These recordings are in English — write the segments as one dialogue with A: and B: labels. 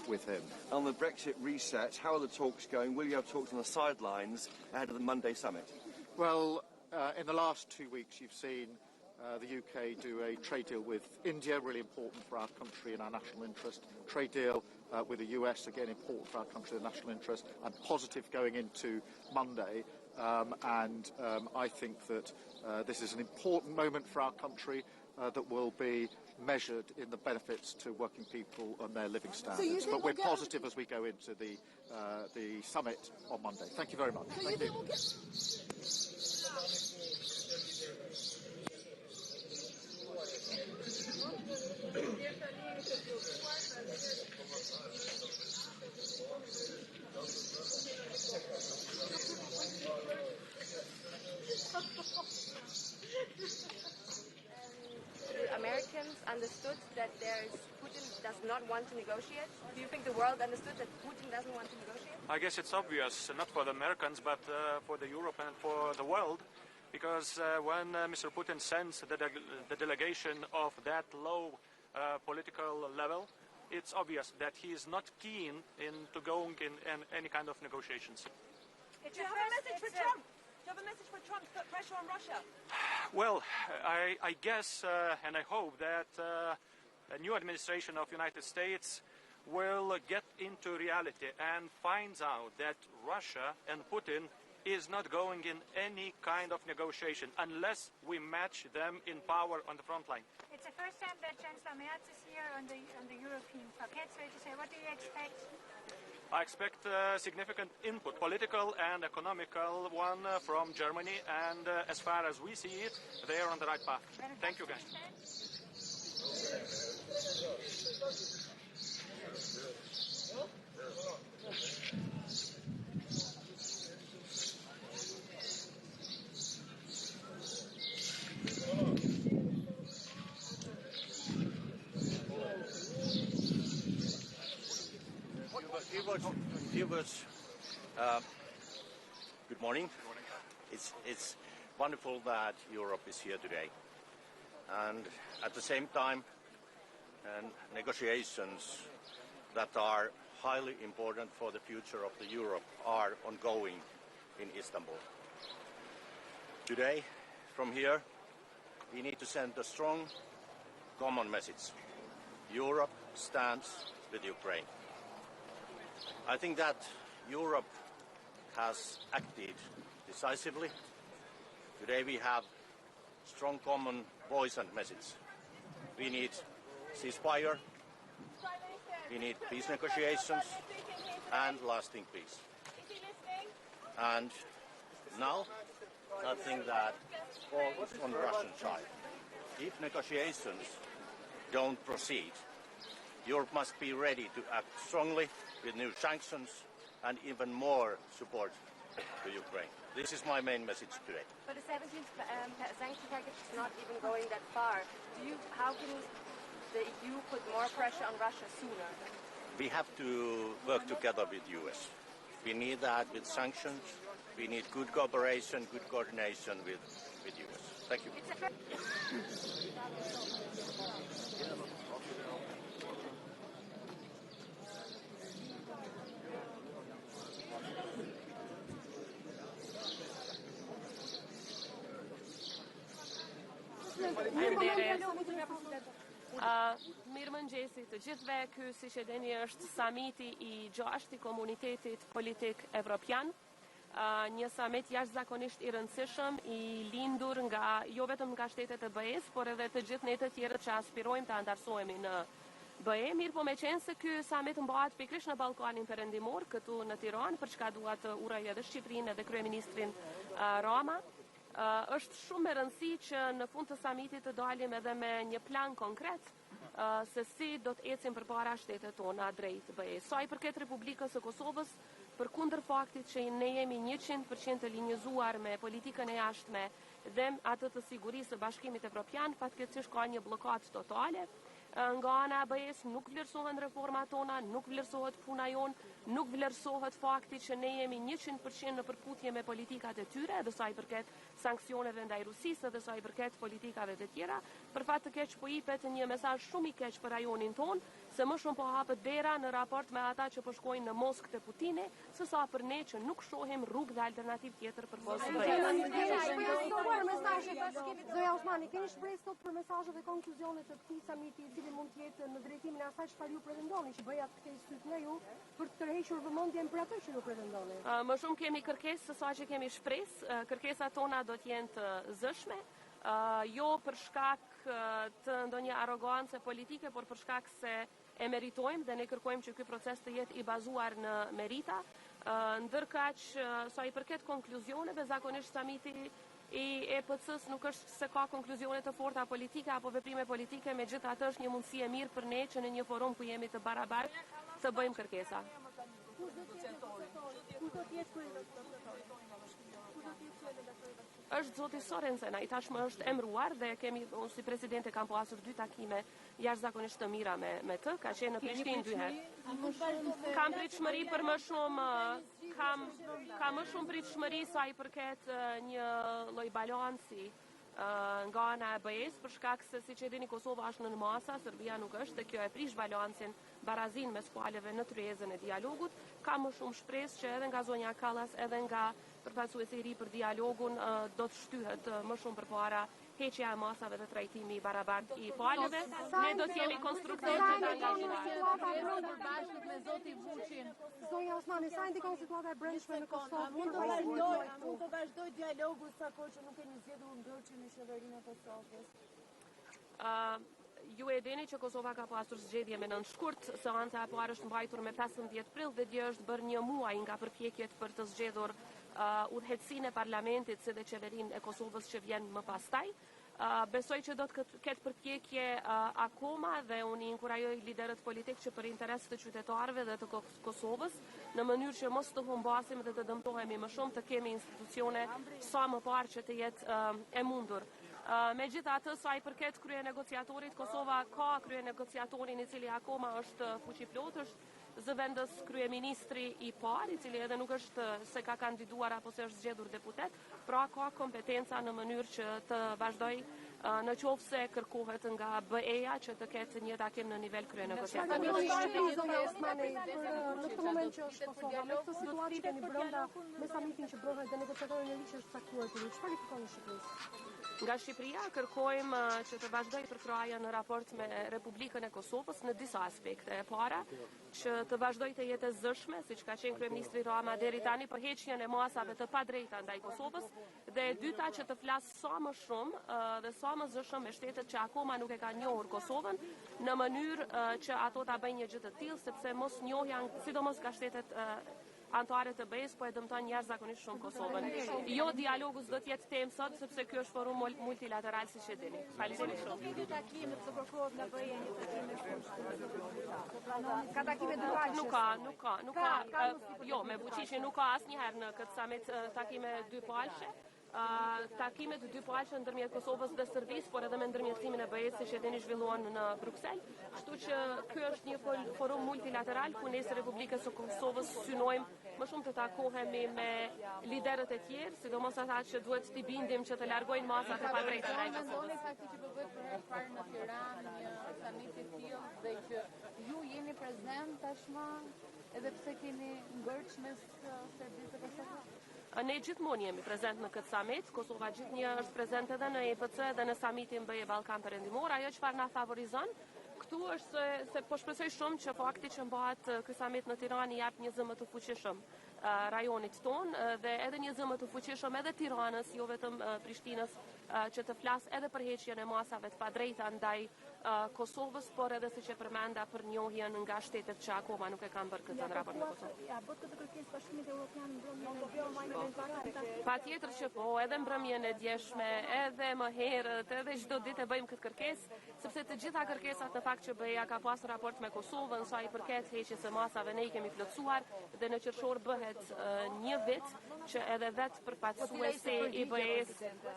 A: with him. On the Brexit reset, how are the talks going? Will you have talks on the sidelines ahead of the Monday summit?
B: Well, in the last 2 weeks, you've seen the UK do a trade deal with India, really important for our country and our national interest. Trade deal with the US, again important for our country and national interest. I'm positive going into Monday, and I think that this is an important moment for our country that will be measured in the benefits to working people and their living standards. But we're positive as we go into the summit on Monday. Thank you very much. Thank you.
C: The Americans understood that Putin does not want to negotiate? Do you think the world understood that Putin doesn't want to negotiate?
D: I guess it's obvious, not for the Americans, but for the Europe and for the world. Because when Mr. Putin sends the delegation of that low political level, it's obvious that he is not keen into going in any kind of negotiations.
E: Do you have a message for Trump? Do you have a message for Trump to put pressure on Russia?
D: Well, I guess and I hope that a new administration of United States will get into reality and finds out that Russia and Putin is not going in any kind of negotiation unless we match them in power on the front line.
F: It's the first time that Chancellor Merz is here on the European parquet, so to say. What do you expect?
D: I expect significant input, political and economical one from Germany, and as far as we see it, they are on the right path. Thank you, guys.
G: Viewers, good morning. It's wonderful that Europe is here today, and at the same time, negotiations that are highly important for the future of the Europe are ongoing in Istanbul. Today, from here, we need to send a strong, common message. Europe stands with Ukraine. I think that Europe has acted decisively. Today we have strong common voice and message. We need ceasefire, we need peace negotiations and lasting peace. And now I think that falls on the Russian side. If negotiations don't proceed, Europe must be ready to act strongly with new sanctions and even more support to Ukraine. This is my main message today.
C: But the 17th sanction package is not even going that far. How can the EU put more pressure on Russia sooner?
G: We have to work together with US. We need that with sanctions. We need good cooperation, good coordination with US. Thank you.
H: Mirëmëngjesi të gjithëve, ky siç e dini është samiti I 6 I Komunitetit Politik Evropian, një samit jashtëzakonisht I rëndësishëm, I lindur jo vetëm nga shtetet e BE-s, por edhe të gjithë ne të tjerët që aspirojmë të antarësohemi në BE, mirë po me qenë se ky samit mbahet pikërisht në Ballkanin Perëndimor, këtu në Tiranë, për çka dua të uroj edhe Shqipërinë edhe kryeministrin Rama. Është shumë e rëndësishme që në fund të samitit të dalim edhe me një plan konkret se si do të ecim përpara shtetet tona drejt BE-s. Sa I përket Republikës së Kosovës, përkundër faktit që ne jemi 100% të linjëzuar me politikën e jashtme dhe atë të sigurisë së Bashkimit Evropian, fatkeqësisht ka një blokadë totale. Nga ana e BE-s nuk vlerësohen reformat tona, nuk vlerësohet puna jonë, nuk vlerësohet fakti që ne jemi 100% në përputhje me politikat e tyre, edhe sa I përket sanksioneve ndaj Rusisë, edhe sa I përket politikave të tjera. Për fat të keq po jepet një mesazh shumë I keq për rajonin ton, se më shumë po hapet dera në raport me ata që po shkojnë në Moskë të Putini, se sa për ne që nuk shohim rrugë dhe alternativ tjetër për Kosovën.
I: Zoja Osmani, keni shpresë sot për mesazhet dhe konkluzionet të këtij samiti, i cili mund të jetë në drejtimin e asaj çfarë ju pretendoni, që bëja të kthej syt nga ju për të tërhequr vëmendjen për atë që ju pretendoni?
H: Më shumë kemi kërkesë se sa që kemi shpresë. Kërkesat tona do të jenë të zëshme, jo për shkak të ndonjë arrogancë politike, por për shkak se e meritojmë dhe ne kërkojmë që ky proces të jetë i bazuar në merita. Ndërkaq sa i përket konkluzioneve, zakonisht samiti i EPC-s nuk është se ka konkluzione të forta politike apo veprime politike, megjithatë është një mundësi e mirë për ne që në një forum ku jemi të barabartë të bëjmë kërkesa. Është zoti Sorensen, ai tashmë është emëruar dhe unë si presidente kam pasur 2 takime jashtëzakonisht të mira me të, ka qenë në Prishtinë 2 herë. Kam pritshmëri për më shumë, kam më shumë pritshmëri sa i përket një lloj balanci nga ana e BE-s, për shkak se siç e dini Kosova është në masa, Serbia nuk është, dhe kjo e prish balancin, barazin mes palëve në tryezën e dialogut. Kam më shumë shpresë që edhe nga zonja Kallas, edhe nga përfaqësuesi i ri për dialogun do të shtyhet më shumë përpara heqja e masave dhe trajtimi i barabartë i palëve. Ne do të jemi konstruktiv dhe angazhuar.
I: Zonja Osmani, sa ndikon situata e brendshme në Kosovë?
E: Mund të vazhdoj dialogu sa kohë që nuk keni zgjedhur ndërçi në qeverinë e Kosovës.
H: Ju e dini që Kosova ka pasur zgjedhje me nënshkurt, seanca e parë është mbajtur me 15 prill dhe dje është bërë një muaj nga përpjekjet për të zgjedhur udhëheqësinë e parlamentit si dhe qeverinë e Kosovës që vjen më pastaj. Besoj që do të ketë përpjekje akoma dhe unë i inkurajoj liderët politikë që për interes të qytetarëve dhe të Kosovës, në mënyrë që mos të humbasim dhe të dëmtohemi më shumë, të kemi institucione sa më parë që të jetë e mundur. Megjithatë, sa i përket krye negociatorit, Kosova ka krye negociatorin i cili akoma është fuqiplot, është zëvendës kryeministri i parë, i cili edhe nuk është se ka kandiduar apo se është zgjedhur deputet, pra ka kompetenca në mënyrë që të vazhdoj në qoftë se kërkohet nga BE-ja që të ketë një takim në nivel krye negociatorit.
I: Në këtë moment që është Kosova, me këtë situatë që keni brenda me samitin që bëhet dhe negociatori në liqë është caktuar për ju, çfarë i kërkoni Shqipërisë?
H: Nga Shqipëria kërkojmë që të vazhdoj përkraja në raport me Republikën e Kosovës në disa aspekte. E para, që të vazhdoj të jetë e zëshme, siç ka qenë kryeministri Rama deri tani për heqjen e masave të padrejta ndaj Kosovës, dhe e dyta që të flas sa më shumë dhe sa më zëshëm me shtetet që akoma nuk e kanë njohur Kosovën, në mënyrë që ato ta bëjnë një gjë të tillë, sepse mos njohja, sidomos nga shtetet antare të BE-s, po e dëmton jashtëzakonisht shumë Kosovën. Jo, dialogu s'do të jetë temë sot, sepse ky është forum multilateral, siç e dini. Faleminderit shumë.
E: Ky takim të kërkohet nga BE-ja një takim me shumë.
I: Ka takime dypalëshe?
H: Nuk ka. Jo, me Vučićin nuk ka asnjëherë në këtë summit takime dypalëshe. Takimet dypalëshe ndërmjet Kosovës dhe Serbisë, por edhe me ndërmjetësimin e BE-s, siç e dini zhvilluan në Bruksel. Kështu që ky është një forum multilateral ku ne si Republikës së Kosovës synojmë më shumë të takohemi me liderët e tjerë, sidomos ata që duhet t'i bindim që të largojnë masat e padrejta ndaj Kosovës.
J: Mendoni fakti që po bëhet për herë të parë në Tiranë një samit i tillë dhe që ju jeni prezant tashmë edhe pse keni ngërç mes Serbisë dhe Kosovës?
H: Ne gjithmonë jemi prezent në këtë summit, Kosova gjithnjë është prezent edhe në EPC dhe në summitin BE Ballkan Perëndimor. Ajo çfarë na favorizon këtu është se po shpresoj shumë që fakti që mbahet ky summit në Tiranë jap një zë më të fuqishëm rajonit ton dhe edhe një zë më të fuqishëm edhe Tiranës, jo vetëm Prishtinës, që të flas edhe për heqjen e masave të padrejta ndaj Kosovës, por edhe siç e përmenda për njohjen nga shtetet që akoma nuk e kanë bërë këtë në raport me Kosovën.
I: Ja, bëhet këtë kërkesë Bashkimit Evropian mbrëmjen
H: Patjetër që po, edhe mbrëmjen e djeshme, edhe më herët, edhe çdo ditë e bëjmë këtë kërkesë, sepse të gjitha kërkesat në fakt që BE-ja ka pasur raport me Kosovën sa i përket heqjes së masave ne i kemi plotësuar dhe në qershor bëhet një vit që edhe vetë përfaqësuesi i BE-s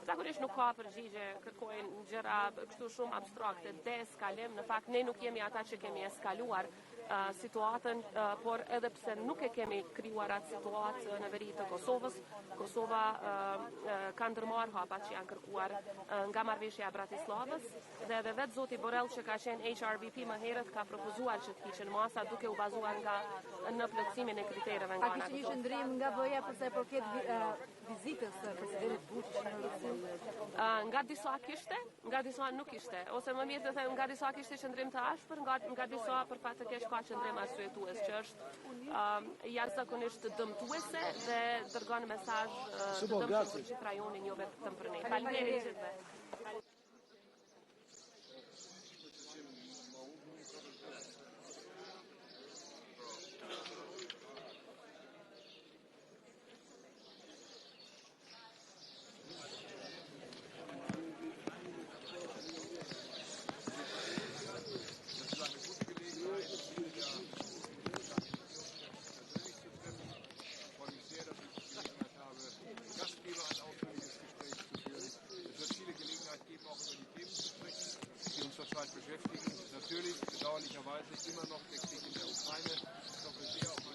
H: zakonisht nuk ka përgjigje, kërkojnë gjëra kështu shumë abstrakte, deeskalim, në fakt ne nuk jemi ata që kemi eskaluar situatën, por edhe pse nuk e kemi krijuar atë situatë në veri të Kosovës. Kosova ka ndërmarrë hapat që janë kërkuar nga marrëveshja e Bratislavës dhe edhe vetë zoti Borrell që ka qenë HRVP më herët ka propozuar që të hiqen masa duke u bazuar në plotësimin e kritereve nga ana.
K: A kishte një shndrim nga BE-ja për sa i përket vizitës së presidentit Vučić në Russi?
H: Nga disa kishte, nga disa nuk ishte, ose më mirë të them nga disa kishte qëndrim të ashpër, nga disa për fat të keq ka qëndrim arsyetues që është jashtëzakonisht dëmtuese dhe dërgon mesazh të dëmshëm për gjithë rajonin, jo vetëm për ne. Faleminderit gjithëve.
L: beschäftigen. Natürlich, bedauerlicherweise, immer noch der Krieg in der Ukraine. Doch wir sehr auf die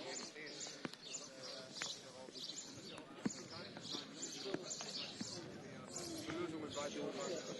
L: Lösungen weiter.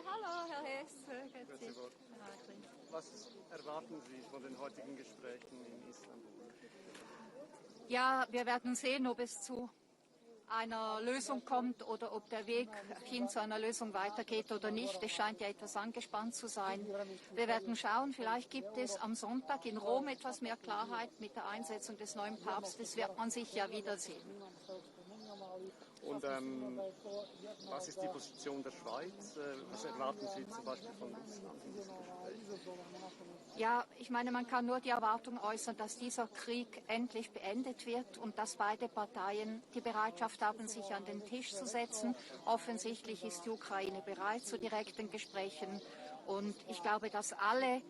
M: Hallo, Herr Hess. Grüezi.
N: Was erwarten Sie von den heutigen Gesprächen in Istanbul?
M: Ja, wir werden sehen, ob es zu einer Lösung kommt oder ob der Weg hin zu einer Lösung weitergeht oder nicht. Es scheint ja etwas angespannt zu sein. Wir werden schauen, vielleicht gibt es am Sonntag in Rom etwas mehr Klarheit mit der Einsetzung des neuen Papstes. Wird man sich ja wiedersehen.
N: Und was ist die Position der Schweiz? Was erwarten Sie zum Beispiel von Russland in diesem Gespräch?
M: Ja, ich meine, man kann nur die Erwartung äußern, dass dieser Krieg endlich beendet wird und dass beide Parteien die Bereitschaft haben, sich an den Tisch zu setzen. Offensichtlich ist die Ukraine bereit zu direkten Gesprächen. Und ich glaube, dass alle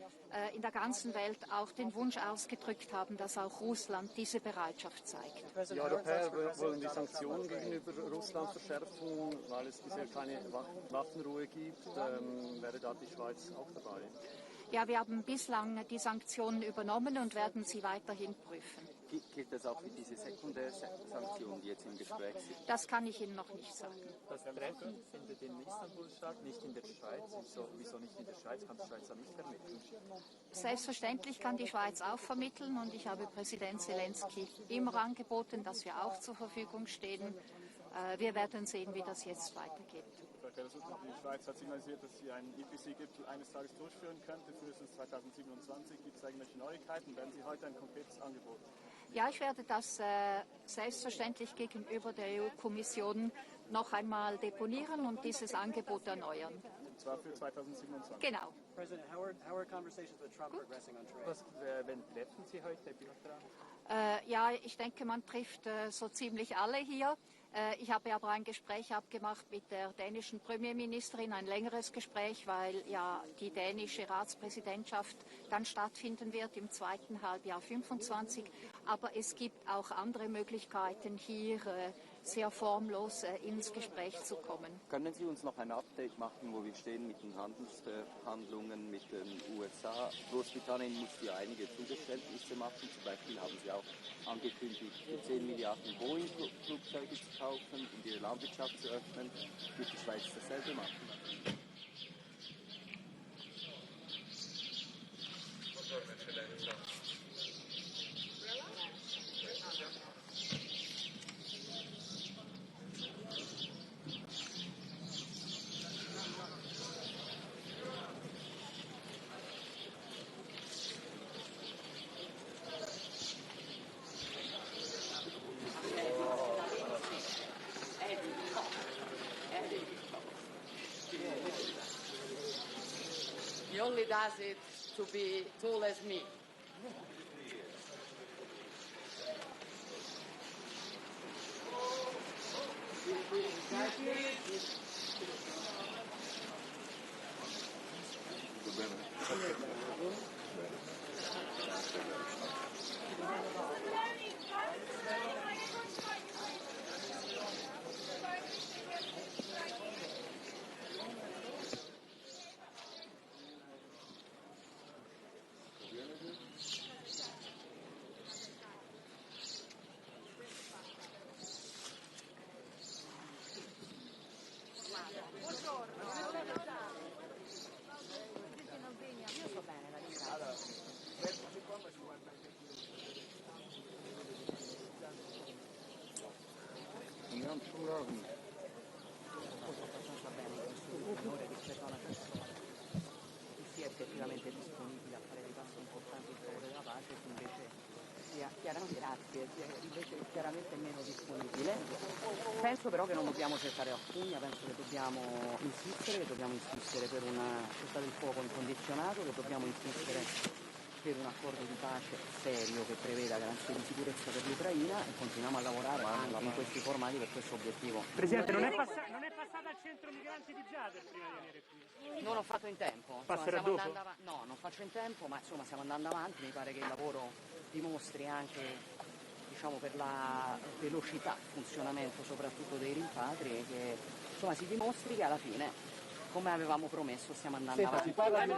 M: in der ganzen Welt auch den Wunsch ausgedrückt haben, dass auch Russland diese Bereitschaft zeigt.
N: Die Europäer wollen die Sanktionen gegenüber Russland verschärfen, weil es bisher keine Waffenruhe gibt. Wäre da die Schweiz auch dabei?
M: Ja, wir haben bislang die Sanktionen übernommen und werden sie weiterhin prüfen.
O: Gilt das auch für diese Sekundärsanktionen, die jetzt im Gespräch sind?
M: Das kann ich Ihnen noch nicht sagen.
O: Das Treffen findet in Istanbul statt, nicht in der Schweiz. Wieso nicht in der Schweiz? Kann die Schweiz da nicht vermitteln?
M: Selbstverständlich kann die Schweiz auch vermitteln und ich habe Präsident Zelensky immer angeboten, dass wir auch zur Verfügung stehen. Wir werden sehen, wie das jetzt weitergeht.
N: Die Schweiz hat signalisiert, dass sie einen IPC-Gipfel eines Tages durchführen könnte, frühestens 2027. Gibt es irgendwelche Neuigkeiten? Werden Sie heute ein konkretes Angebot?
M: Ja, ich werde das selbstverständlich gegenüber der EU-Kommission noch einmal deponieren und dieses Angebot erneuern.
N: Und zwar für 2027?
M: Genau.
P: President, how are conversations with Trump progressing on trade?
O: Wen treffen Sie heute bilateral?
M: Ja, ich denke, man trifft so ziemlich alle hier. Ich habe aber ein Gespräch abgemacht mit der dänischen Premierministerin, ein längeres Gespräch, weil ja die dänische Ratspräsidentschaft dann stattfinden wird im zweiten Halbjahr 25. Aber es gibt auch andere Möglichkeiten, hier sehr formlos ins Gespräch zu kommen.
O: Können Sie uns noch ein Update machen, wo wir stehen mit den Handelsverhandlungen mit den USA? Großbritannien muss ja einige Zugeständnisse machen. Zum Beispiel haben Sie auch angekündigt, für 10 Milliarden Boeing-Flugzeuge zu kaufen und ihre Landwirtschaft zu öffnen. Wird die Schweiz dasselbe machen?
Q: He only does it to be tall as me.
R: sia effettivamente disponibile a fare dei passi importanti in favore della pace, invece sia chiaramente meno disponibile. Penso però che non dobbiamo cercare la pugna, penso che dobbiamo insistere per una cessata del fuoco incondizionato, che dobbiamo insistere per un accordo di pace serio che preveda garanzie di sicurezza per l'Ucraina e continuiamo a lavorare anche in questi formati per questo obiettivo.
P: Presidente, non è passata al centro migranti di Giader prima di venire qui?
R: Non ho fatto in tempo.
P: Passerà dopo?
R: No, non faccio in tempo, ma insomma stiamo andando avanti, mi pare che il lavoro dimostri anche, diciamo, per la velocità di funzionamento soprattutto dei rimpatri e che insomma si dimostri che alla fine, come avevamo promesso, stiamo andando avanti.
P: Si parla di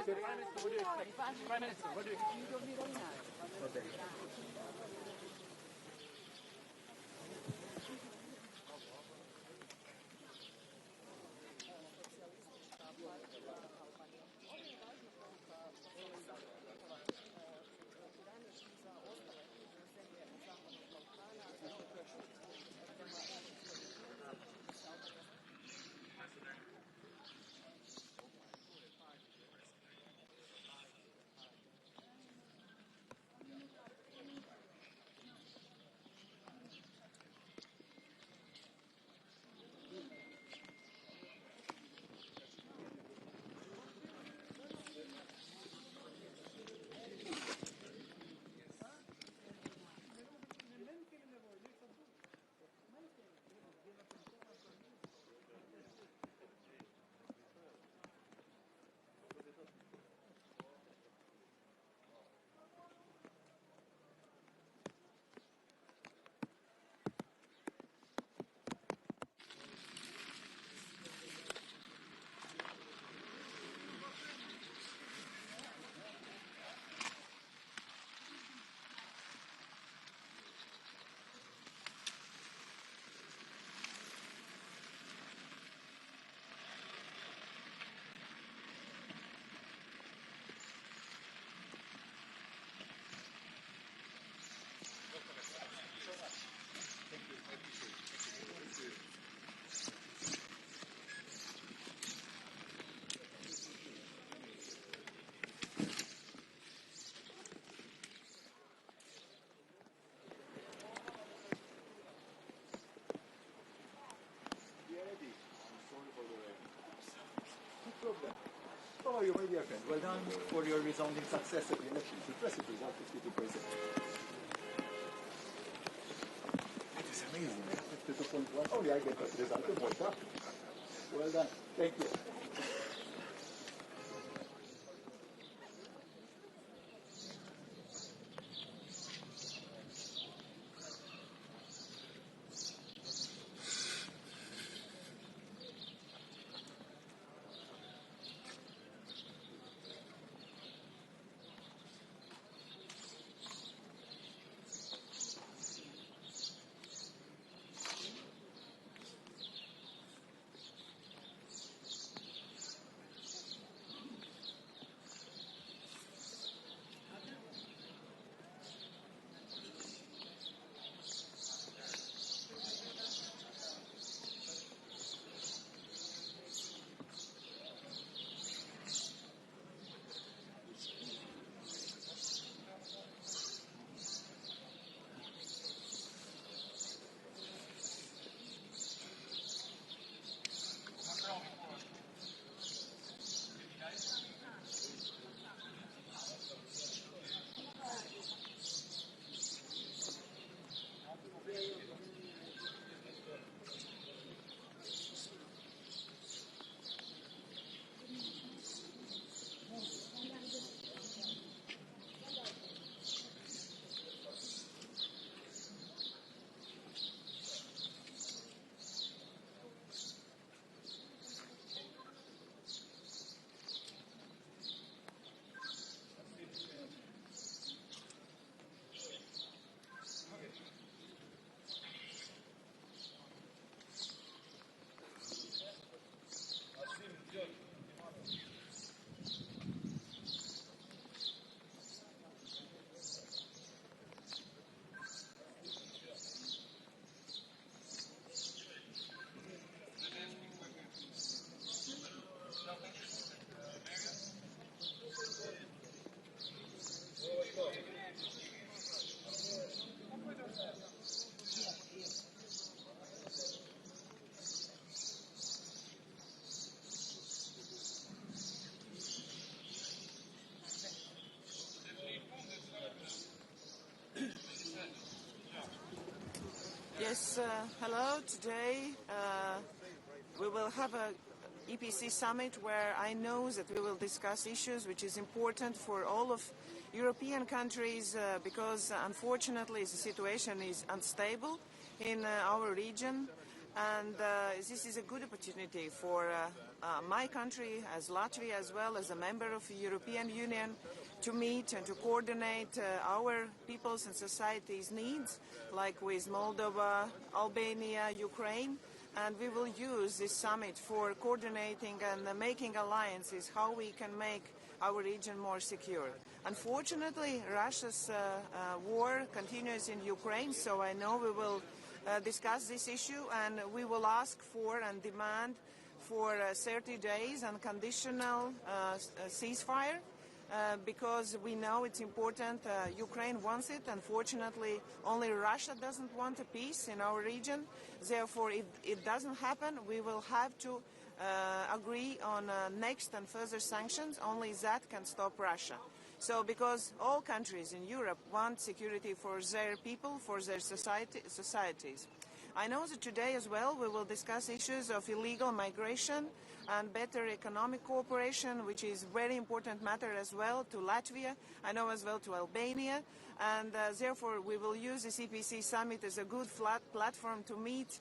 S: Well done for your resounding success at the election. Impressive result, 52%. It is amazing. 52.1. Only I get that result of Malta. Well done. Thank you.
T: Yes, hello. Today we will have a EPC summit where I know that we will discuss issues which is important for all of European countries because unfortunately the situation is unstable in our region, and this is a good opportunity for my country as Latvia, as well as a member of the European Union, to meet and to coordinate our people's and society's needs, like with Moldova, Albania, Ukraine, and we will use this summit for coordinating and making alliances how we can make our region more secure. Unfortunately, Russia's war continues in Ukraine, so I know we will discuss this issue, and we will ask for and demand for 30 days unconditional ceasefire. Because we know it's important. Ukraine wants it. Unfortunately, only Russia doesn't want a peace in our region. Therefore, if it doesn't happen, we will have to agree on next and further sanctions. Only that can stop Russia. So because all countries in Europe want security for their people, for their societies. I know that today as well we will discuss issues of illegal migration and better economic cooperation, which is a very important matter as well to Latvia, I know as well to Albania, and therefore we will use this EPC summit as a good platform to meet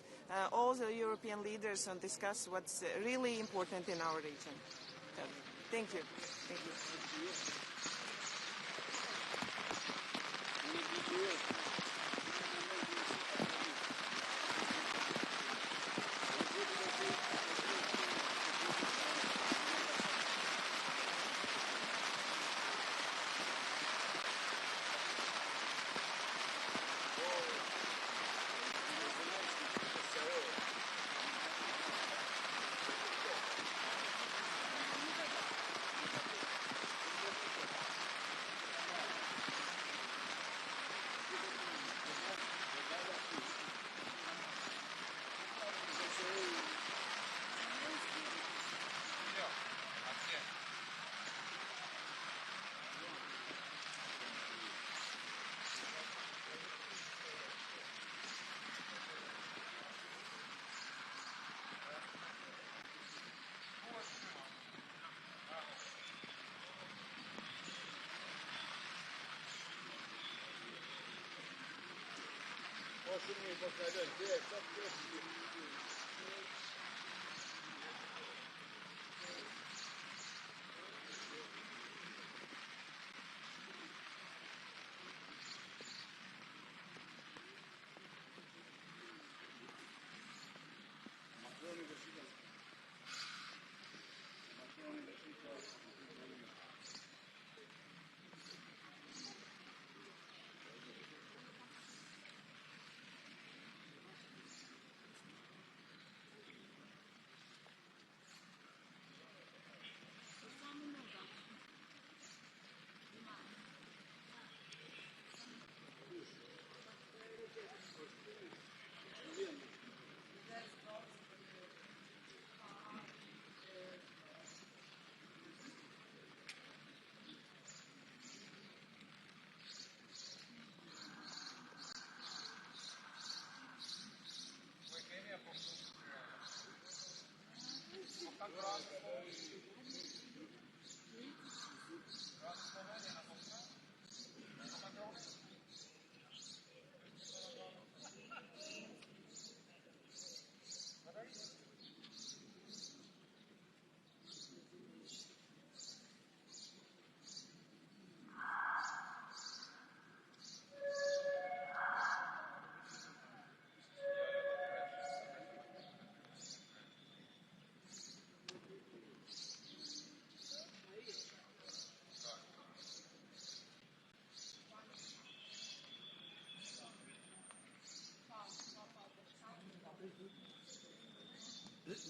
T: all the European leaders and discuss what's really important in our region. Thank you. Thank you.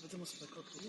U: Vediamo se fa qualcosa.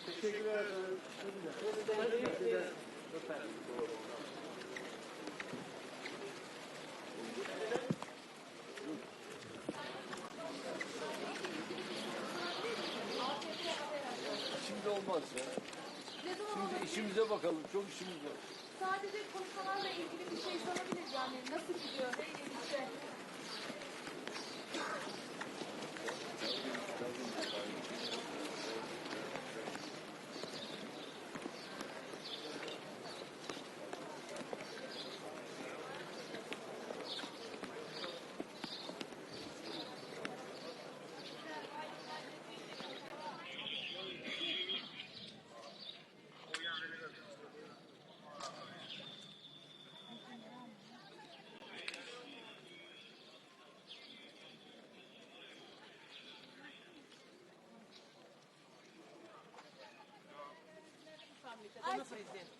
U: Teşekkürler.
V: Şimdi olmaz ya. Şimdi işimize bakalım. Çok işimiz var.
E: Sadece konuşmalarla ilgili bir şey sorabiliriz yani. Nasıl gidiyor? İşte.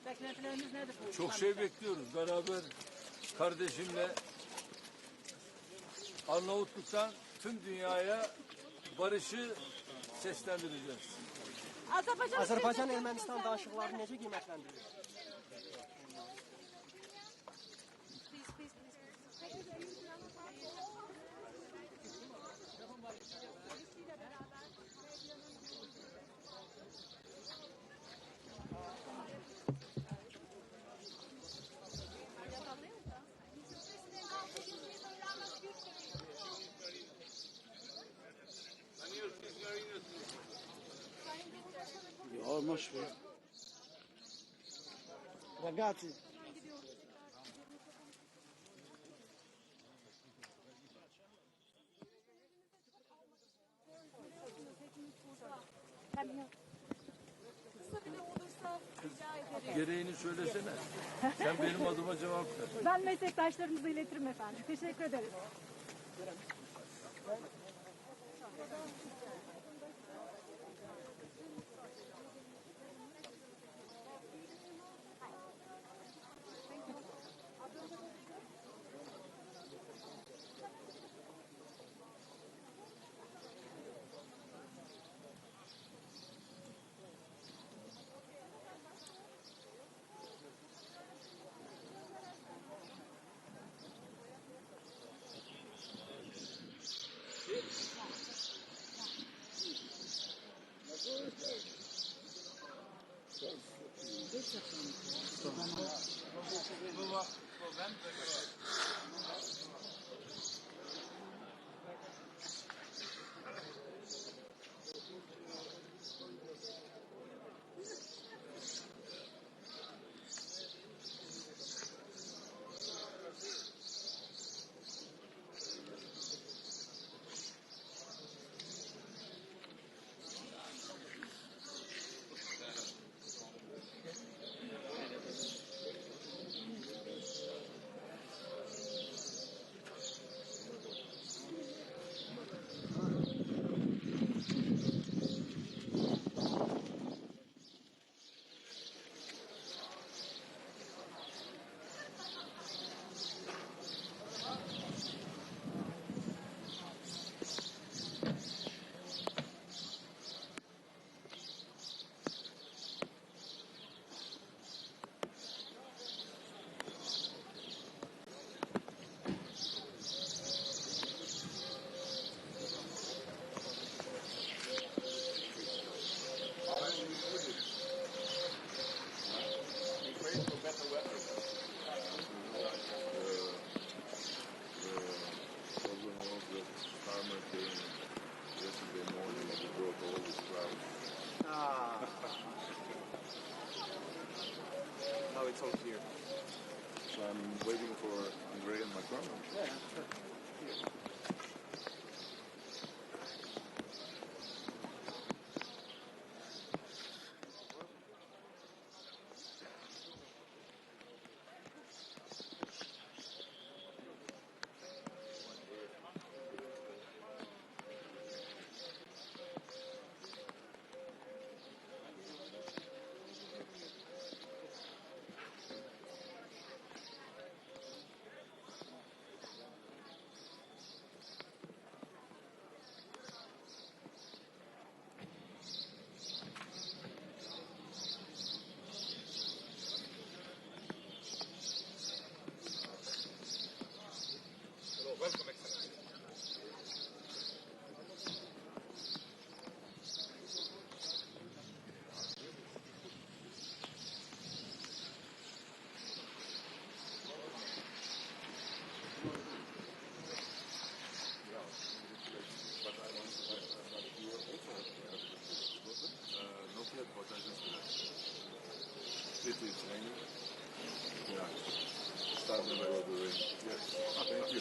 U: Beklentilerimiz nedir?
V: Çok şey bekliyoruz. Beraber kardeşimle Arnavutluk'tan tüm dünyaya barışı seslendireceğiz.
U: Azərbaycan Ermənistan danışıqlarını necə qiymətləndirilir? boş ver. Ragazzi.
V: Gereğini söylesene. Sen benim adıma cevap ver.
A: Ben meslektaşlarımıza iletirim efendim. Teşekkür ederiz.
L: Now it's all clear. So I'm waiting for Andrea and Macron. Yeah, sure. Welcome, Excellency. Not yet, but I just it's raining. Yeah. Start in the middle of the rain. Yes. Thank you.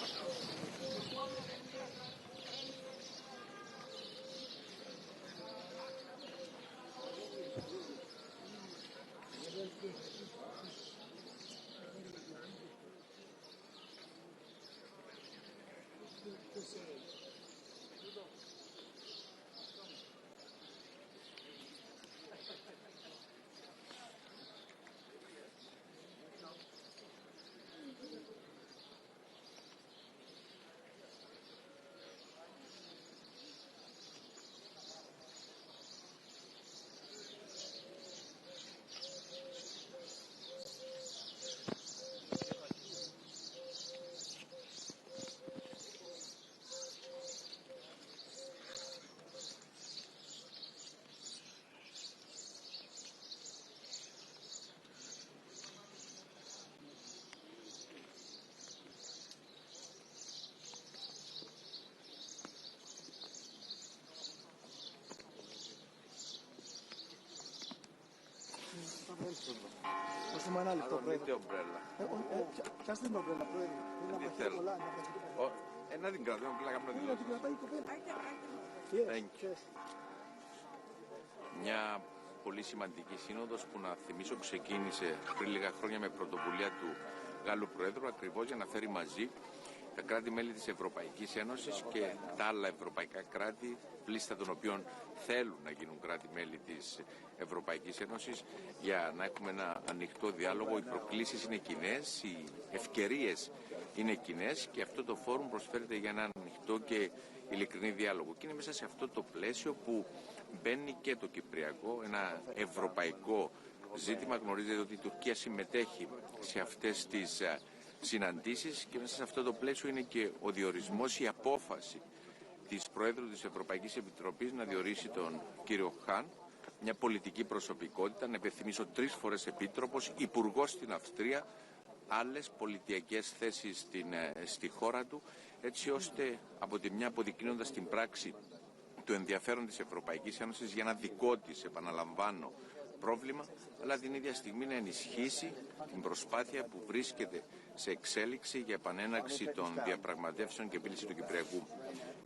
U: Possiamo andare al
B: Avete ombrella.
U: C'è sempre ombrella,
B: να την κρατώ, να κάνουμε τη δηλώση. Μια πολύ σημαντική σύνοδος που, να θυμίσω, ξεκίνησε πριν λίγα χρόνια με πρωτοβουλία του Γάλλου Προέδρου, ακριβώς για να φέρει μαζί τα κράτη-μέλη της Ευρωπαϊκής Ένωσης και τα άλλα ευρωπαϊκά κράτη, πλήστα των οποίων θέλουν να γίνουν κράτη-μέλη της Ευρωπαϊκής Ένωσης, για να έχουμε ένα ανοιχτό διάλογο. Οι προκλήσεις είναι κοινές, οι ευκαιρίες είναι κοινές και αυτό το φόρουμ προσφέρεται για ένα ανοιχτό και ειλικρινή διάλογο. Και είναι μέσα σε αυτό το πλαίσιο που μπαίνει και το κυπριακό, ένα ευρωπαϊκό ζήτημα. Γνωρίζετε ότι η Τουρκία συμμετέχει σε αυτές τις συναντήσεις και μέσα σε αυτό το πλαίσιο είναι και ο διορισμός, η απόφαση της Προέδρου της Ευρωπαϊκής Επιτροπής να διορίσει τον κύριο Χαν, μια πολιτική προσωπικότητα, να υπενθυμίσω 3 φορές επίτροπος, υπουργός στην Αυστρία, άλλες πολιτιακές θέσεις στη χώρα του, έτσι ώστε από τη μια αποδεικνύοντας την πράξη το ενδιαφέρον της Ευρωπαϊκής Ένωσης για ένα δικό της, επαναλαμβάνω, πρόβλημα, αλλά την ίδια στιγμή να ενισχύσει την προσπάθεια που βρίσκεται σε εξέλιξη για επανέναρξη των διαπραγματεύσεων και επίλυση του Κυπριακού.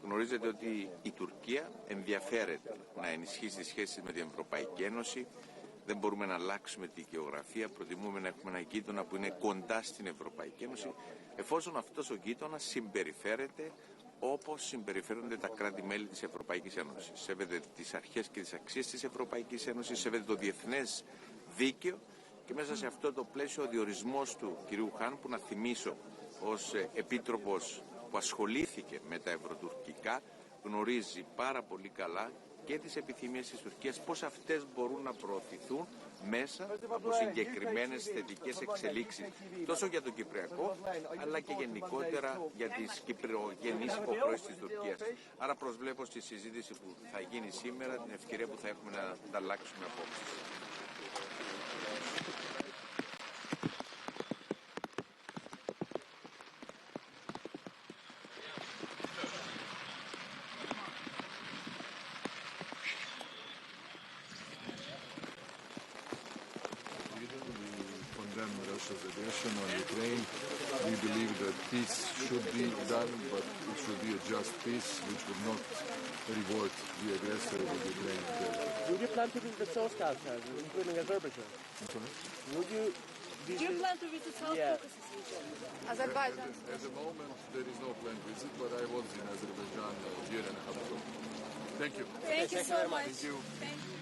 B: Γνωρίζετε ότι η Τουρκία ενδιαφέρεται να ενισχύσει τις σχέσεις με την Ευρωπαϊκή Ένωση. Δεν μπορούμε να αλλάξουμε τη γεωγραφία, προτιμούμε να έχουμε ένα γείτονα που είναι κοντά στην Ευρωπαϊκή Ένωση, εφόσον αυτός ο γείτονας συμπεριφέρεται όπως συμπεριφέρονται τα κράτη-μέλη της Ευρωπαϊκής Ένωσης. Σέβεται τις αρχές και τις αξίες της Ευρωπαϊκής Ένωσης, σέβεται το διεθνές δίκαιο και μέσα σε αυτό το πλαίσιο ο διορισμός του κυρίου Χαν, που να θυμίσω ως επίτροπος που ασχολήθηκε με τα ευρωτουρκικά, γνωρίζει πάρα πολύ καλά και τις επιθυμίες της Τουρκίας, πώς αυτές μπορούν να προωθηθούν μέσα από συγκεκριμένες θετικές εξελίξεις, τόσο για το Κυπριακό, αλλά και γενικότερα για τις κυπριογενείς υποχρεώσεις της Τουρκίας. Άρα προσβλέπω στη συζήτηση που θα γίνει σήμερα, την ευκαιρία που θα έχουμε να ανταλλάξουμε απόψεις.
L: Russia's aggression on Ukraine. We believe that peace should be done, but it should be a just peace which would not reward the aggressor with Ukrainian territory.
U: Would you plan to visit the South Caucasus, including Azerbaijan? Would you visit...
E: Do you plan to visit South Caucasus region? Azerbaijan?
L: At the moment, there is no planned visit, but I was in Azerbaijan a year and a half ago. Thank you.
E: Thank you so much.
L: Thank you.
E: Thank you.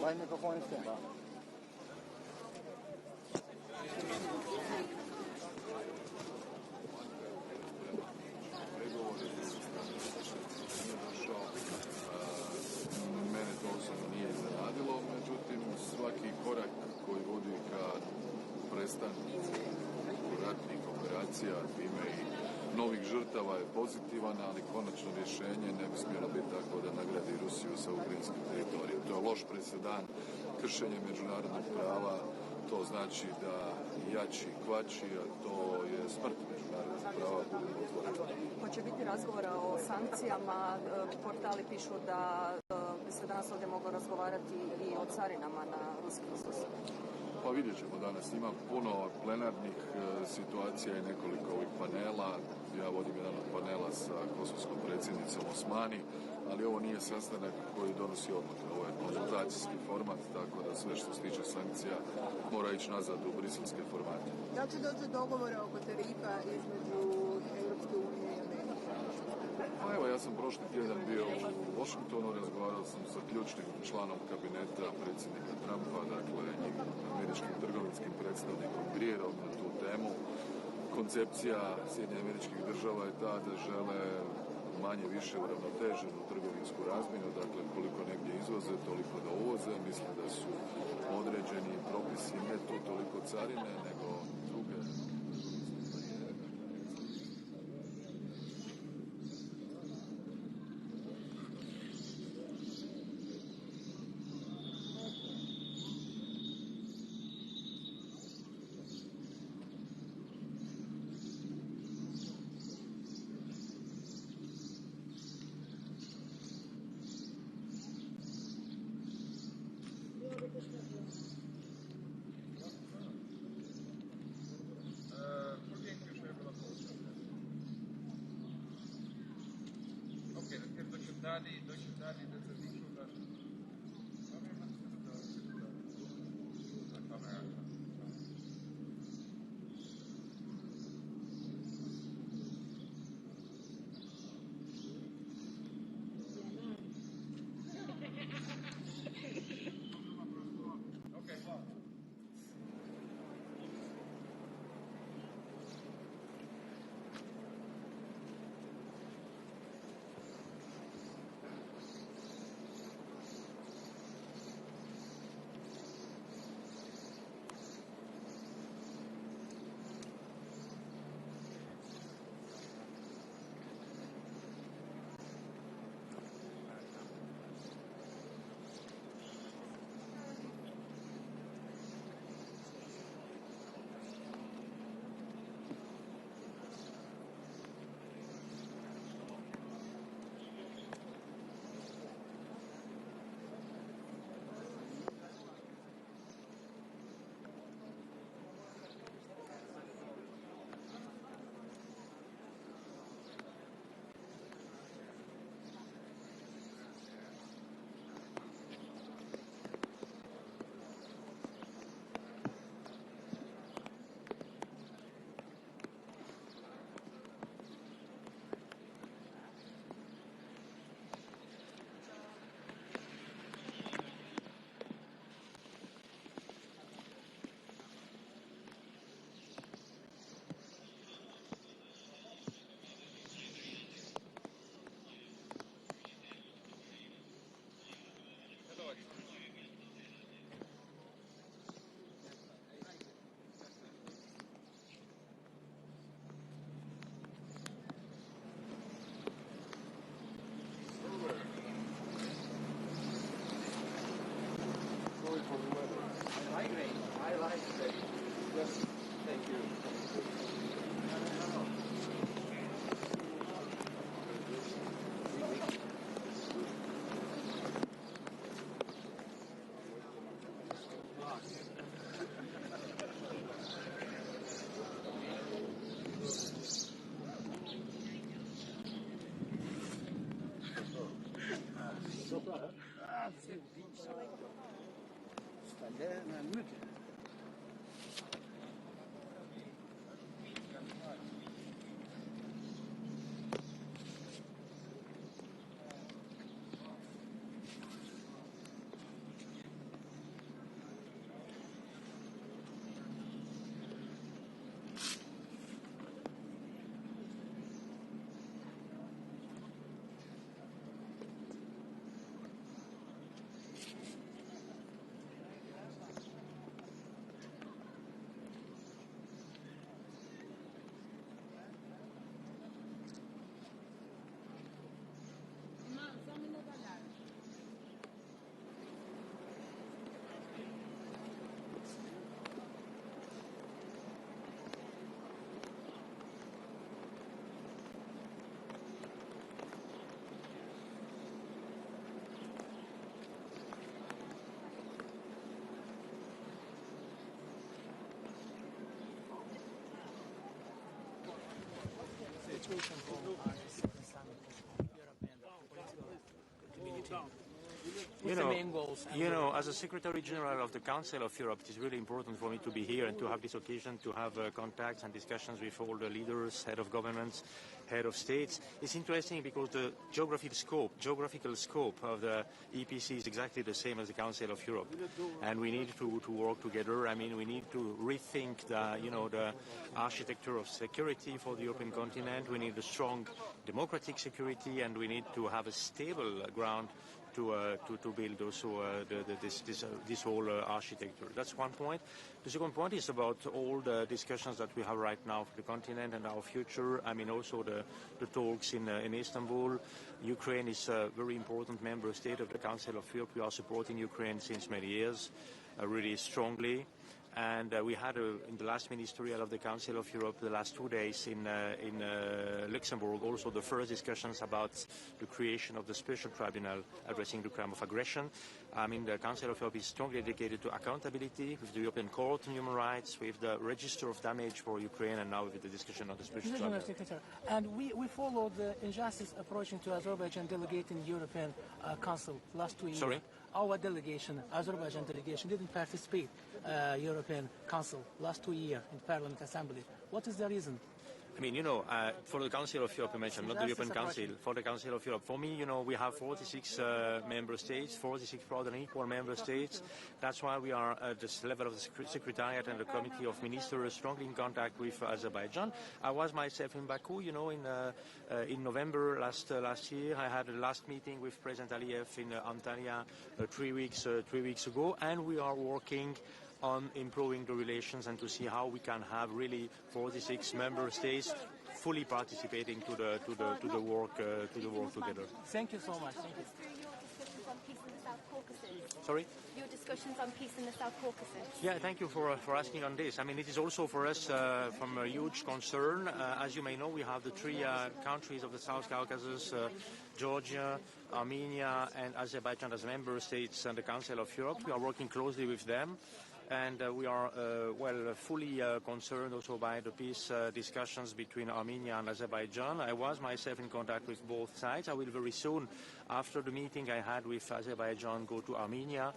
U: Vai il microfono in stemma.
L: Mene to osobno nije iznenadilo, međutim svaki korak koji vodi ka prestanku ratnih operacija, time i novih žrtava podcrtava je pozitivan, ali konačno rješenje ne bi smjelo biti tako da nagradi Rusiju sa ukrajinskim teritorijem. To je loš presedan, kršenje međunarodnog prava, to znači da jači kvači, a to je smrt međunarodnog prava.
D: Hoće biti razgovora o sankcijama, portali pišu da bi se danas ovdje moglo razgovarati i o carinama na ruski izvoz.
L: Pa vidjet ćemo danas. Ima puno plenarnih situacija i nekoliko ovih panela. Ja vodim jedan od panela sa kosovskom predsjednicom Osmani, ali ovo nije sastanak koji donosi odluke. Ovo je konzultacijski format, tako da sve što se tiče sankcija mora ići nazad u briselske formate.
E: Da li će doći do dogovora oko tarifa između Europske unije i Amerike?
L: Pa evo, ja sam prošli tjedan bio u Washingtonu, razgovarao sam sa ključnim članom kabineta predsjednika Trumpa, dakle američkim trgovinskim predstavnikom Grierom na tu temu. Koncepcija Sjedinjenih Američkih Država je ta da žele manje više uravnoteženu trgovinsku razmjenu, dakle koliko negdje izvoze, toliko da uvoze. Mislim da su određeni propisi ne tu toliko carine, nego druge.
C: meeting? What's the main goals?
F: As a Secretary General of the Council of Europe, it is really important for me to be here and to have this occasion to have contacts and discussions with all the leaders, head of governments, head of states. It's interesting because the geographical scope of the EPC is exactly the same as the Council of Europe, and we need to work together. I mean, we need to rethink the architecture of security for the European continent. We need a strong democratic security, and we need to have a stable ground to build also this whole architecture. That's one point. The second point is about all the discussions that we have right now for the continent and our future. I mean, also the talks in Istanbul. Ukraine is a very important member state of the Council of Europe. We are supporting Ukraine since many years, really strongly. And we had, in the last ministerial of the Council of Europe, the last 2 days in Luxembourg, also the first discussions about the creation of the special tribunal addressing the crime of aggression. I mean, the Council of Europe is strongly dedicated to accountability with the European Court on Human Rights, with the Register of Damage for Ukraine, and now with the discussion of the special tribunal.
C: And we followed the injustice approaching to Azerbaijan delegate in the European Council last 2 years.
F: Sorry?
C: Our delegation, Azerbaijan delegation, didn't participate European Council last 2 years in Parliament Assembly. What is the reason?
F: I mean, for the Council of Europe, you mentioned, not the European Council, for the Council of Europe. For me, we have 46 member states, 46 proud and equal member states. That's why we are at this level of the Secretariat and the Committee of Ministers strongly in contact with Azerbaijan. I was myself in Baku, in November last year. I had a last meeting with President Aliyev in Antalya 3 weeks ago, and we are working on improving the relations and to see how we can have really 46 member states fully participating to the work together.
C: Thank you so much. Thank you.
F: Sorry?
W: Your discussions on peace in the South Caucasus.
F: Yeah, thank you for asking on this. I mean, it is also for us from a huge concern. As you may know, we have the three countries of the South Caucasus, Georgia, Armenia, and Azerbaijan as member states in the Council of Europe. We are working closely with them. And we are, fully concerned also by the peace discussions between Armenia and Azerbaijan. I was myself in contact with both sides. I will very soon, after the meeting I had with Azerbaijan, go to Armenia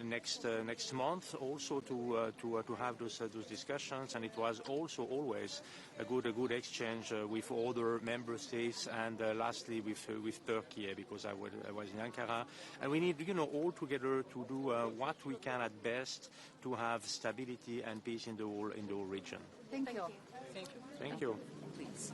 F: next month, also to have those discussions. And it was also always a good exchange with other member states, and lastly with Turkey, because I was in Ankara. And we need, all together to do what we can at best to have stability and peace in the whole region.
W: Thank you.
C: Thank you.
F: Thank you.
W: Please.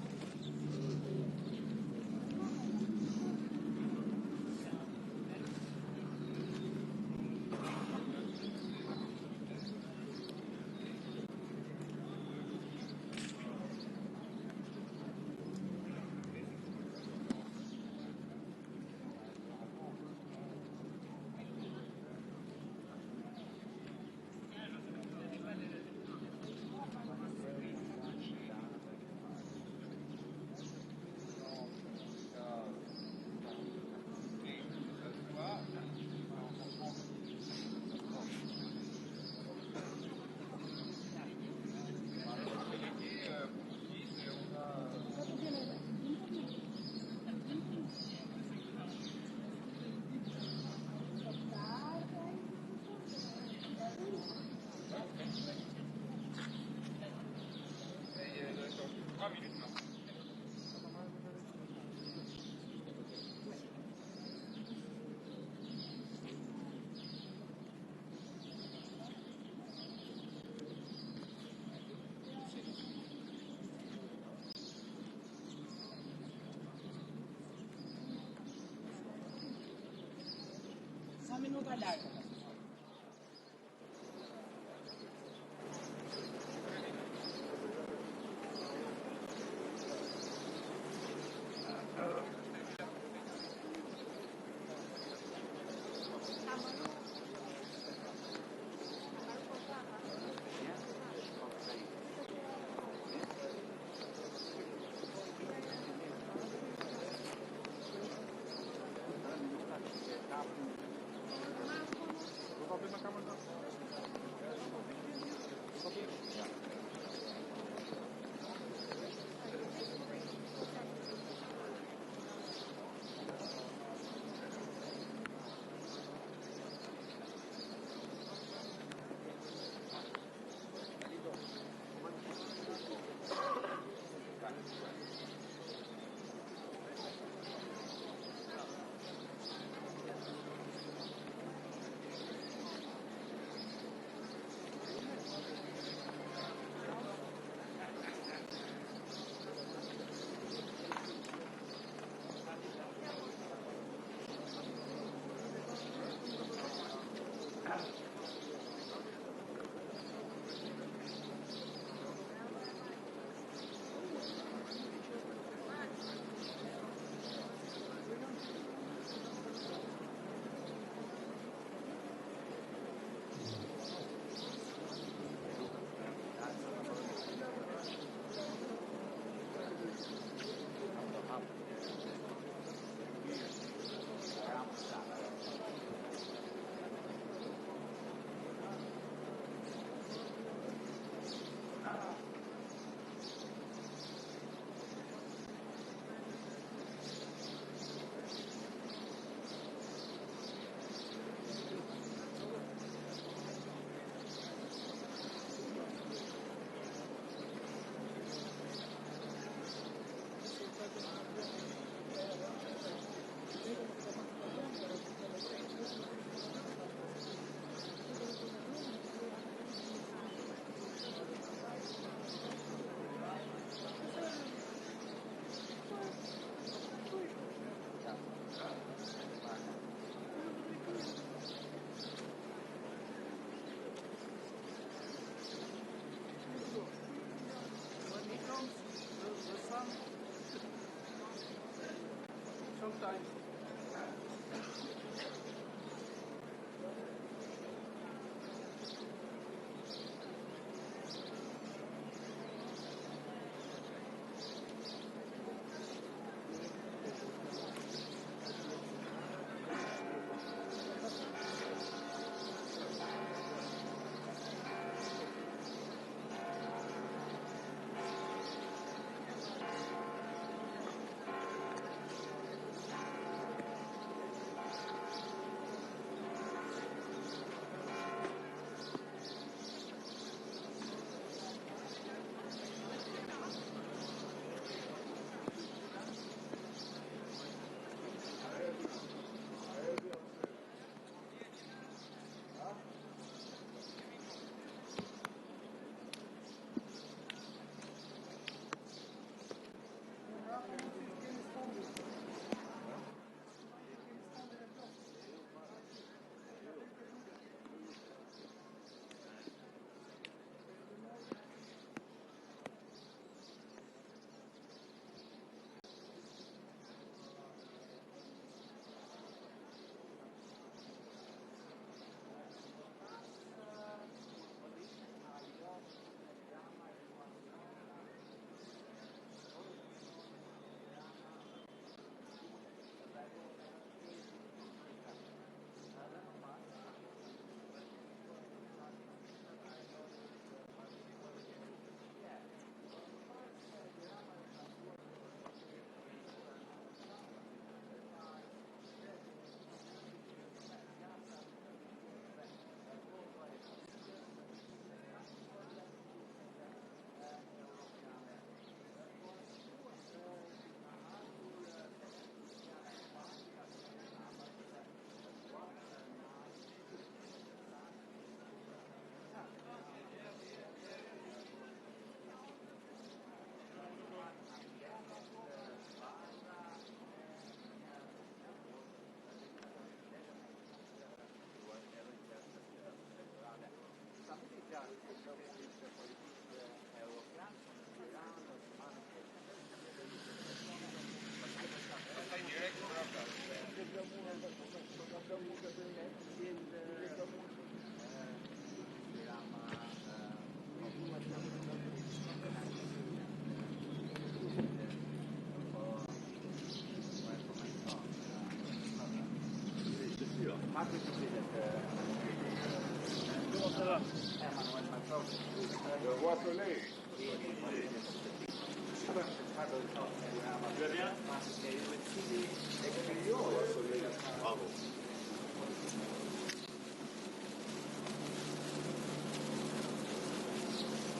X: Minuta larga.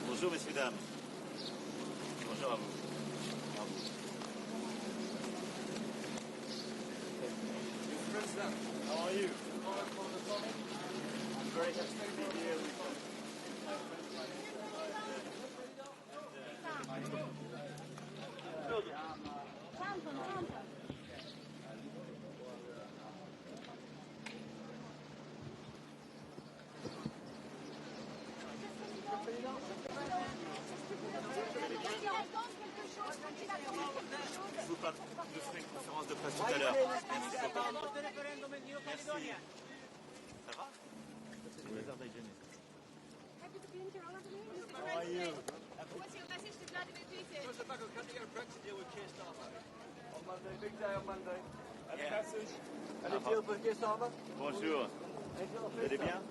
G: Bonjour, messieurs, dames. Bonjour à vous.
L: Mr. President,
G: How are you?
L: I'm
G: very happy to be here with Je vous ferai une conférence de presse tout à l'heure. Merci. Ça va? How are you?
W: What's your message to Vladimir Putin?
G: On Monday, big day on Monday.
N: Any message? Any deal for Keir Starmer?
G: Bonjour. Vous allez bien?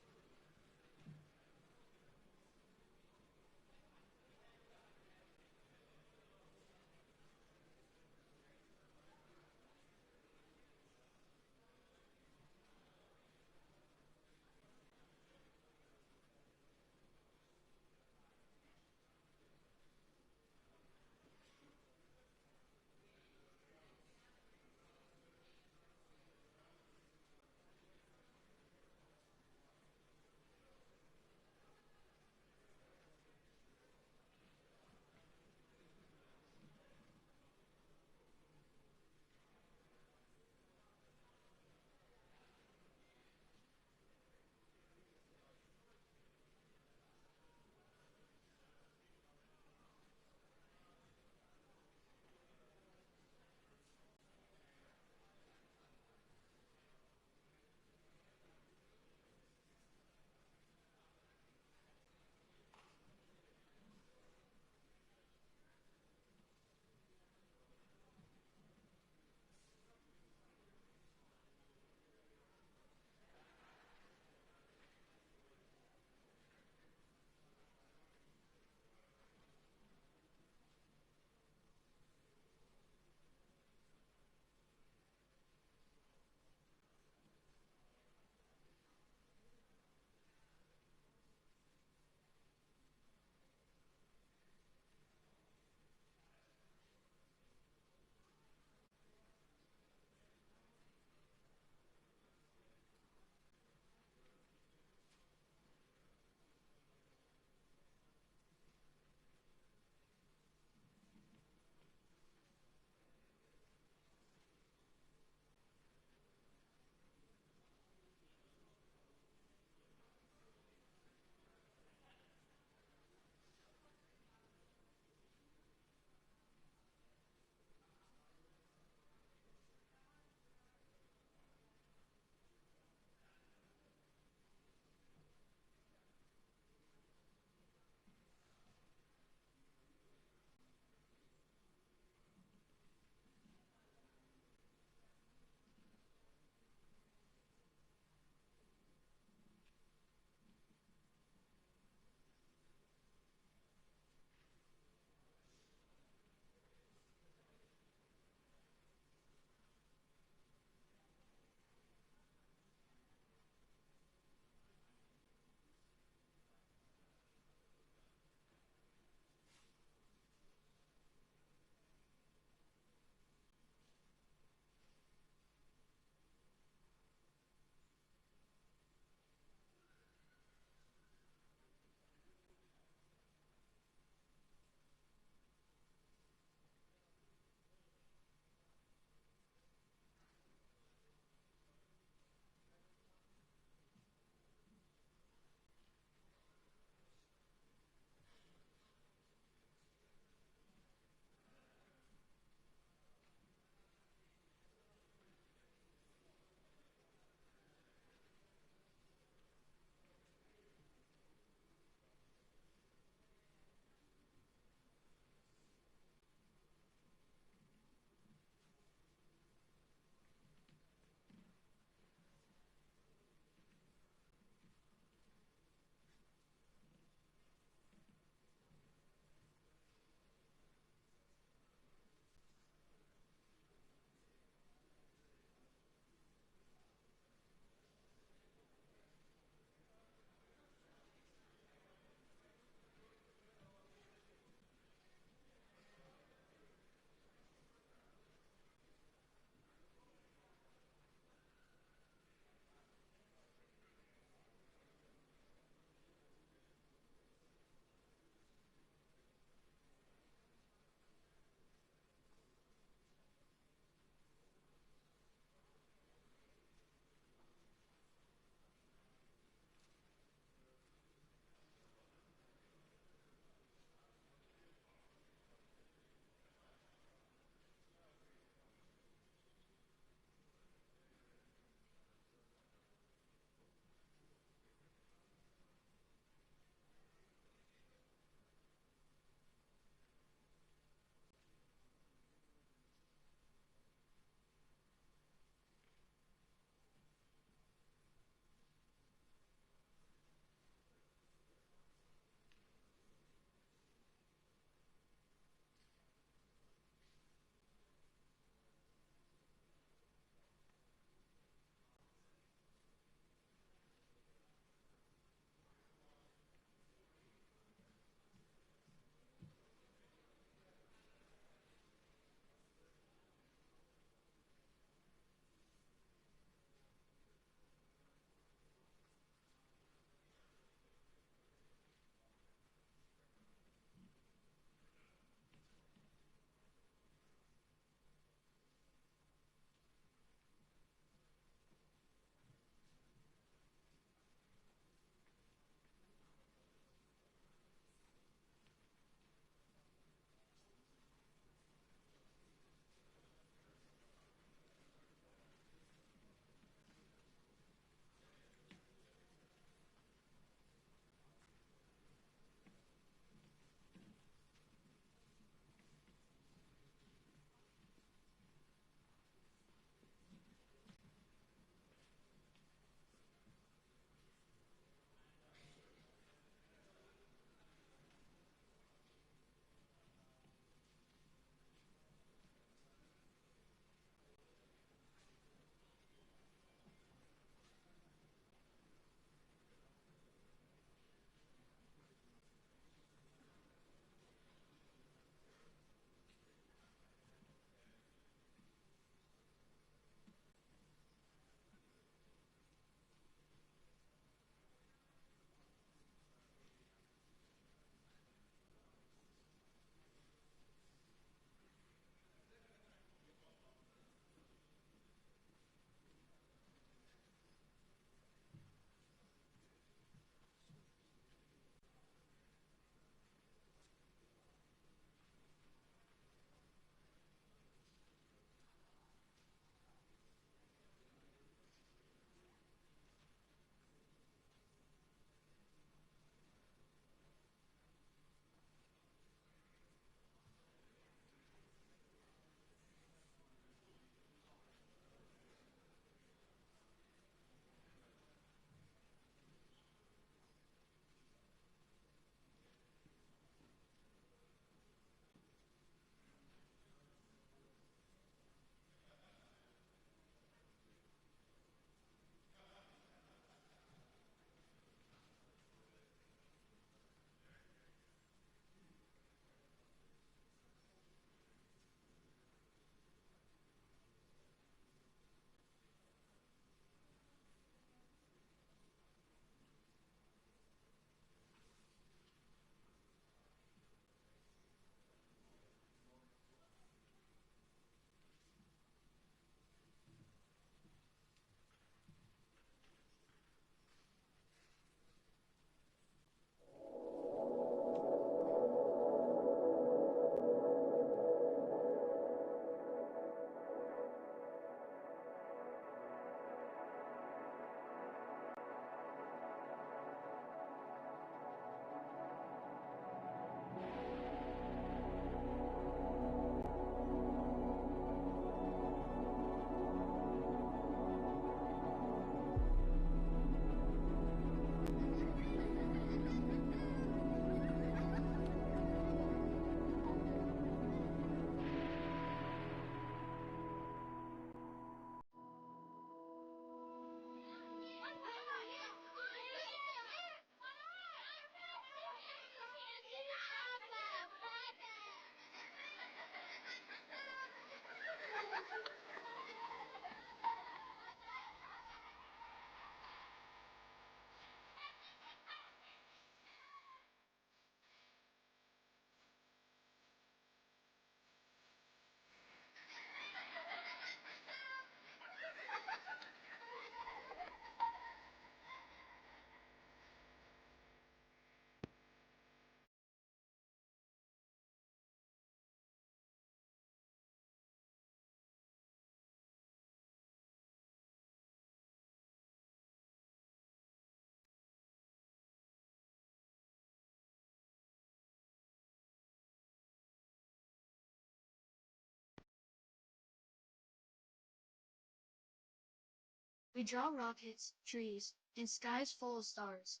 H: We draw rockets, trees, and skies full of stars.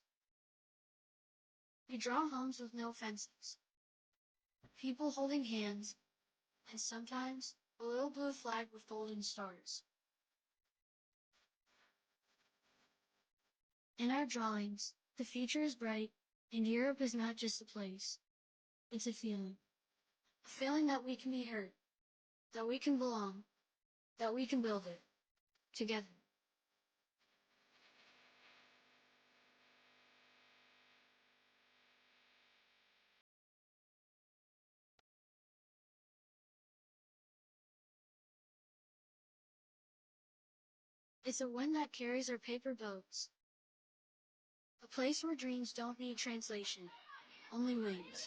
H: We draw homes with no fences, people holding hands, and sometimes a little blue flag with golden stars. In our drawings, the future is bright, and Europe is not just a place. It's a feeling. A feeling that we can be heard, that we can belong, that we can build it together. It's a wind that carries our paper boats. A place where dreams don't need translation, only wings.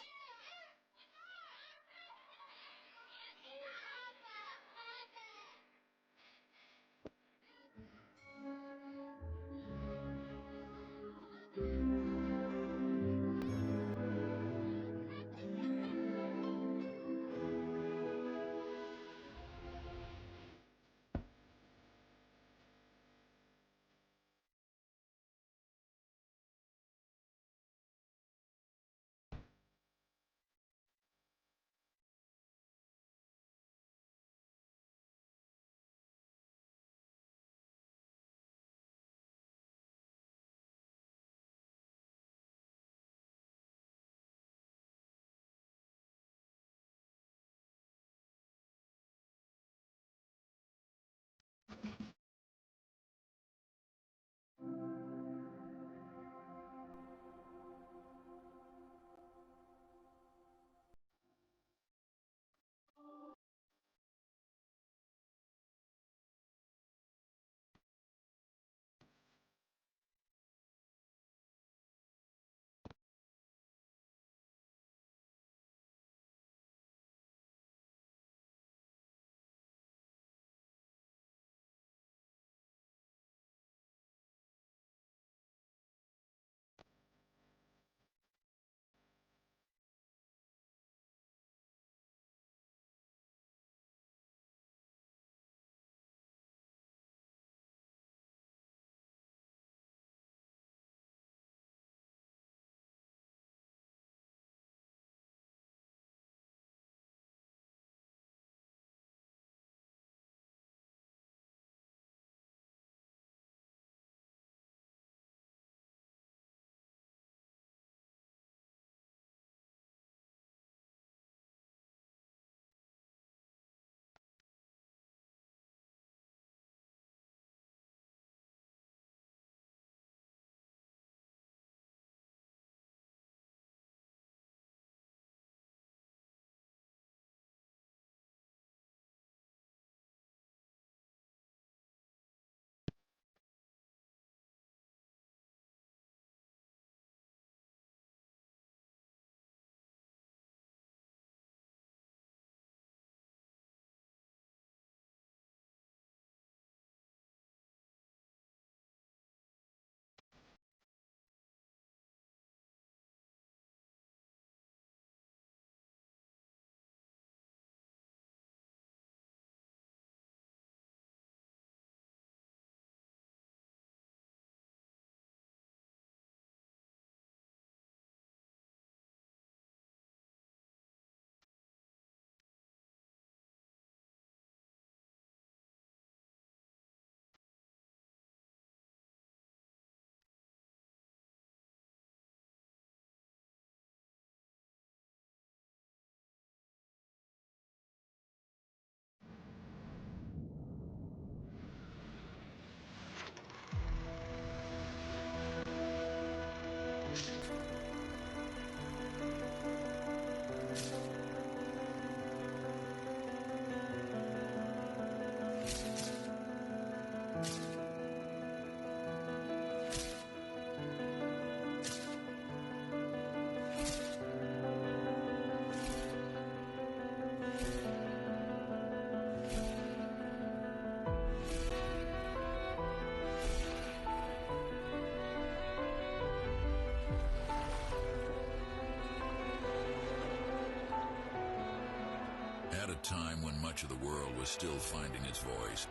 I: At a time when much of the world was still finding its voice,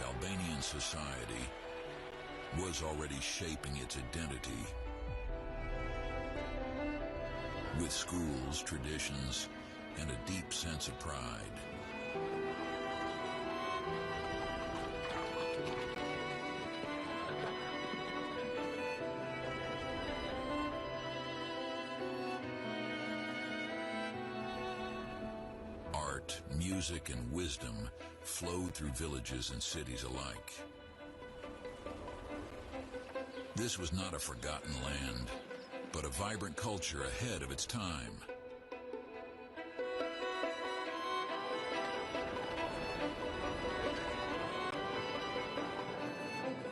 I: Albanian society was already shaping its identity. With schools, traditions, and a deep sense of pride. Art, music, and wisdom flowed through villages and cities alike. This was not a forgotten land, but a vibrant culture ahead of its time.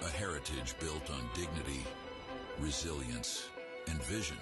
I: A heritage built on dignity, resilience, and vision.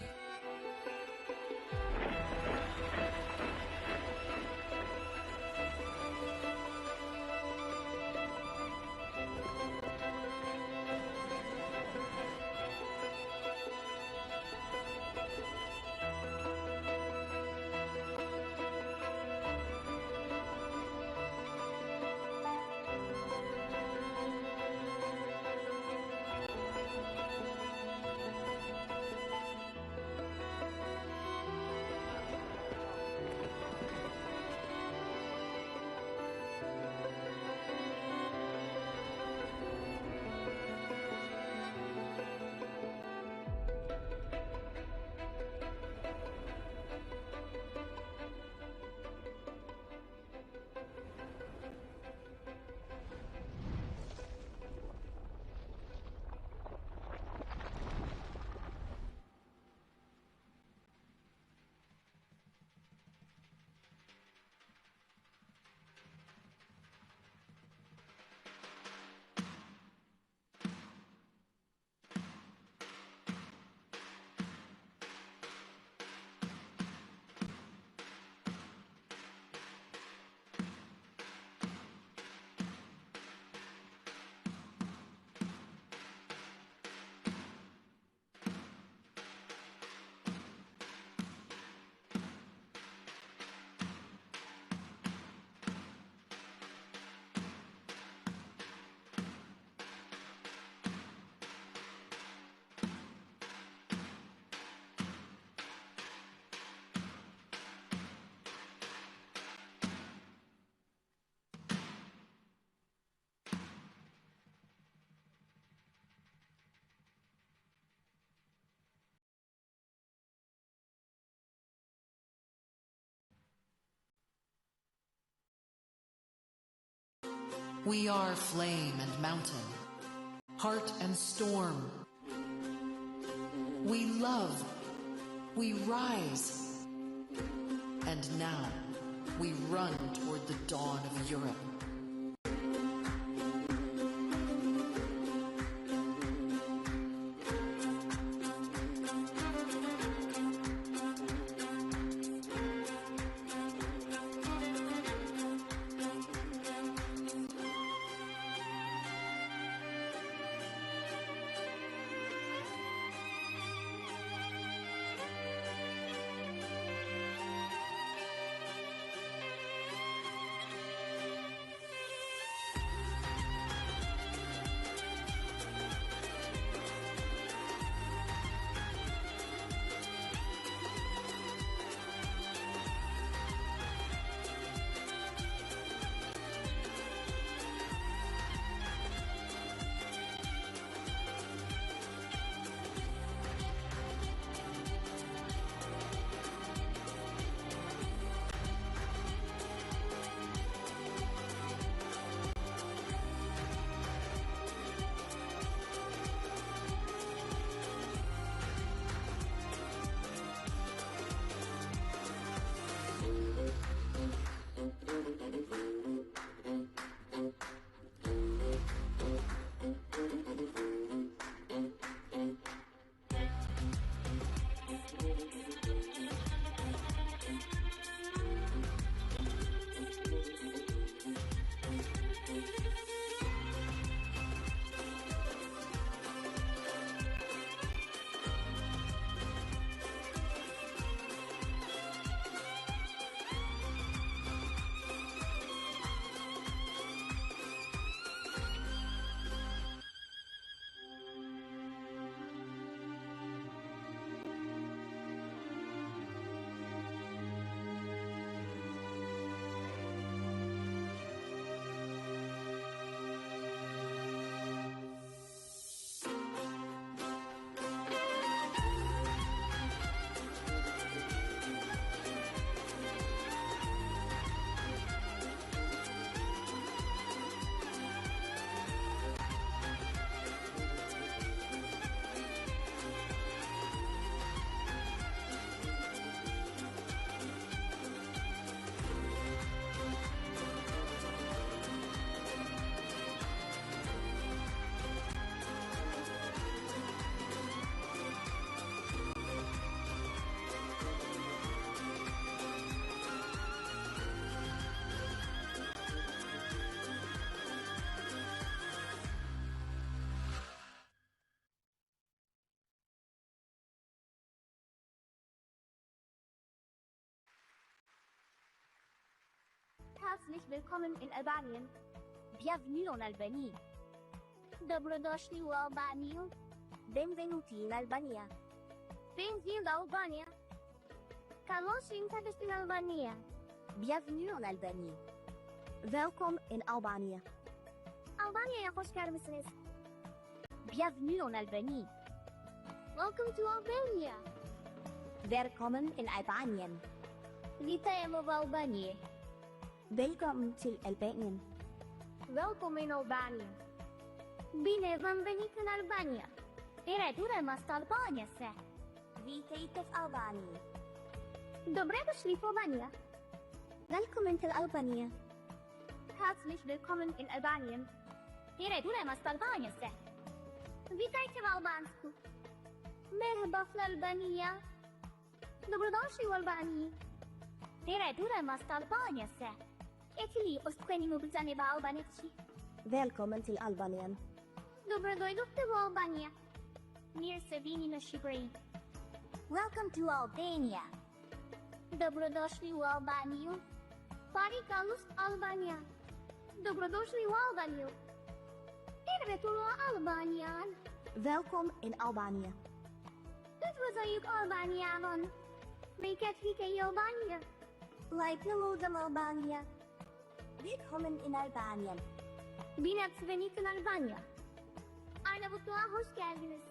J: We are flame and mountain, heart and storm. We love, we rise, and now we run toward the dawn of Europe.
K: Herzlich willkommen in Albanien. Bienvenue en Albanie. Dobrodošli u Albaniju. Benvenuti in Albania. Benvenuti Albania. Καλώς ήρθατε στην Αλβανία. Bienvenue en Albanie. Welkom in Albania. Albanya'ya hoş gelmişsiniz. Bienvenue en Albanie. Welcome to Albania. Velkommen in Albanien. Вітаємо в Албанії. Welcome til Albanien. Welcome in Albania. Bine v-am venit în Albania. Tere mast Albania se. Vítejte v Albánii. Dobré došli v Albania. Velkommen til Albania. Herzlich willkommen in Albanien. Tere mast Albania se. Vítejte v Albánsku. Merhaba v Albania. Dobrodošli v Albánii. Tere mast Albania se. Etili ostvenimo brzane v Albaneci. Velkommen til Albanien. Dobrodojte v Albania. Mir se vini na Shqipëri. Welcome to Albania. Dobrodošli u Albaniju. Pari kalus Albania. Dobrodošli u Albaniju. Tervetuloa Albaniaan. Welkom in Albania. Üdvözöljük Albániában. Minket hikei Albania. Lajpilódom Albania. Willkommen in Albanien. Bine ați venit în Albania. Arnavutluğa hoş geldiniz.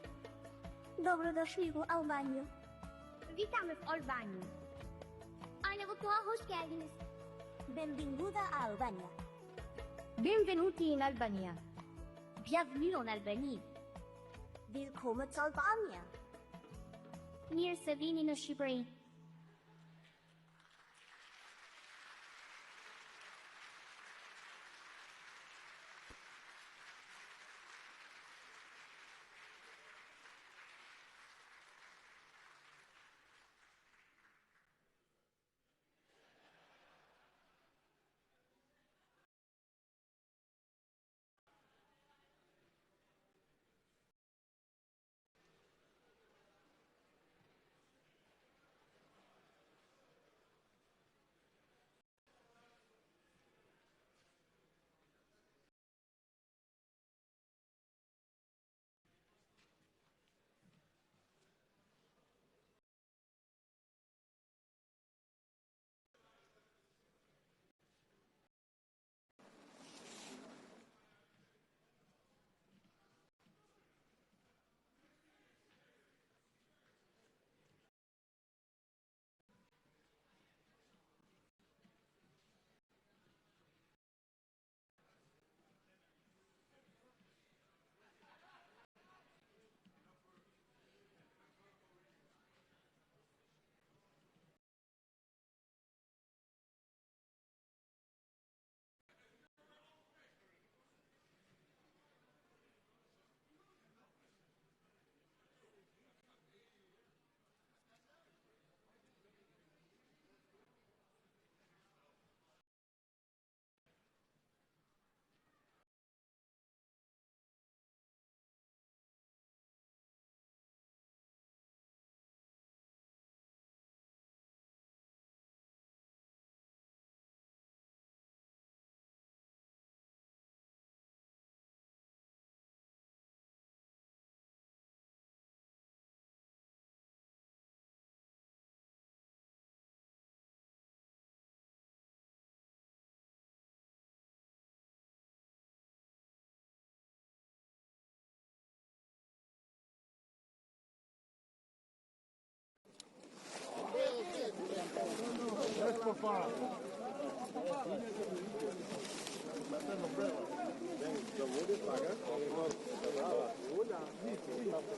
K: Dobrodošli u Albaniju. Witamy w Albanii. Arnavutluğa hoş geldiniz. Benvenuta a Albania. Benvenuti in Albania. Bienvenue en Albanie. Willkommen in Albania. Mir se vini në Shqipëri.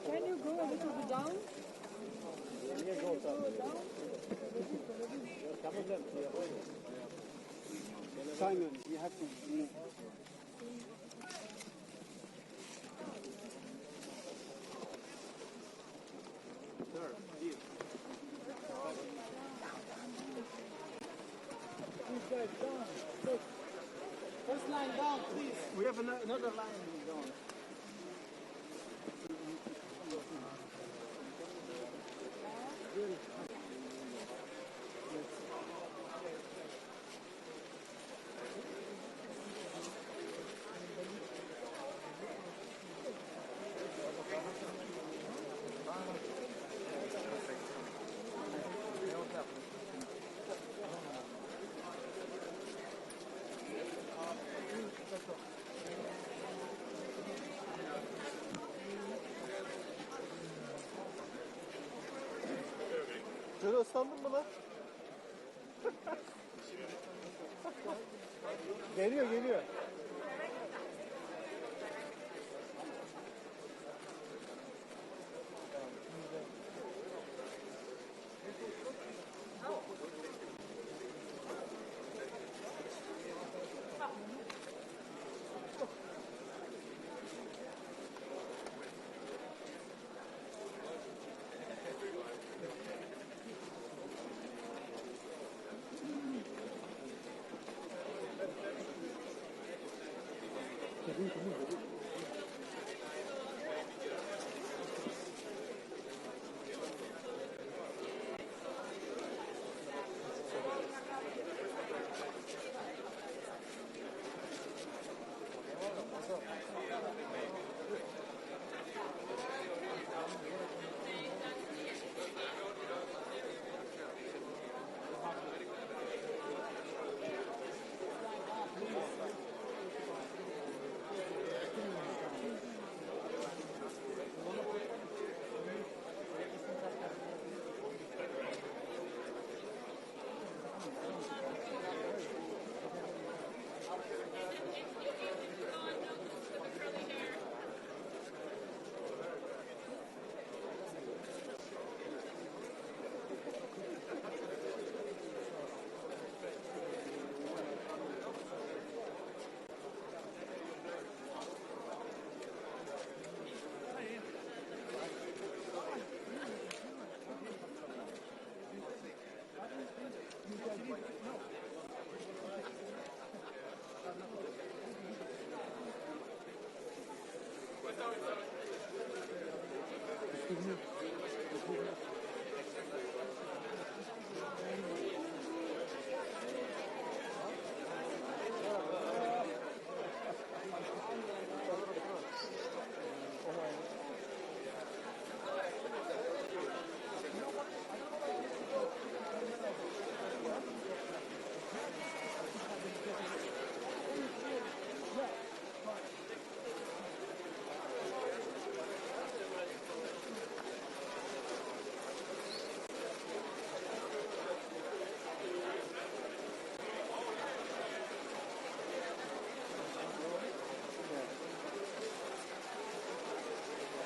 D: Can you go a little bit down?
S: Simon, you have to move. Sir, please.
X: These guys down. Look. First line down, please.
S: We have another line down.
U: Şöyle ıslandın mı lan? Geliyor geliyor.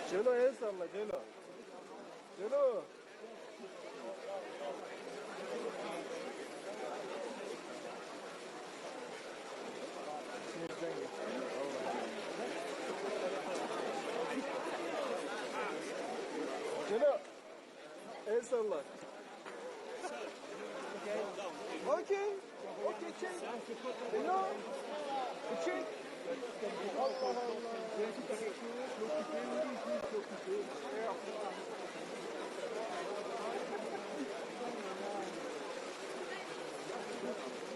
U: Celo el salla, Celo. Celo. Celo. El salla. Okay. Okay, check. Celo. Check. Allah Allah.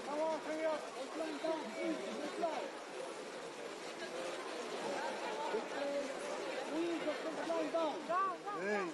U: Come on, hurry up. Let's line down. Let's line. Please, let's line down. Hey.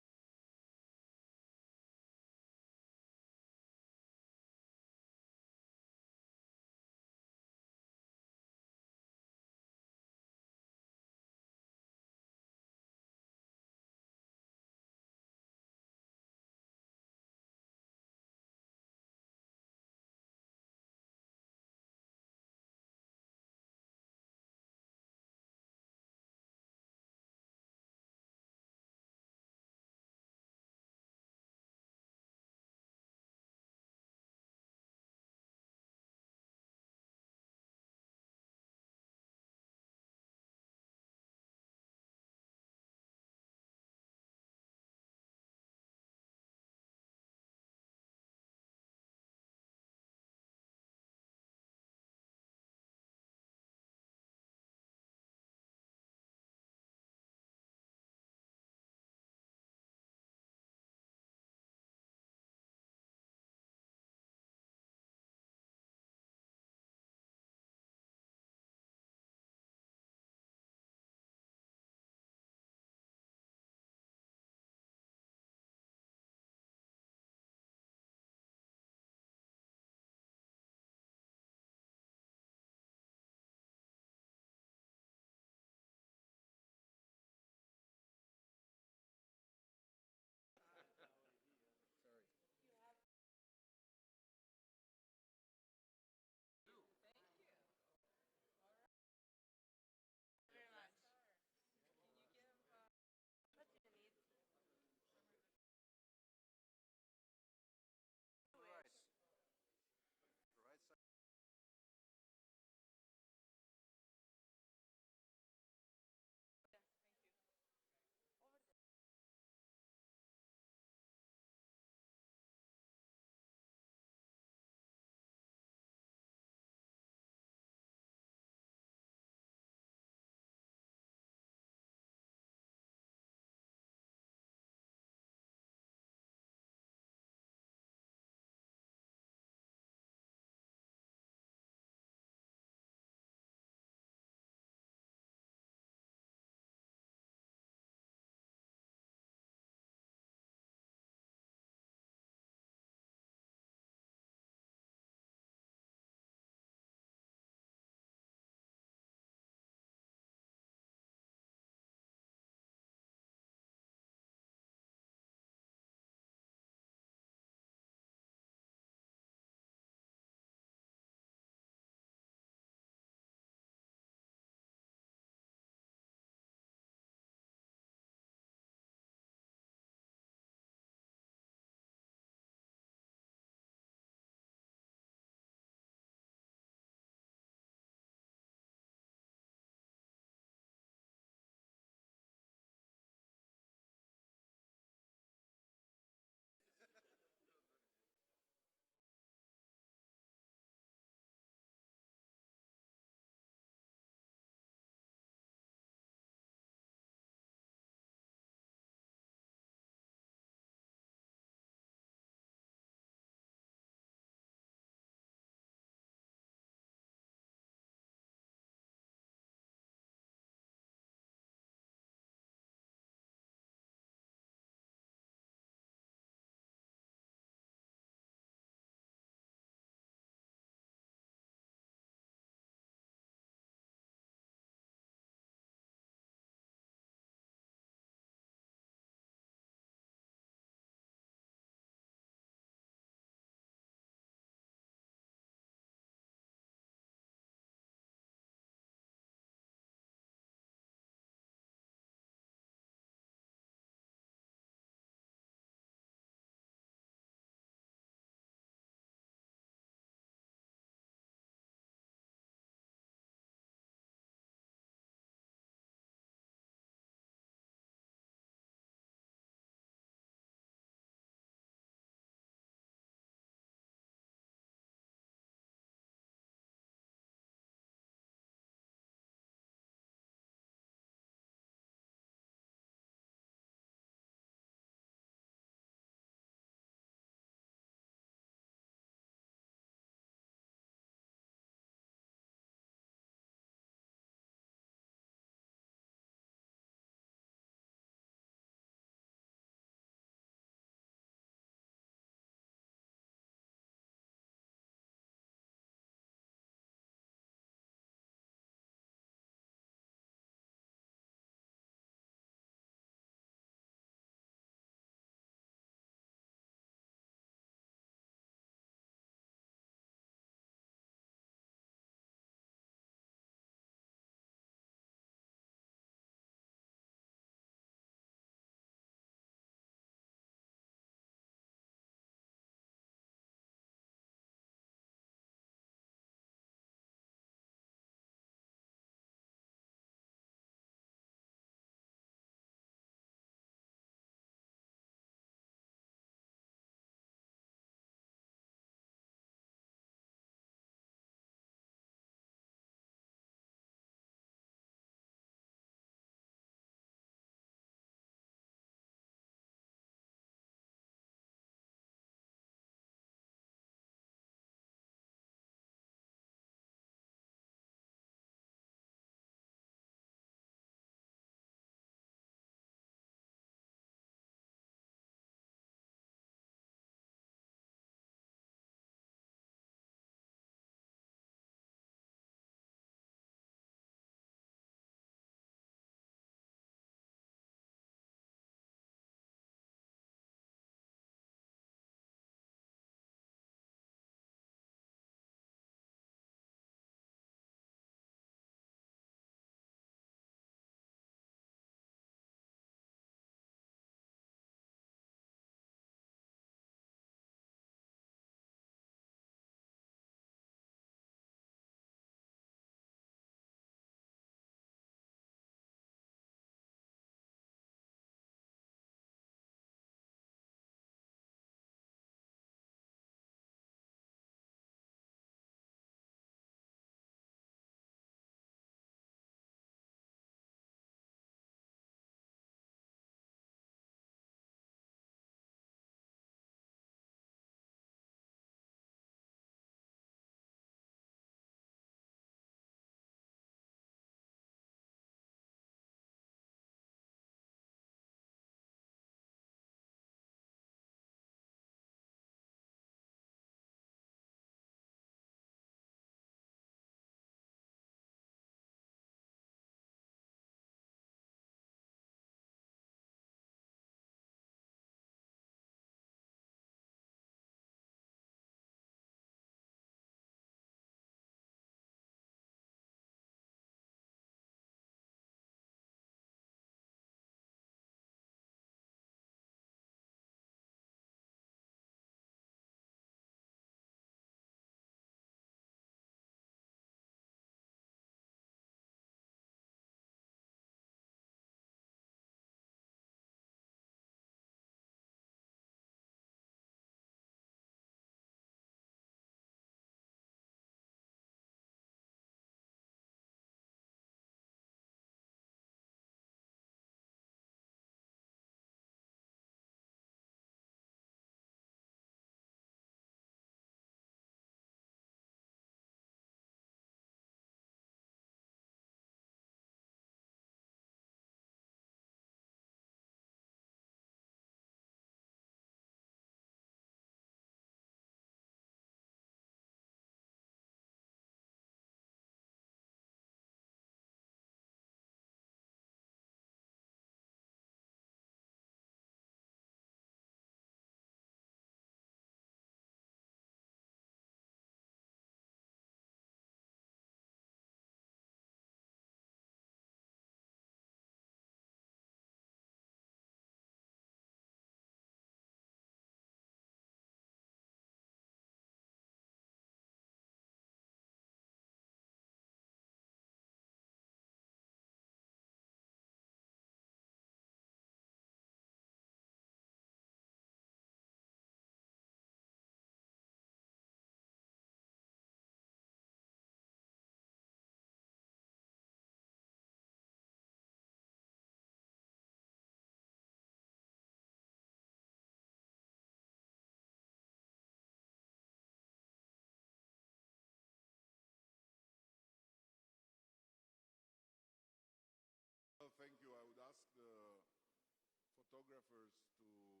L: photographers to make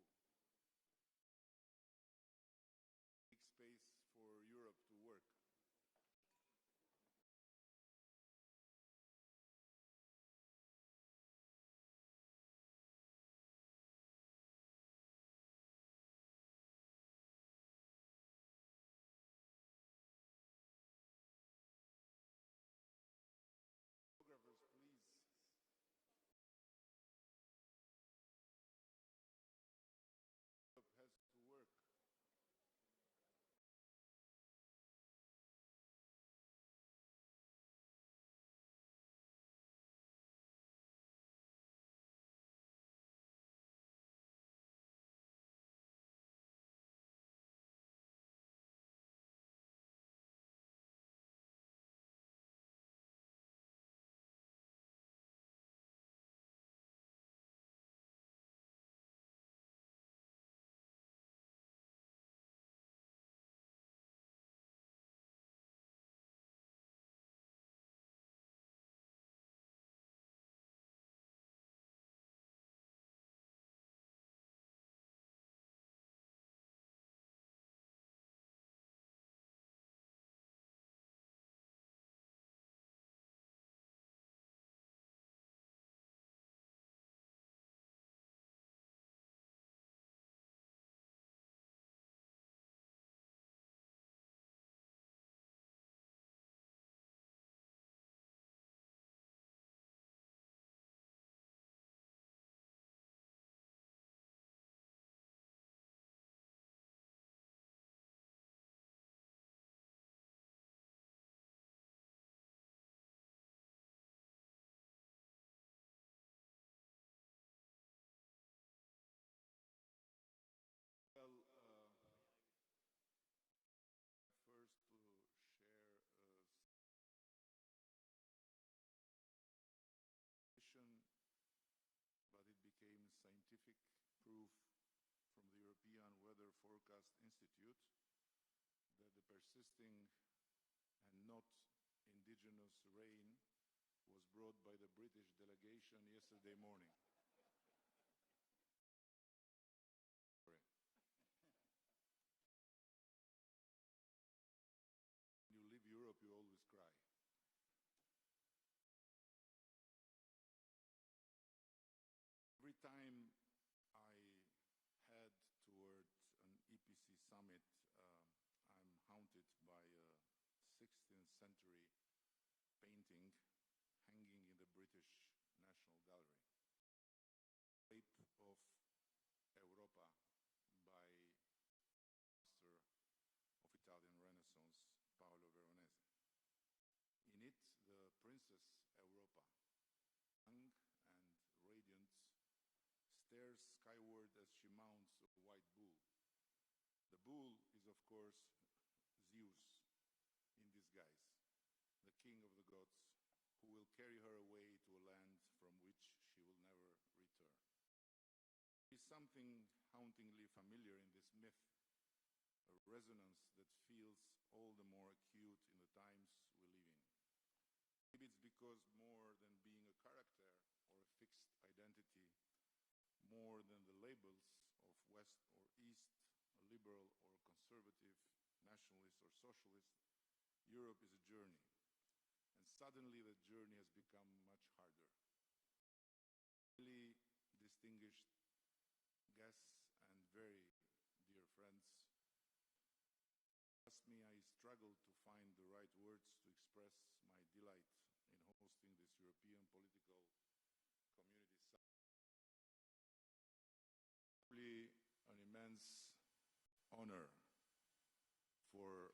L: space for Europe to work. Photographers, please. Europe has to work. Well, first to share but it became scientific proof from the European Weather Forecast Institute that the persisting and not indigenous rain was brought by the British delegation yesterday morning. When you leave Europe, you always cry. Every time I head toward an EPC summit, I'm haunted by a 16th century painting hanging in the British National Gallery. Shape of Europa by master of Italian Renaissance, Paolo Veronese. In it, the Princess Europa, young and radiant, stares skyward as she mounts a white bull. The bull is, of course, Zeus in disguise, the king of the gods, who will carry her away to a land from which she will never return. There is something hauntingly familiar in this myth, a resonance that feels all the more acute in the times we live in. Maybe it's because more than being a character or a fixed identity, more than the labels of West or East, liberal or conservative, nationalist or socialist, Europe is a journey. And suddenly that journey has become much harder. Really distinguished guests and very dear friends, trust me, I struggled to find the right words to express my delight in hosting this European political community summit. Really an immense honor for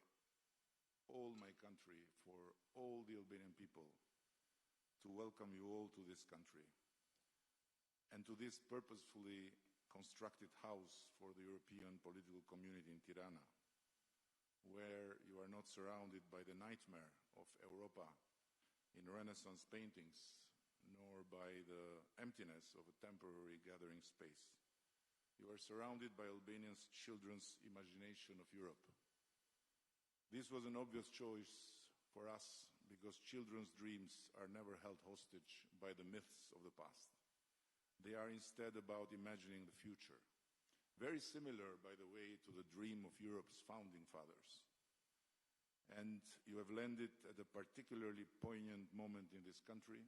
L: all my country, for all the Albanian people, to welcome you all to this country and to this purposefully constructed house for the European political community in Tirana, where you are not surrounded by the nightmare of Europa in Renaissance paintings, nor by the emptiness of a temporary gathering space. You are surrounded by Albanians' children's imagination of Europe. This was an obvious choice for us because children's dreams are never held hostage by the myths of the past.
M: They are instead about imagining the future. Very similar, by the way, to the dream of Europe's founding fathers. And you have landed at a particularly poignant moment in this country,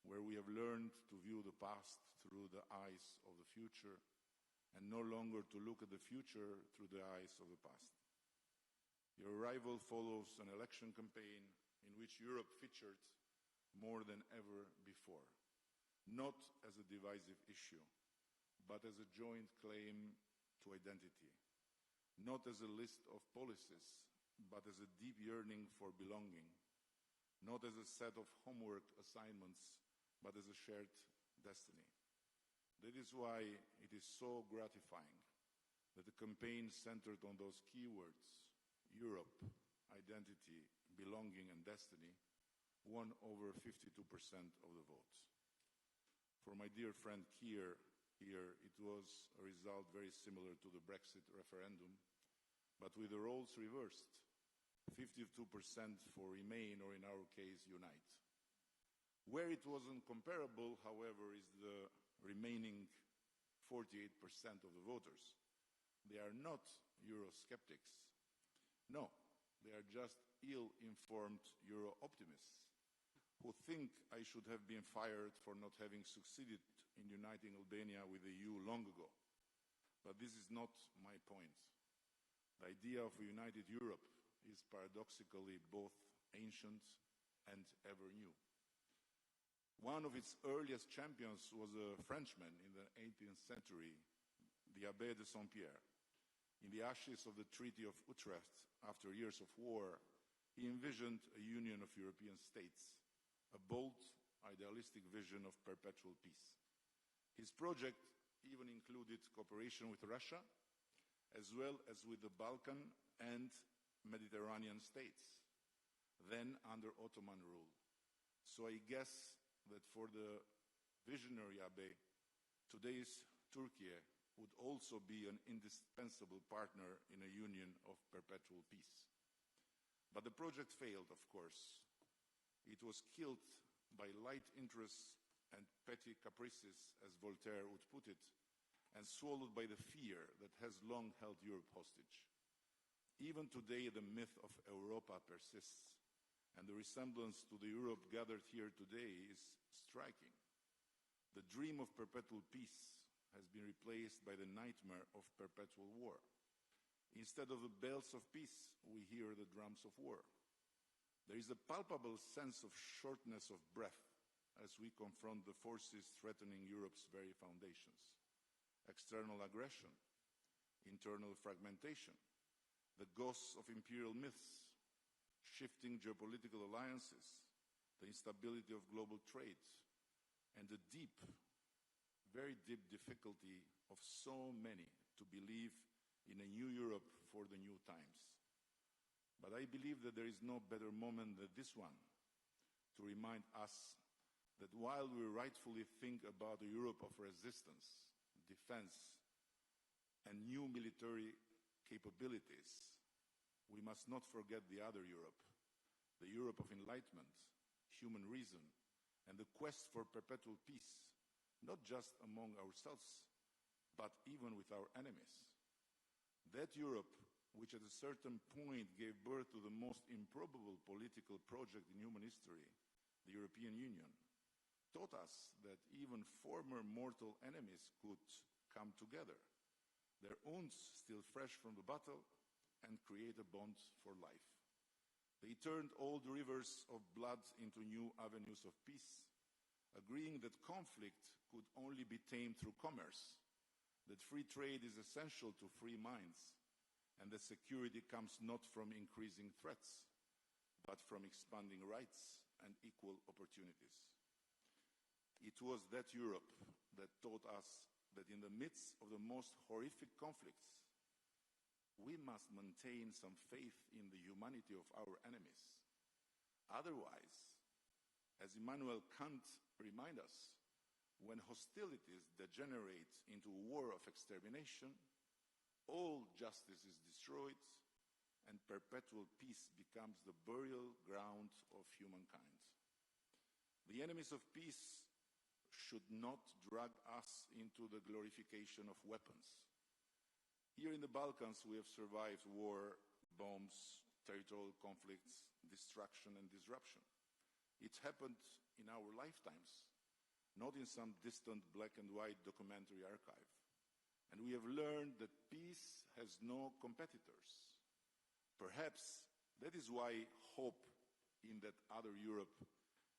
M: where we have learned to view the past through the eyes of the future, and no longer to look at the future through the eyes of the past. Your arrival follows an election campaign in which Europe featured more than ever before, not as a divisive issue, but as a joint claim to identity, not as a list of policies, but as a deep yearning for belonging, not as a set of homework assignments, but as a shared destiny. That is why it is so gratifying that the campaign centered on those keywords, Europe, identity, belonging, and destiny, won over 52% of the votes. For my dear friend Keir here, it was a result very similar to the Brexit referendum, but with the roles reversed, 52% for Remain, or in our case, Unite. Where it wasn't comparable, however, is the remaining 48% of the voters. They are not Eurosceptics. No, they are just ill-informed Euro-optimists who think I should have been fired for not having succeeded in uniting Albania with the EU long ago. But this is not my point. The idea of a united Europe is paradoxically both ancient and ever new. One of its earliest champions was a Frenchman in the 18th century, the Abbé de Saint-Pierre. In the ashes of the Treaty of Utrecht, after years of war, he envisioned a union of European states, a bold, idealistic vision of perpetual peace. His project even included cooperation with Russia, as well as with the Balkan and Mediterranean states, then under Ottoman rule. So I guess that for the visionary Abbé, today's Turkey would also be an indispensable partner in a union of perpetual peace. But the project failed, of course. It was killed by light interests and petty caprices, as Voltaire would put it, and swallowed by the fear that has long held Europe hostage. Even today, the myth of Europa persists, and the resemblance to the Europe gathered here today is striking. The dream of perpetual peace has been replaced by the nightmare of perpetual war. Instead of the bells of peace, we hear the drums of war. There is a palpable sense of shortness of breath as we confront the forces threatening Europe's very foundations. External aggression, internal fragmentation, the ghosts of imperial myths, shifting geopolitical alliances, the instability of global trade, and the deep, very deep difficulty of so many to believe in a new Europe for the new times. But I believe that there is no better moment than this one to remind us that while we rightfully think about a Europe of resistance, defense, and new military capabilities, we must not forget the other Europe, the Europe of enlightenment, human reason, and the quest for perpetual peace, not just among ourselves, but even with our enemies. That Europe, which at a certain point gave birth to the most improbable political project in human history, the European Union, taught us that even former mortal enemies could come together, their wounds still fresh from the battle, and create a bond for life. They turned old rivers of blood into new avenues of peace, agreeing that conflict could only be tamed through commerce, that free trade is essential to free minds, and that security comes not from increasing threats, but from expanding rights and equal opportunities. It was that Europe that taught us that in the midst of the most horrific conflicts, we must maintain some faith in the humanity of our enemies. Otherwise, as Immanuel Kant reminds us, when hostilities degenerate into a war of extermination, all justice is destroyed and perpetual peace becomes the burial ground of humankind. The enemies of peace should not drag us into the glorification of weapons. Here in the Balkans, we have survived war, bombs, territorial conflicts, destruction and disruption. It happened in our lifetimes, not in some distant black and white documentary archive. And we have learned that peace has no competitors. Perhaps that is why hope in that other Europe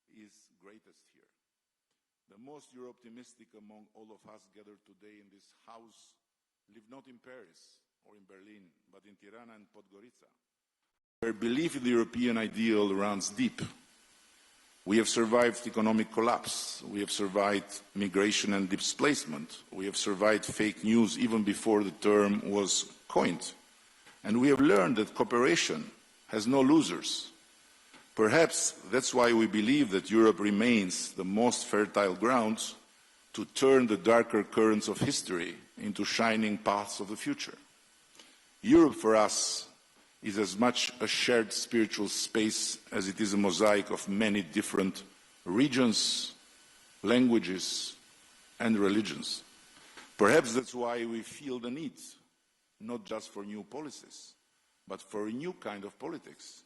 M: is greatest here. The most Euro-optimistic among all of us gathered today in this house live not in Paris or in Berlin, but in Tirana and Podgorica, where belief in the European ideal runs deep. We have survived economic collapse. We have survived migration and displacement. We have survived fake news even before the term was coined. And we have learned that cooperation has no losers. Perhaps that's why we believe that Europe remains the most fertile ground to turn the darker currents of history into shining paths of the future. Europe for us is as much a shared spiritual space as it is a mosaic of many different regions, languages, and religions. Perhaps that's why we feel the need, not just for new policies, but for a new kind of politics,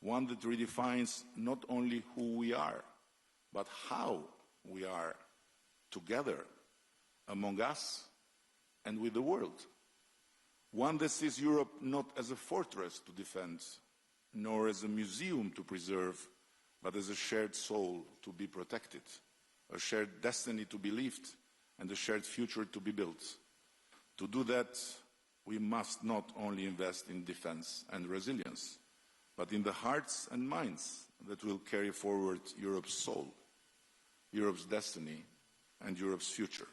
M: one that redefines not only who we are, but how we are together among us and with the world. One that sees Europe not as a fortress to defend, nor as a museum to preserve, but as a shared soul to be protected, a shared destiny to be lived, and a shared future to be built. To do that, we must not only invest in defense and resilience, but in the hearts and minds that will carry forward Europe's soul, Europe's destiny, and Europe's future.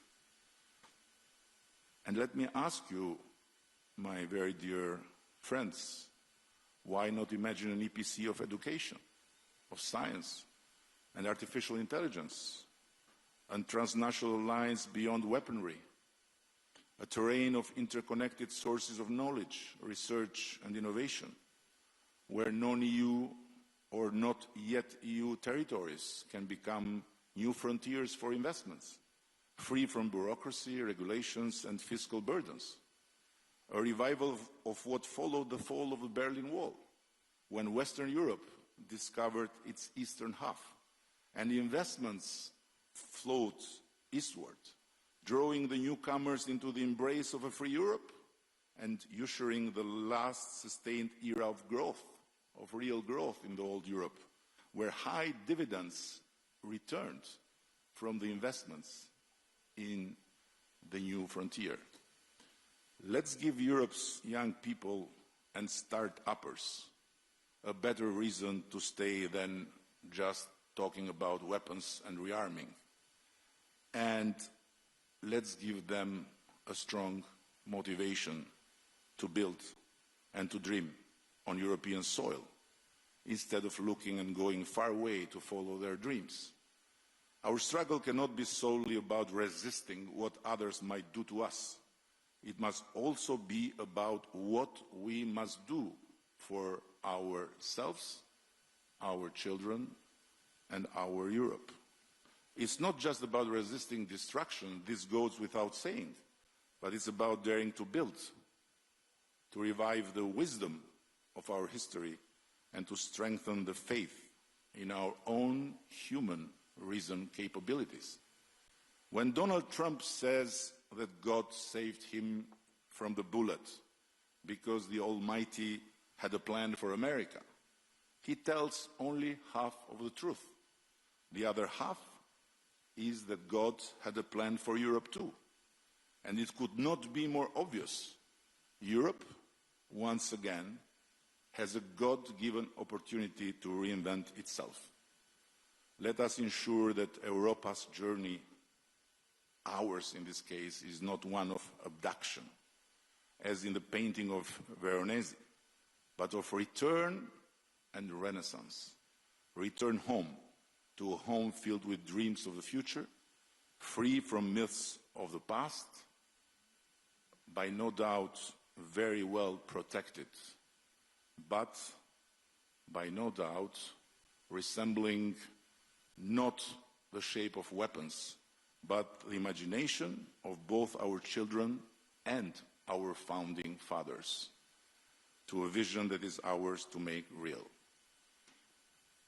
M: And let me ask you, my very dear friends, why not imagine an EPC of education, of science, and artificial intelligence, and transnational lines beyond weaponry, a terrain of interconnected sources of knowledge, research, and innovation, where non-EU or not yet EU territories can become new frontiers for investments, free from bureaucracy, regulations, and fiscal burdens. A revival of what followed the fall of the Berlin Wall, when Western Europe discovered its eastern half, and the investments flowed eastward, drawing the newcomers into the embrace of a free Europe and ushering the last sustained era of growth, of real growth in the old Europe, where high dividends returned from the investments in the new frontier. Let's give Europe's young people and start-uppers a better reason to stay than just talking about weapons and rearming. And let's give them a strong motivation to build and to dream on European soil, instead of looking and going far away to follow their dreams. Our struggle cannot be solely about resisting what others might do to us. It must also be about what we must do for ourselves, our children, and our Europe. It's not just about resisting destruction, this goes without saying, but it's about daring to build, to revive the wisdom of our history, and to strengthen the faith in our own human reason capabilities. When Donald Trump says that God saved him from the bullet because the Almighty had a plan for America, he tells only half of the truth. The other half is that God had a plan for Europe too. And it could not be more obvious. Europe, once again, has a God-given opportunity to reinvent itself. Let us ensure that Europa's journey, ours in this case, is not one of abduction, as in the painting of Veronese, but of return and renaissance. Return home, to a home filled with dreams of the future, free from myths of the past, by no doubt very well protected, but by no doubt resembling not the shape of weapons, but the imagination of both our children and our founding fathers, to a vision that is ours to make real.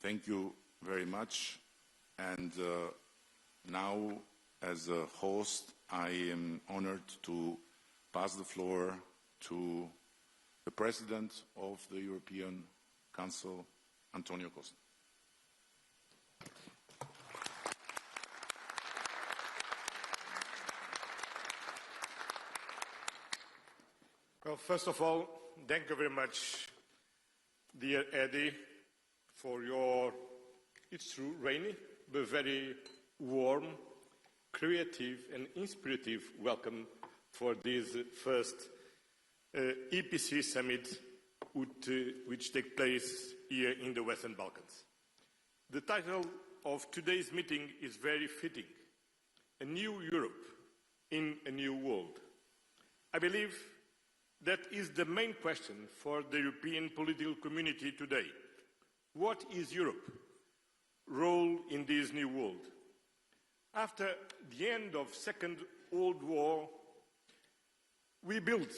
M: Thank you very much. And now, as a host, I am honored to pass the floor to the President of the European Council, Antonio Costa.
O: Well, first of all, thank you very much, dear Eddie, for your, it's true, rainy, but very warm, creative and inspirative welcome for this first EPC summit which takes place here in the Western Balkans. The title of today's meeting is very fitting, A New Europe in a New World. I believe that is the main question for the European political community today. What is Europe's role in this new world? After the end of the Second World War, we built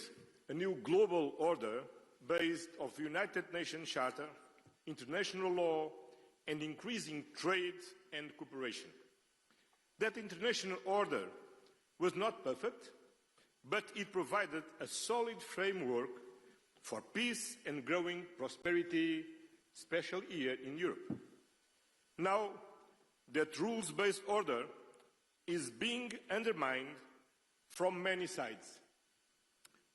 O: a new global order based on the United Nations Charter, international law, and increasing trade and cooperation. That international order was not perfect, but it provided a solid framework for peace and growing prosperity, especially here in Europe. Now, that rules-based order is being undermined from many sides.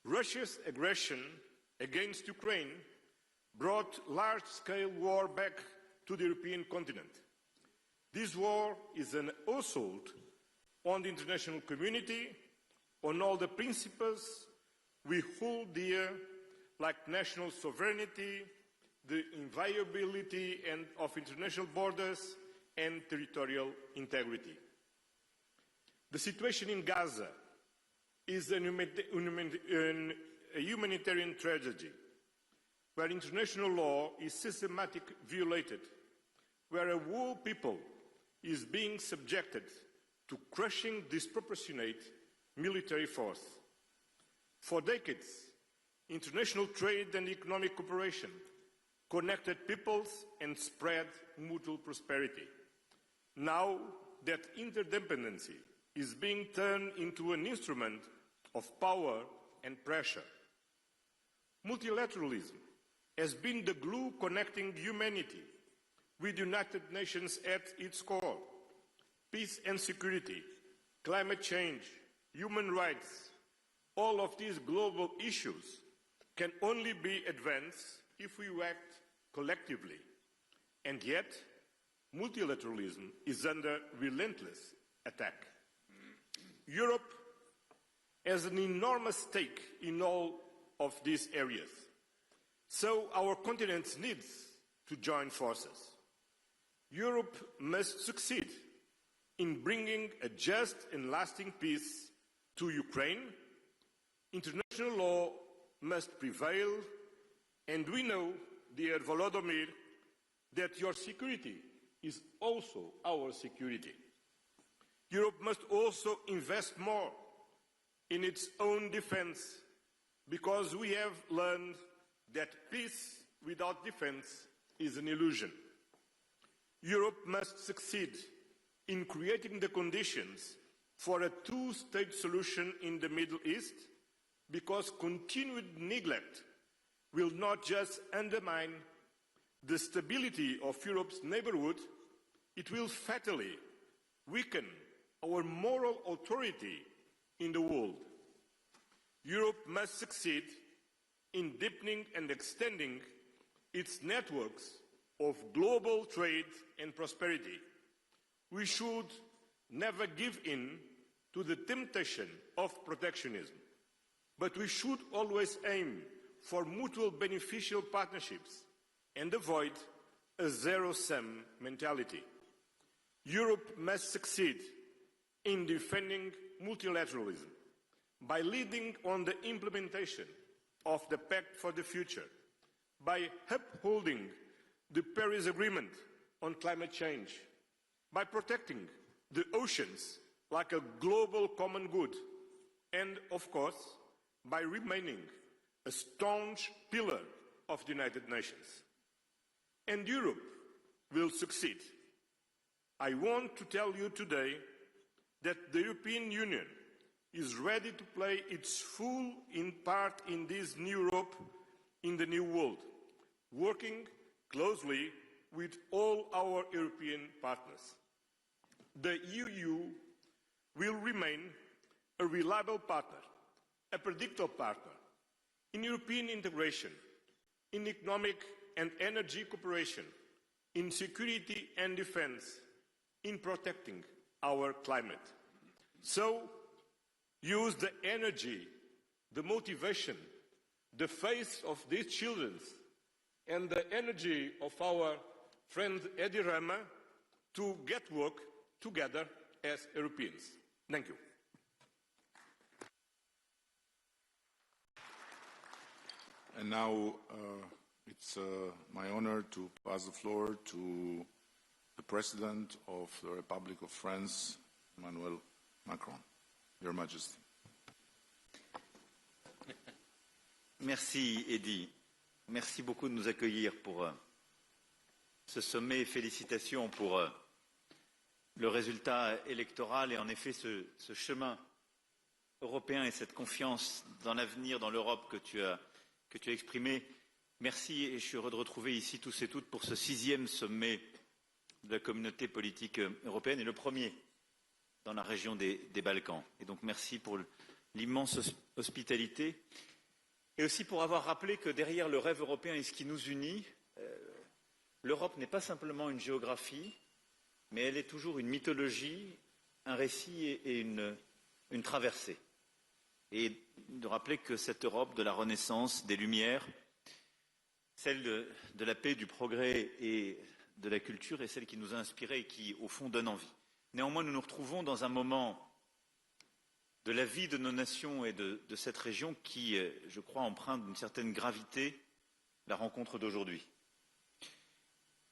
O: Russia's aggression against Ukraine brought large-scale war back to the European continent. This war is an assault on the international community, on all the principles we hold dear, like national sovereignty, the inviolability of international borders, and territorial integrity. The situation in Gaza is a humanitarian tragedy, where international law is systematically violated, where a whole people is being subjected to crushing, disproportionate military force. For decades, international trade and economic cooperation connected peoples and spread mutual prosperity. Now that interdependency is being turned into an instrument of power and pressure. Multilateralism has been the glue connecting humanity with the United Nations at its core. Peace and security, climate change, human rights, all of these global issues can only be advanced if we act collectively. And yet, multilateralism is under relentless attack. Europe has an enormous stake in all of these areas. So our continent needs to join forces. Europe must succeed in bringing a just and lasting peace to Ukraine. International law must prevail, and we know, dear Volodymyr, that your security is also our security. Europe must also invest more in its own defense, because we have learned that peace without defense is an illusion. Europe must succeed in creating the conditions for a two-state solution in the Middle East, because continued neglect will not just undermine the stability of Europe's neighborhood, it will fatally weaken our moral authority in the world. Europe must succeed in deepening and extending its networks of global trade and prosperity. We should never give in to the temptation of protectionism, but we should always aim for mutual beneficial partnerships and avoid a zero-sum mentality. Europe must succeed in defending multilateralism by leading on the implementation of the Pact for the Future, by upholding the Paris Agreement on climate change, by protecting the oceans like a global common good, and of course, by remaining a staunch pillar of the United Nations. And Europe will succeed. I want to tell you today that the European Union is ready to play its full part in this new Europe, in the new world, working closely with all our European partners. The EU will remain a reliable partner, a predictable partner in European integration, in economic and energy cooperation, in security and defense, in protecting our climate. So, use the energy, the motivation, the faith of these children, and the energy of our friend Edi Rama to get work together as Europeans. Thank you.
M: And now it's my honor to pass the floor to the President of the Republic of France, Emmanuel Macron. Your Majesty.
P: Merci, Eddy. Merci beaucoup de nous accueillir pour ce sommet et félicitations pour le résultat électoral et en effet ce chemin européen et cette confiance dans l'avenir, dans l'Europe que tu as exprimé. Merci et je suis heureux de retrouver ici tous et toutes pour ce 6e sommet de la communauté politique européenne et le premier dans la région des Balkans. Et donc merci pour l'immense hospitalité et aussi pour avoir rappelé que derrière le rêve européen et ce qui nous unit, l'Europe n'est pas simplement une géographie, mais elle est toujours une mythologie, un récit et une traversée. Et de rappeler que cette Europe de la Renaissance, des Lumières, celle de la paix, du progrès et de la culture est celle qui nous a inspirés et qui, au fond, donne envie. Néanmoins, nous nous retrouvons dans un moment de la vie de nos nations et de cette région qui, je crois, emprunte d'une certaine gravité la rencontre d'aujourd'hui,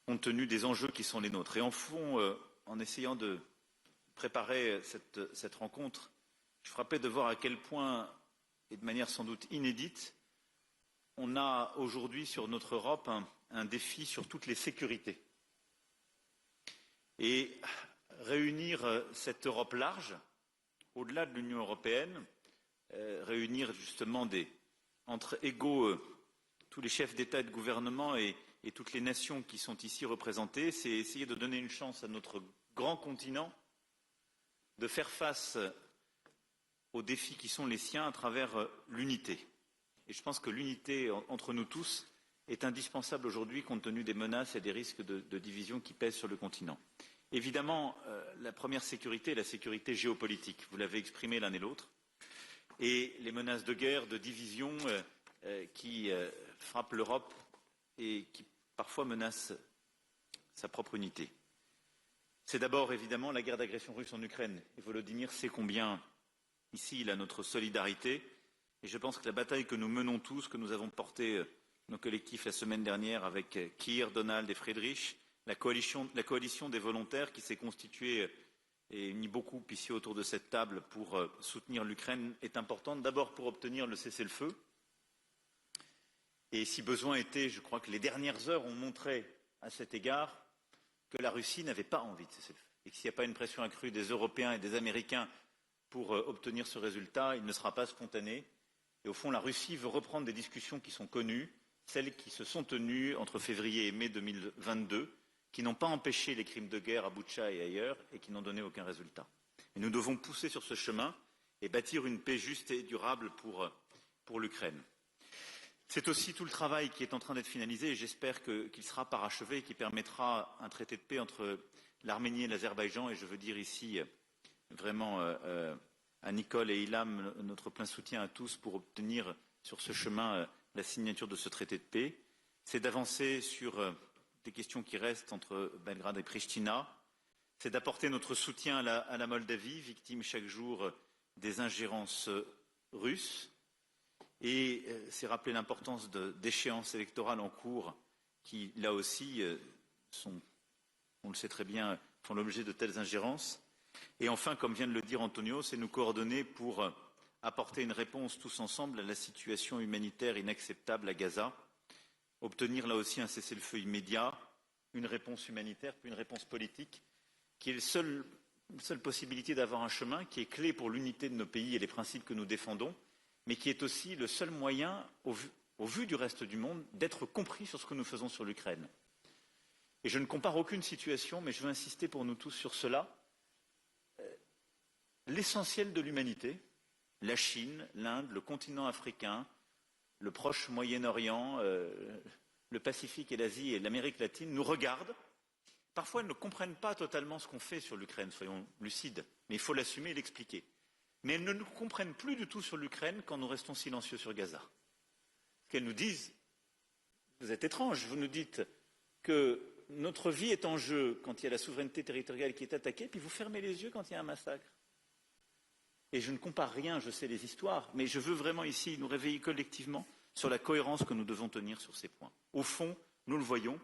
P: compte tenu des enjeux qui sont les nôtres. Et en fond, en essayant de préparer cette rencontre, je frappais de voir à quel point, et de manière sans doute inédite, on a aujourd'hui sur notre Europe un défi sur toutes les sécurités. Et réunir cette Europe large, au-delà de l'Union européenne, réunir justement entre égaux tous les chefs d'État et de gouvernement et toutes les nations qui sont ici représentées, c'est essayer de donner une chance à notre grand continent de faire face aux défis qui sont les siens à travers l'unité. Et je pense que l'unité entre nous tous est indispensable aujourd'hui compte tenu des menaces et des risques de division qui pèsent sur le continent. Évidemment, la première sécurité est la sécurité géopolitique. Vous l'avez exprimé l'un et l'autre. Et les menaces de guerre, de division qui frappent l'Europe et qui parfois menacent sa propre unité. C'est d'abord évidemment la guerre d'agression russe en Ukraine. Et Volodymyr sait combien ici il a notre solidarité. Et je pense que la bataille que nous menons tous, que nous avons portée nos collectifs la semaine dernière avec Keir, Donald et Friedrich, la coalition des volontaires qui s'est constituée et unie beaucoup ici autour de cette table pour soutenir l'Ukraine est importante, d'abord pour obtenir le cessez-le-feu. Et si besoin était, je crois que les dernières heures ont montré à cet égard que la Russie n'avait pas envie de cessez-le-feu. Et que s'il n'y a pas une pression accrue des Européens et des Américains pour obtenir ce résultat, il ne sera pas spontané. Et au fond, la Russie veut reprendre des discussions qui sont connues, celles qui se sont tenues entre février et mai 2022, qui n'ont pas empêché les crimes de guerre à Boutcha et ailleurs et qui n'ont donné aucun résultat. Et nous devons pousser sur ce chemin et bâtir une paix juste et durable pour l'Ukraine. C'est aussi tout le travail qui est en train d'être finalisé et j'espère qu'il sera parachevé et qui permettra un traité de paix entre l'Arménie et l'Azerbaïdjan. Et je veux dire ici vraiment à Nicole et Ilham notre plein soutien à tous pour obtenir sur ce chemin la signature de ce traité de paix. C'est d'avancer sur des questions qui restent entre Belgrade et Pristina. C'est d'apporter notre soutien à la Moldavie, victime chaque jour des ingérences russes. Et c'est rappeler l'importance d'échéances électorales en cours qui, là aussi, on le sait très bien, font l'objet de telles ingérences. Et enfin, comme vient de le dire Antonio, c'est nous coordonner pour apporter une réponse tous ensemble à la situation humanitaire inacceptable à Gaza, obtenir là aussi un cessez-le-feu immédiat, une réponse humanitaire, puis une réponse politique, qui est la seule possibilité d'avoir un chemin qui est clé pour l'unité de nos pays et les principes que nous défendons, mais qui est aussi le seul moyen, au vu du reste du monde, d'être compris sur ce que nous faisons sur l'Ukraine. Et je ne compare aucune situation, mais je veux insister pour nous tous sur cela. L'essentiel de l'humanité, la Chine, l'Inde, le continent africain, le proche Moyen-Orient, le Pacifique et l'Asie et l'Amérique latine nous regardent. Parfois, ils ne comprennent pas totalement ce qu'on fait sur l'Ukraine, soyons lucides, mais il faut l'assumer et l'expliquer. Mais elles ne nous comprennent plus du tout sur l'Ukraine quand nous restons silencieux sur Gaza. Qu'elles nous disent, vous êtes étranges, vous nous dites que notre vie est en jeu quand il y a la souveraineté territoriale qui est attaquée, puis vous fermez les yeux quand il y a un massacre. Et je ne compare rien, je sais les histoires, mais je veux vraiment ici nous réveiller collectivement sur la cohérence que nous devons tenir sur ces points. Au fond, nous le voyons,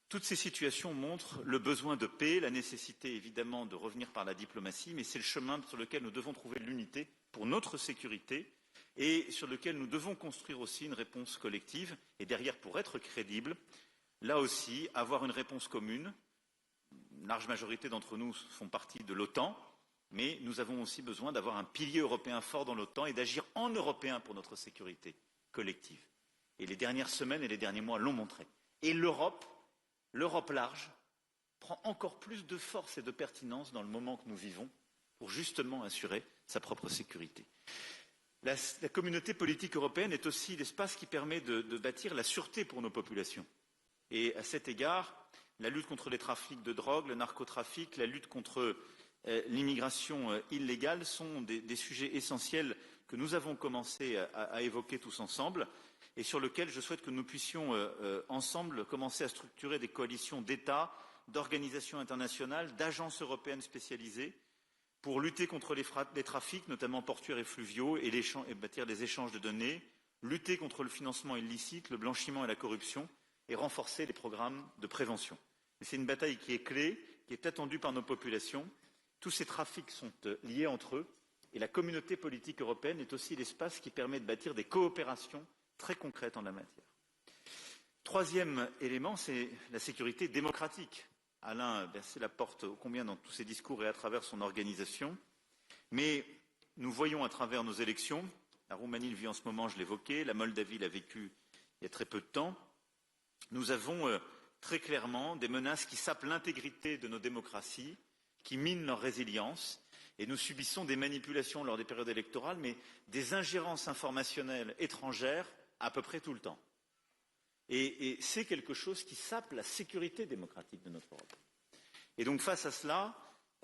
P: toutes ces situations montrent le besoin de paix, la nécessité évidemment de revenir par la diplomatie, mais c'est le chemin sur lequel nous devons trouver l'unité pour notre sécurité et sur lequel nous devons construire aussi une réponse collective. Et derrière, pour être crédible, là aussi, avoir une réponse commune. Une large majorité d'entre nous font partie de l'OTAN, mais nous avons aussi besoin d'avoir un pilier européen fort dans l'OTAN et d'agir en Européen pour notre sécurité collective. Et les dernières semaines et les derniers mois l'ont montré. Et l'Europe large prend encore plus de force et de pertinence dans le moment que nous vivons pour justement assurer sa propre sécurité. La communauté politique européenne est aussi l'espace qui permet de bâtir la sûreté pour nos populations. Et à cet égard, la lutte contre les trafics de drogue, le narcotrafic, la lutte contre l'immigration illégale sont des sujets essentiels que nous avons commencé à évoquer tous ensemble et sur lesquels je souhaite que nous puissions ensemble commencer à structurer des coalitions d'États, d'organisations internationales, d'agences européennes spécialisées pour lutter contre les trafics, notamment portuaires et fluviaux, et bâtir des échanges de données, lutter contre le financement illicite, le blanchiment et la corruption, et renforcer les programmes de prévention. C'est une bataille qui est clé, qui est attendue par nos populations. Tous ces trafics sont liés entre eux, et la communauté politique européenne est aussi l'espace qui permet de bâtir des coopérations très concrètes en la matière. Troisième élément, c'est la sécurité démocratique. Alain a versé la porte ô combien dans tous ses discours et à travers son organisation. Mais nous voyons à travers nos élections, la Roumanie le vit en ce moment, je l'évoquais, la Moldavie l'a vécu il y a très peu de temps, nous avons très clairement des menaces qui sapent l'intégrité de nos démocraties, qui minent leur résilience, et nous subissons des manipulations lors des périodes électorales, mais des ingérences informationnelles étrangères à peu près tout le temps. Et c'est quelque chose qui sape la sécurité démocratique de notre Europe. Et donc face à cela,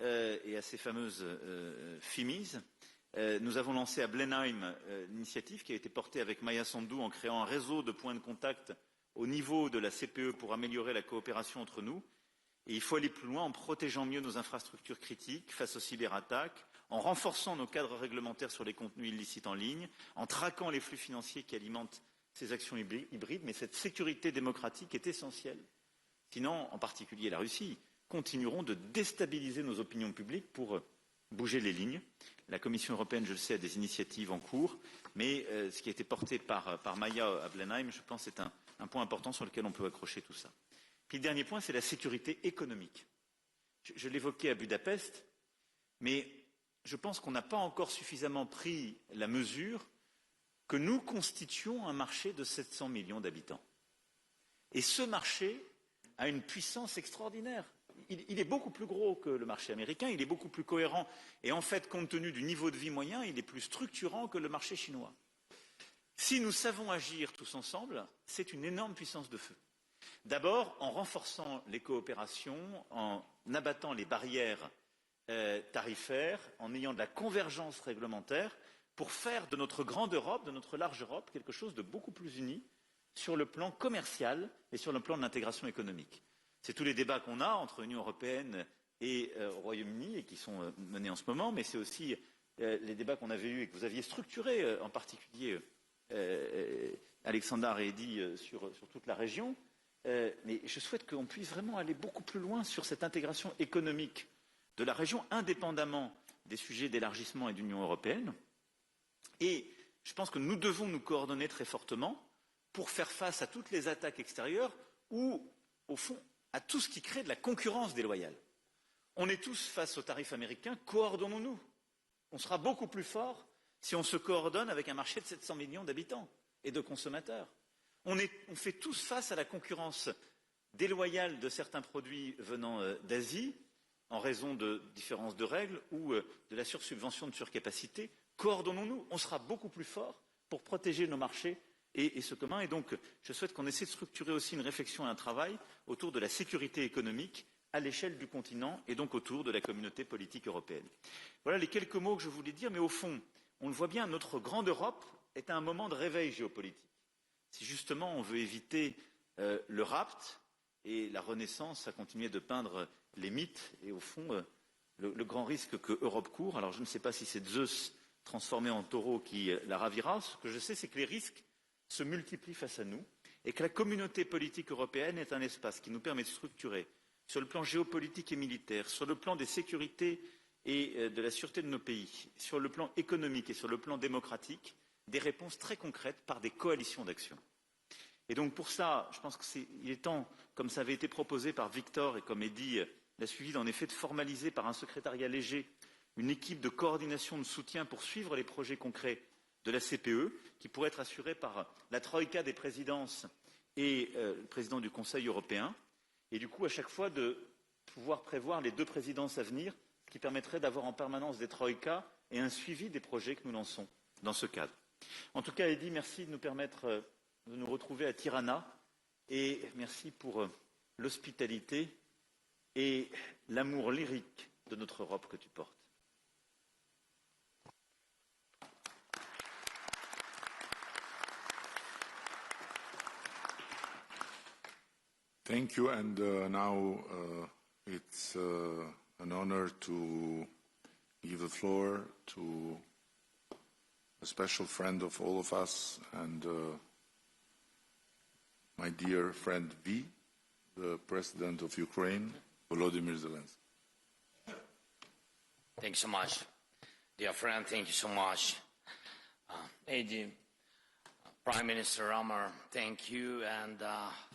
P: et à ces fameuses FIMIS, nous avons lancé à Blenheim l'initiative qui a été portée avec Maya Sandu en créant un réseau de points de contact au niveau de la CPE pour améliorer la coopération entre nous. Et il faut aller plus loin en protégeant mieux nos infrastructures critiques face aux cyberattaques, en renforçant nos cadres réglementaires sur les contenus illicites en ligne, en traquant les flux financiers qui alimentent ces actions hybrides, mais cette sécurité démocratique est essentielle. Sinon, en particulier la Russie, continueront de déstabiliser nos opinions publiques pour bouger les lignes. La Commission européenne, je le sais, a des initiatives en cours, mais ce qui a été porté par Maya à Blenheim, je pense, est un point important sur lequel on peut accrocher tout ça. Puis le dernier point, c'est la sécurité économique. Je l'évoquais à Budapest, mais je pense qu'on n'a pas encore suffisamment pris la mesure que nous constituons un marché de 700 millions d'habitants. Et ce marché a une puissance extraordinaire. Il est beaucoup plus gros que le marché américain, il est beaucoup plus cohérent. Et en fait, compte tenu du niveau de vie moyen, il est plus structurant que le marché chinois. Si nous savons agir tous ensemble, c'est une énorme puissance de feu. D'abord, en renforçant les coopérations, en abattant les barrières tarifaires, en ayant de la convergence réglementaire, pour faire de notre grande Europe, de notre large Europe, quelque chose de beaucoup plus uni sur le plan commercial et sur le plan de l'intégration économique. C'est tous les débats qu'on a entre l'Union européenne et Royaume-Uni et qui sont menés en ce moment, mais c'est aussi les débats qu'on avait eus et que vous aviez structurés, en particulier Alexandre et Eddy sur toute la région. Mais je souhaite qu'on puisse vraiment aller beaucoup plus loin sur cette intégration économique de la région, indépendamment des sujets d'élargissement et d'Union européenne. Et je pense que nous devons nous coordonner très fortement pour faire face à toutes les attaques extérieures ou, au fond, à tout ce qui crée de la concurrence déloyale. On est tous face aux tarifs américains, coordonnons-nous. On sera beaucoup plus fort si on se coordonne avec un marché de 700 millions d'habitants et de consommateurs. On fait tous face à la concurrence déloyale de certains produits venant d'Asie, en raison de différences de règles ou de la sursubvention de surcapacité. Coordonnons-nous, on sera beaucoup plus fort pour protéger nos marchés et ce commun. Et donc, je souhaite qu'on essaie de structurer aussi une réflexion et un travail autour de la sécurité économique à l'échelle du continent et donc autour de la communauté politique européenne. Voilà les quelques mots que je voulais dire, mais au fond, on le voit bien, notre grande Europe est à un moment de réveil géopolitique. Si justement on veut éviter le rapt et la Renaissance a continué de peindre les mythes et au fond le grand risque que Europe court, alors je ne sais pas si c'est Zeus transformé en taureau qui la ravira, ce que je sais c'est que les risques se multiplient face à nous et que la communauté politique européenne est un espace qui nous permet de structurer sur le plan géopolitique et militaire, sur le plan des sécurités et de la sûreté de nos pays, sur le plan économique et sur le plan démocratique, des réponses très concrètes par des coalitions d'action. Et donc pour ça, je pense qu'il est temps, comme ça avait été proposé par Victor et comme Eddy l'a suivi, en effet de formaliser par un secrétariat léger une équipe de coordination de soutien pour suivre les projets concrets de la CPE, qui pourrait être assurée par la troïka des présidences et le président du Conseil européen, et du coup à chaque fois de pouvoir prévoir les 2 présidences à venir, ce qui permettrait d'avoir en permanence des troïkas et un suivi des projets que nous lançons dans ce cadre. En tout cas, Eddy, merci de nous permettre de nous retrouver à Tirana et merci pour l'hospitalité et l'amour lyrique de notre Europe que tu portes.
L: Thank you, and now it's an honor to give the floor to a special friend of all of us and my dear friend V, the President of Ukraine, Volodymyr Zelensky.
Q: Thanks so much. Dear friend, thank you so much. Eddy, Prime Minister Rama, thank you, and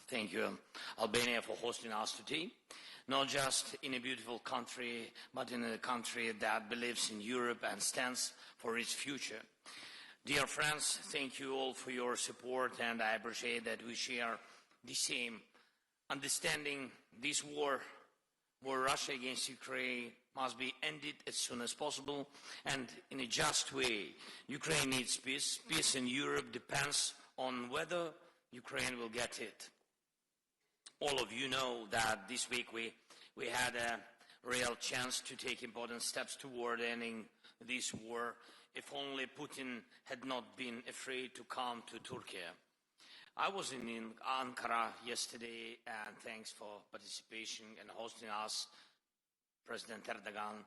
Q: thank you, Albania, for hosting us today. Not just in a beautiful country, but in a country that believes in Europe and stands for its future. Dear friends, thank you all for your support, and I appreciate that we share the same understanding. This war Russia against Ukraine must be ended as soon as possible and in a just way. Ukraine needs peace. Peace in Europe depends on whether Ukraine will get it. All of you know that this week we had a real chance to take important steps toward ending this war, if only Putin had not been afraid to come to Turkey. I was in Ankara yesterday, and thanks for participation and hosting us, President Erdogan.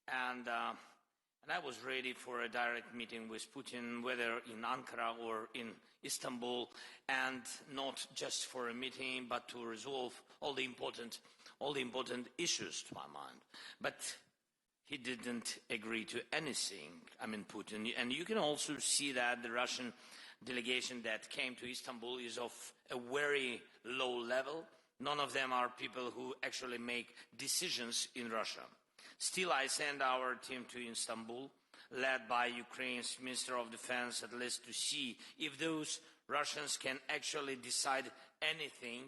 Q: And I was ready for a direct meeting with Putin, whether in Ankara or in Istanbul, and not just for a meeting, but to resolve all the important issues to my mind. But he didn't agree to anything, Putin. And you can also see that the Russian delegation that came to Istanbul is of a very low level. None of them are people who actually make decisions in Russia. Still, I send our team to Istanbul, led by Ukraine's Minister of Defense, at least to see if those Russians can actually decide anything.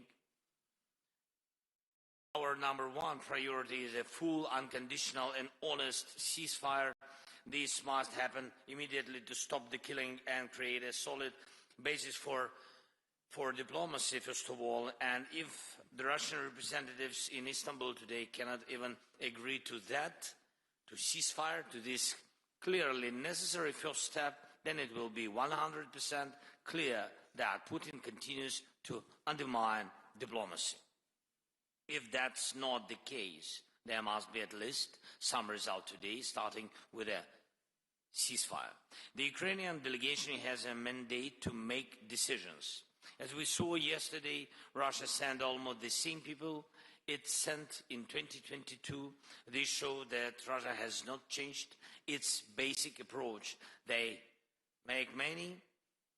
Q: Our number one priority is a full, unconditional and honest ceasefire. This must happen immediately to stop the killing and create a solid basis for diplomacy, first of all. And if the Russian representatives in Istanbul today cannot even agree to that, to ceasefire, to this clearly necessary first step, then it will be 100% clear that Putin continues to undermine diplomacy. If that's not the case, there must be at least some result today, starting with a ceasefire. The Ukrainian delegation has a mandate to make decisions. As we saw yesterday, Russia sent almost the same people it sent in 2022, they show that Russia has not changed its basic approach. They make many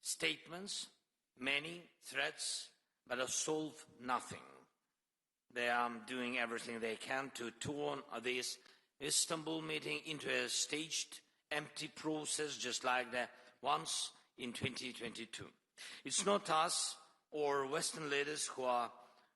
Q: statements, many threats, but solve nothing. They are doing everything they can to turn this Istanbul meeting into a staged, empty process, just like the ones in 2022. It's not us or Western leaders who are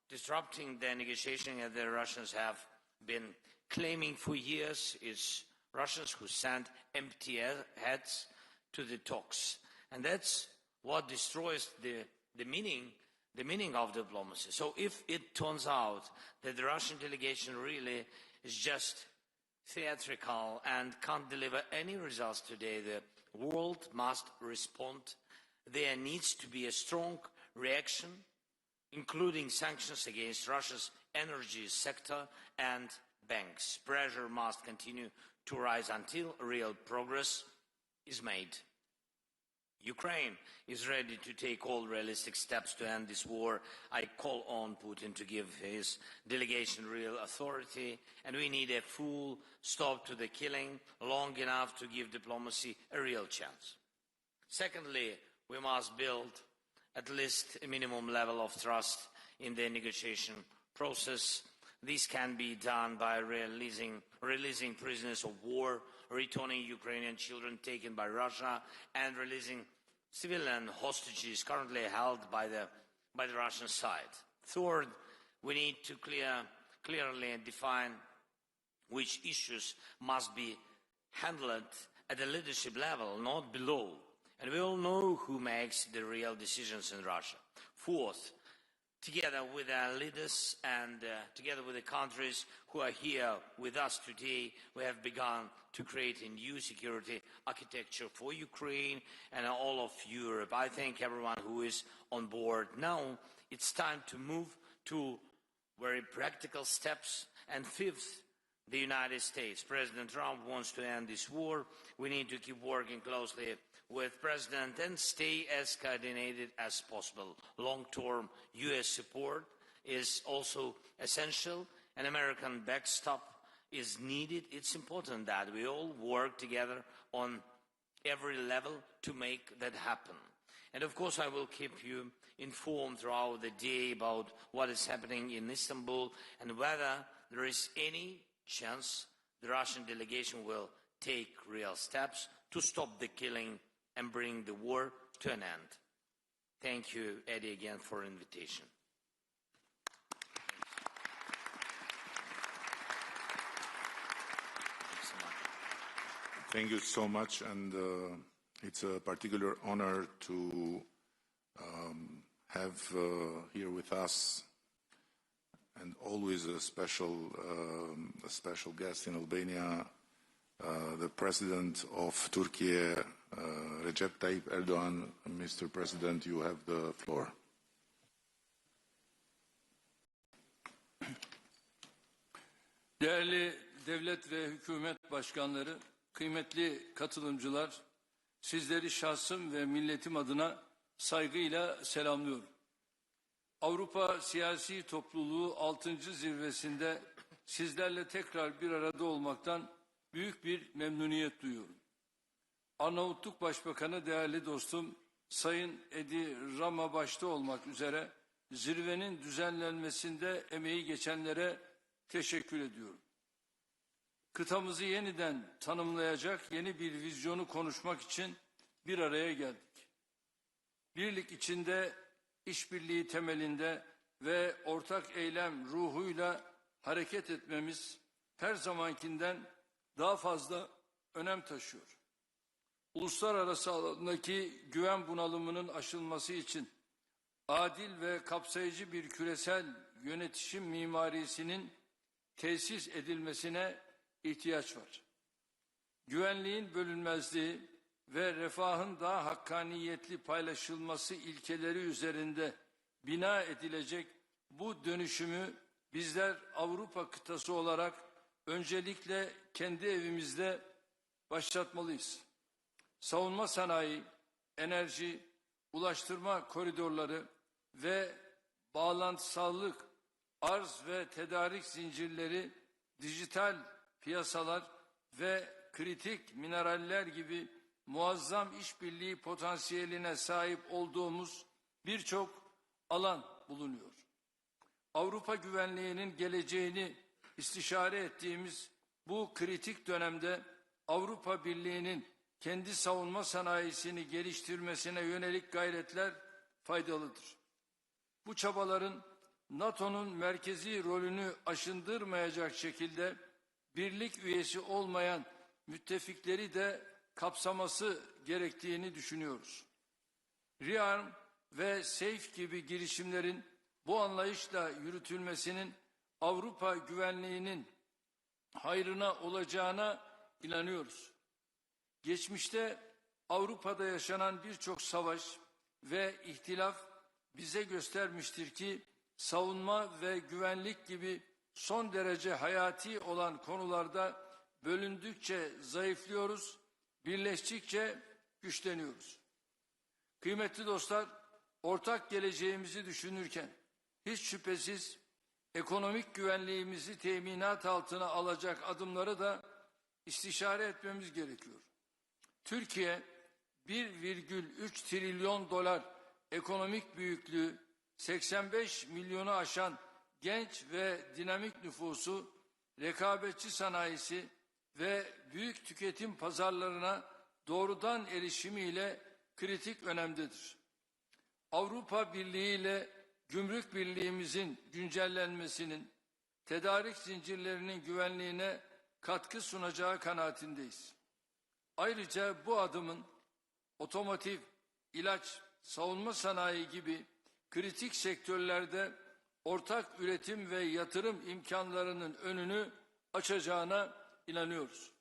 Q: disrupting the negotiation as the Russians have been claiming for years. It's Russians who send empty heads to the talks. And that's what destroys the meaning of diplomacy. So if it turns out that the Russian delegation really is just theatrical and can't deliver any results today, the world must respond. There needs to be a strong reaction, including sanctions against Russia's energy sector and banks. Pressure must continue to rise until real progress is made. Ukraine is ready to take all realistic steps to end this war. I call on Putin to give his delegation real authority, and we need a full stop to the killing, long enough to give diplomacy a real chance. Secondly, we must build at least a minimum level of trust in the negotiation process. This can be done by releasing prisoners of war, returning Ukrainian children taken by Russia, and releasing civilian hostages currently held by the Russian side. Third, we need to clearly define which issues must be handled at the leadership level, not below. And we all know who makes the real decisions in Russia. Fourth, together with our leaders and together with the countries who are here with us today, we have begun to create a new security architecture for Ukraine and all of Europe. I thank everyone who is on board. Now it's time to move to very practical steps. And fifth, the United States. President Trump wants to end this war. We need to keep working closely with President and stay as coordinated as possible. Long-term U.S. support is also essential. An American backstop is needed. It's important that we all work together on every level to make that happen. And of course, I will keep you informed throughout the day about what is happening in Istanbul and whether there is any chance the Russian delegation will take real steps to stop the killing and bring the war to an end. Thank you, Eddie, again for the invitation.
M: Thank you so much, and it's a particular honor to have here with us, and always a special guest in Albania, the President of Turkey, Recep Tayyip Erdogan. Mr. President, you have the floor.
A: Değerli devlet ve hükümet başkanları, kıymetli katılımcılar, sizleri şahsım ve milletim adına saygıyla selamlıyorum. Avrupa Siyasi Topluluğu 6. zirvesinde sizlerle tekrar bir arada olmaktan büyük bir memnuniyet duyuyorum. Arnavutluk Başbakanı değerli dostum Sayın Edi Rama başta olmak üzere zirvenin düzenlenmesinde emeği geçenlere teşekkür ediyorum. Kıtamızı yeniden tanımlayacak yeni bir vizyonu konuşmak için bir araya geldik. Birlik içinde, işbirliği temelinde ve ortak eylem ruhuyla hareket etmemiz her zamankinden daha fazla önem taşıyor. Uluslararası alandaki güven bunalımının aşılması için adil ve kapsayıcı bir küresel yönetişim mimarisinin tesis edilmesine ihtiyaç var. Güvenliğin bölünmezliği ve refahın daha hakkaniyetli paylaşılması ilkeleri üzerinde bina edilecek bu dönüşümü bizler Avrupa kıtası olarak öncelikle kendi evimizde başlatmalıyız. Savunma sanayi, enerji, ulaştırma koridorları ve bağlantısallık arz ve tedarik zincirleri, dijital piyasalar ve kritik mineraller gibi muazzam işbirliği potansiyeline sahip olduğumuz birçok alan bulunuyor. Avrupa güvenliğinin geleceğini istişare ettiğimiz bu kritik dönemde Avrupa Birliği'nin kendi savunma sanayisini geliştirmesine yönelik gayretler faydalıdır. Bu çabaların NATO'nun merkezi rolünü aşındırmayacak şekilde birlik üyesi olmayan müttefikleri de kapsaması gerektiğini düşünüyoruz. REARM ve SAFE gibi girişimlerin bu anlayışla yürütülmesinin Avrupa güvenliğinin hayrına olacağına inanıyoruz. Geçmişte Avrupa'da yaşanan birçok savaş ve ihtilaf bize göstermiştir ki savunma ve güvenlik gibi son derece hayati olan konularda bölündükçe zayıflıyoruz, birleştikçe güçleniyoruz. Kıymetli dostlar, ortak geleceğimizi düşünürken hiç şüphesiz ekonomik güvenliğimizi teminat altına alacak adımları da istişare etmemiz gerekiyor. Türkiye 1,3 trilyon dolar ekonomik büyüklüğü, 85 milyonu aşan genç ve dinamik nüfusu, rekabetçi sanayisi ve büyük tüketim pazarlarına doğrudan erişimiyle kritik önemdedir. Avrupa Birliği ile gümrük birliğimizin güncellenmesinin, tedarik zincirlerinin güvenliğine katkı sunacağı kanaatindeyiz. Ayrıca bu adımın otomotiv, ilaç, savunma sanayi gibi kritik sektörlerde ortak üretim ve yatırım imkanlarının önünü açacağına inanıyoruz.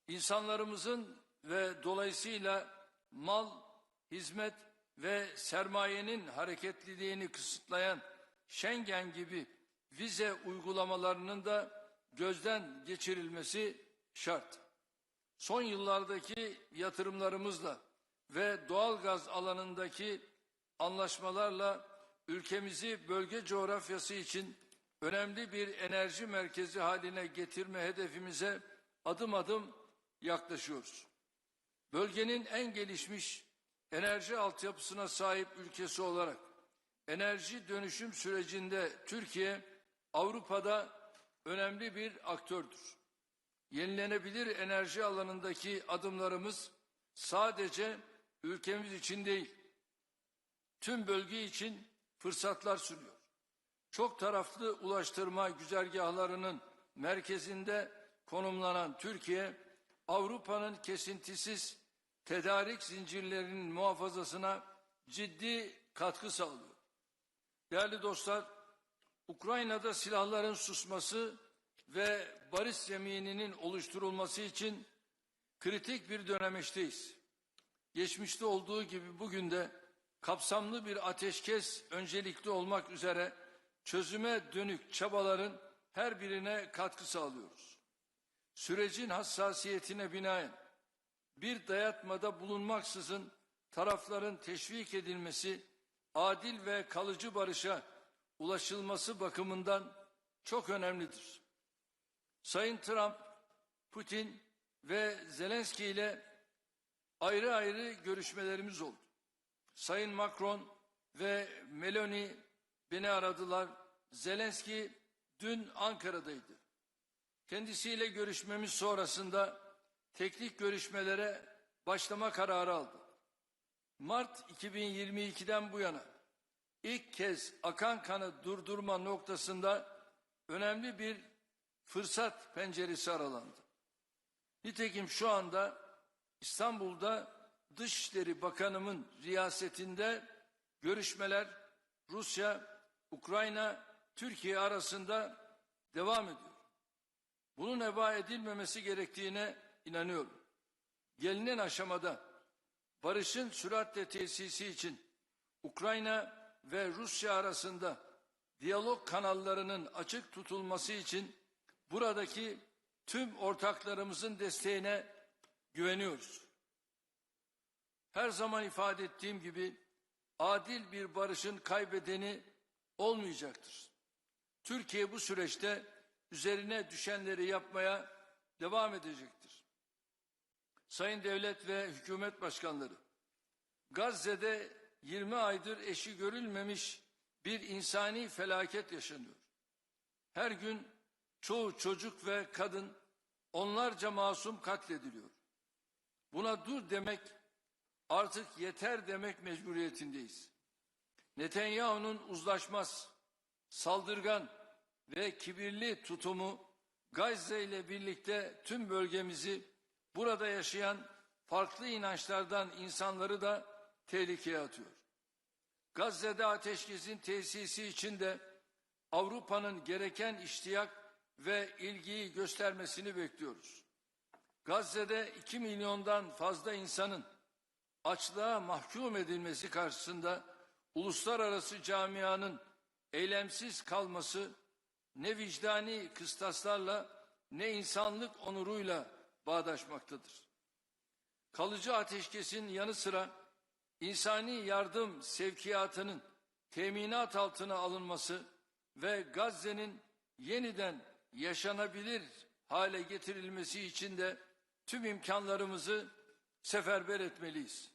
A: İnsanlarımızın ve dolayısıyla mal, hizmet ve sermayenin hareketliliğini kısıtlayan Schengen gibi vize uygulamalarının da gözden geçirilmesi şart. Son yıllardaki yatırımlarımızla ve doğalgaz alanındaki anlaşmalarla ülkemizi bölge coğrafyası için önemli bir enerji merkezi haline getirme hedefimize adım adım yaklaşıyoruz. Bölgenin en gelişmiş enerji altyapısına sahip ülkesi olarak enerji dönüşüm sürecinde Türkiye Avrupa'da önemli bir aktördür. Yenilenebilir enerji alanındaki adımlarımız sadece ülkemiz için değil, tüm bölge için fırsatlar sunuyor. Çok taraflı ulaştırma güzergahlarının merkezinde konumlanan Türkiye, Avrupa'nın kesintisiz tedarik zincirlerinin muhafazasına ciddi katkı sağlıyor. Değerli dostlar, Ukrayna'da silahların susması ve barış zemininin oluşturulması için kritik bir dönemeçteyiz. Geçmişte olduğu gibi bugün de kapsamlı bir ateşkes öncelikli olmak üzere çözüme dönük çabaların her birine katkı sağlıyoruz. Sürecin hassasiyetine binaen bir dayatmada bulunmaksızın tarafların teşvik edilmesi, adil ve kalıcı barışa ulaşılması bakımından çok önemlidir. Sayın Trump, Putin ve Zelenski ile ayrı ayrı görüşmelerimiz oldu. Sayın Macron ve Meloni beni aradılar. Zelenski dün Ankara'daydı. Kendisiyle görüşmemiz sonrasında teknik görüşmelere başlama kararı aldı. Mart 2022'den bu yana ilk kez akan kanı durdurma noktasında önemli bir fırsat penceresi aralandı. Nitekim şu anda İstanbul'da Dışişleri Bakanımın riyasetinde görüşmeler Rusya, Ukrayna, Türkiye arasında devam ediyor. Bunun heba edilmemesi gerektiğine inanıyorum. Gelinen aşamada barışın süratle tesisi için Ukrayna ve Rusya arasında diyalog kanallarının açık tutulması için buradaki tüm ortaklarımızın desteğine güveniyoruz. Her zaman ifade ettiğim gibi adil bir barışın kaybedeni olmayacaktır. Türkiye bu süreçte üzerine düşenleri yapmaya devam edecektir. Sayın devlet ve hükümet başkanları, Gazze'de 20 aydır eşi görülmemiş bir insani felaket yaşanıyor. Her gün çoğu çocuk ve kadın, onlarca masum katlediliyor. Buna dur demek, artık yeter demek mecburiyetindeyiz. Netanyahu'nun uzlaşmaz, saldırgan ve kibirli tutumu Gazze ile birlikte tüm bölgemizi, burada yaşayan farklı inançlardan insanları da tehlikeye atıyor. Gazze'de ateşkesin tesisi için de Avrupa'nın gereken iştiyak ve ilgiyi göstermesini bekliyoruz. Gazze'de 2 milyondan fazla insanın açlığa mahkum edilmesi karşısında uluslararası camianın eylemsiz kalması ne vicdani kıstaslarla ne insanlık onuruyla bağdaşmaktadır. Kalıcı ateşkesin yanı sıra insani yardım sevkiyatının teminat altına alınması ve Gazze'nin yeniden yaşanabilir hale getirilmesi için de tüm imkanlarımızı seferber etmeliyiz.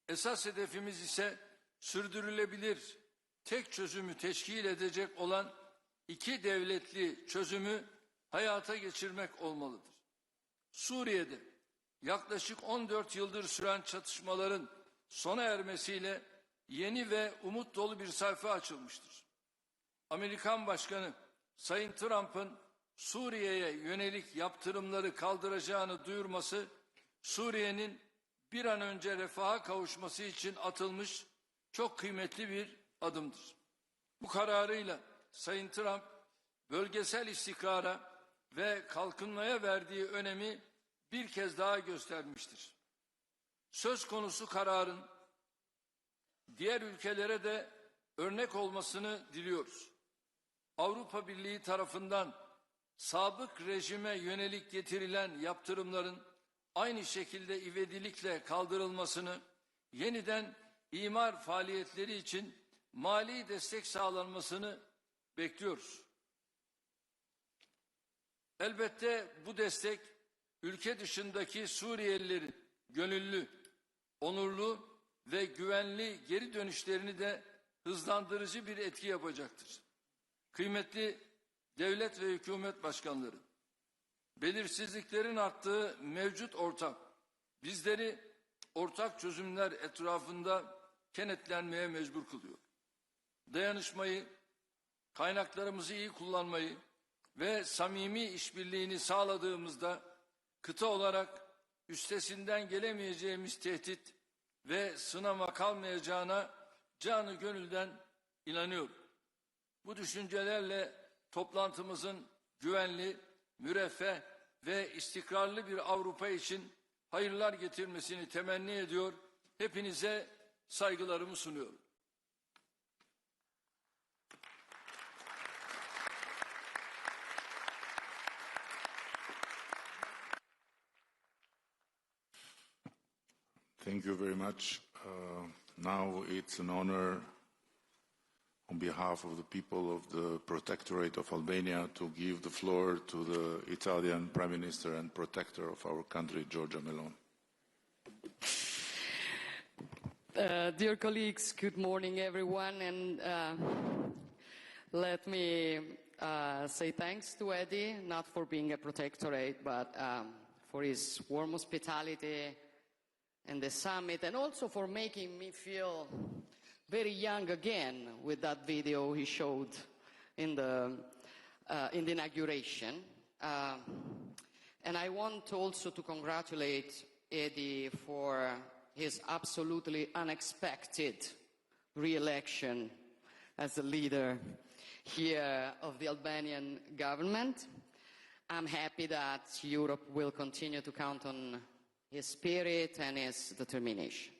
A: Esas hedefimiz ise sürdürülebilir tek çözümü teşkil edecek olan 2 devletli çözümü hayata geçirmek olmalıdır. Suriye'de yaklaşık 14 yıldır süren çatışmaların sona ermesiyle yeni ve umut dolu bir sayfa açılmıştır. Amerikan Başkanı Sayın Trump'ın Suriye'ye yönelik yaptırımları kaldıracağını duyurması, Suriye'nin bir an önce refaha kavuşması için atılmış çok kıymetli bir adımdır. Bu kararıyla Sayın Trump, bölgesel istikrara ve kalkınmaya verdiği önemi bir kez daha göstermiştir. Söz konusu kararın diğer ülkelere de örnek olmasını diliyoruz. Avrupa Birliği tarafından sabık rejime yönelik getirilen yaptırımların aynı şekilde ivedilikle kaldırılmasını, yeniden imar faaliyetleri için mali destek sağlanmasını bekliyoruz. Elbette bu destek ülke dışındaki Suriyelilerin gönüllü, onurlu ve güvenli geri dönüşlerini de hızlandırıcı bir etki yapacaktır. Kıymetli devlet ve hükümet başkanları, belirsizliklerin arttığı mevcut ortam bizleri ortak çözümler etrafında kenetlenmeye mecbur kılıyor. Dayanışmayı, kaynaklarımızı iyi kullanmayı ve samimi işbirliğini sağladığımızda kıta olarak üstesinden gelemeyeceğimiz tehdit ve sınama kalmayacağına canı gönülden inanıyorum. Bu düşüncelerle toplantımızın güvenli, müreffeh ve istikrarlı bir Avrupa için hayırlar getirmesini temenni ediyor. Hepinize saygılarımı sunuyorum.
M: Thank you very much. Now it's an honor on behalf of the people of the Protectorate of Albania to give the floor to the Italian Prime Minister and Protector of our country, Giorgia Meloni.
B: Dear colleagues, good morning everyone, and let me say thanks to Eddie, not for being a protectorate, but for his warm hospitality and the summit, and also for making me feel very young again with that video he showed in the inauguration. And I want also to congratulate Eddie for his absolutely unexpected re-election as the leader here of the Albanian government. I'm happy that Europe will continue to count on his spirit and his determination.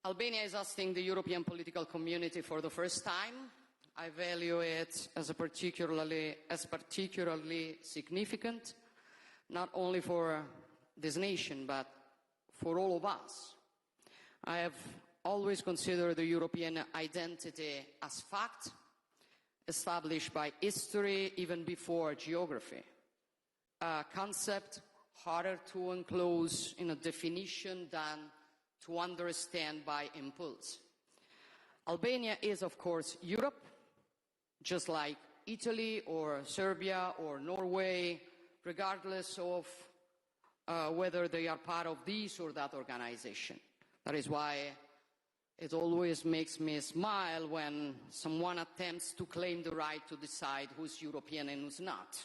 B: Albania is hosting the European political community for the first time. I value it as particularly significant, not only for this nation, but for all of us. I have always considered the European identity as fact, established by history even before geography. A concept harder to enclose in a definition than to understand by impulse. Albania is, of course, Europe, just like Italy or Serbia or Norway, regardless of whether they are part of this or that organization. That is why it always makes me smile when someone attempts to claim the right to decide who's European and who's not.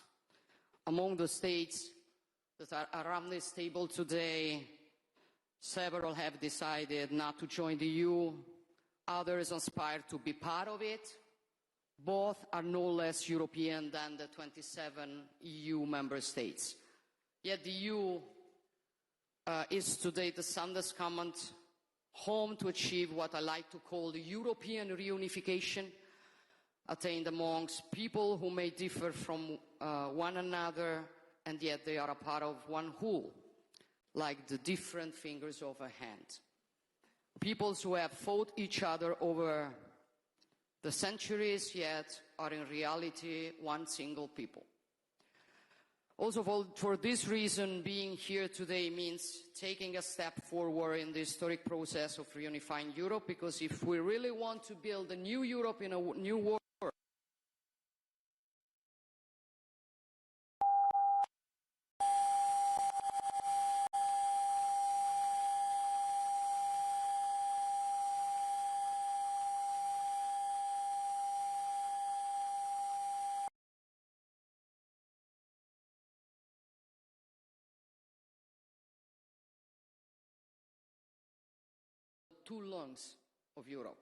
B: Among the states that are around this table today, several have decided not to join the EU, others aspire to be part of it. Both are no less European than the 27 EU member states. Yet the EU is today the soundest common home to achieve what I like to call the European reunification, attained amongst people who may differ from one another, and yet they are a part of one whole, like the different fingers of a hand. Peoples who have fought each other over the centuries, yet are in reality one single people. Also, for this reason, being here today means taking a step forward in the historic process of reunifying Europe, because if we really want to build a new Europe in a new world, two lungs of Europe.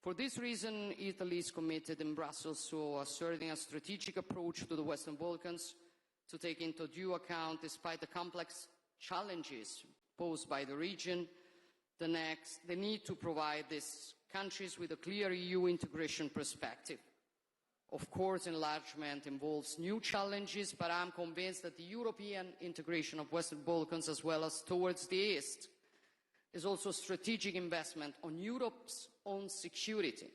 B: For this reason, Italy is committed in Brussels to asserting a strategic approach to the Western Balkans to take into due account, despite the complex challenges posed by the region, the need to provide these countries with a clear EU integration perspective. Of course, enlargement involves new challenges, but I'm convinced that the European integration of Western Balkans, as well as towards the East, is also strategic investment on Europe's own security.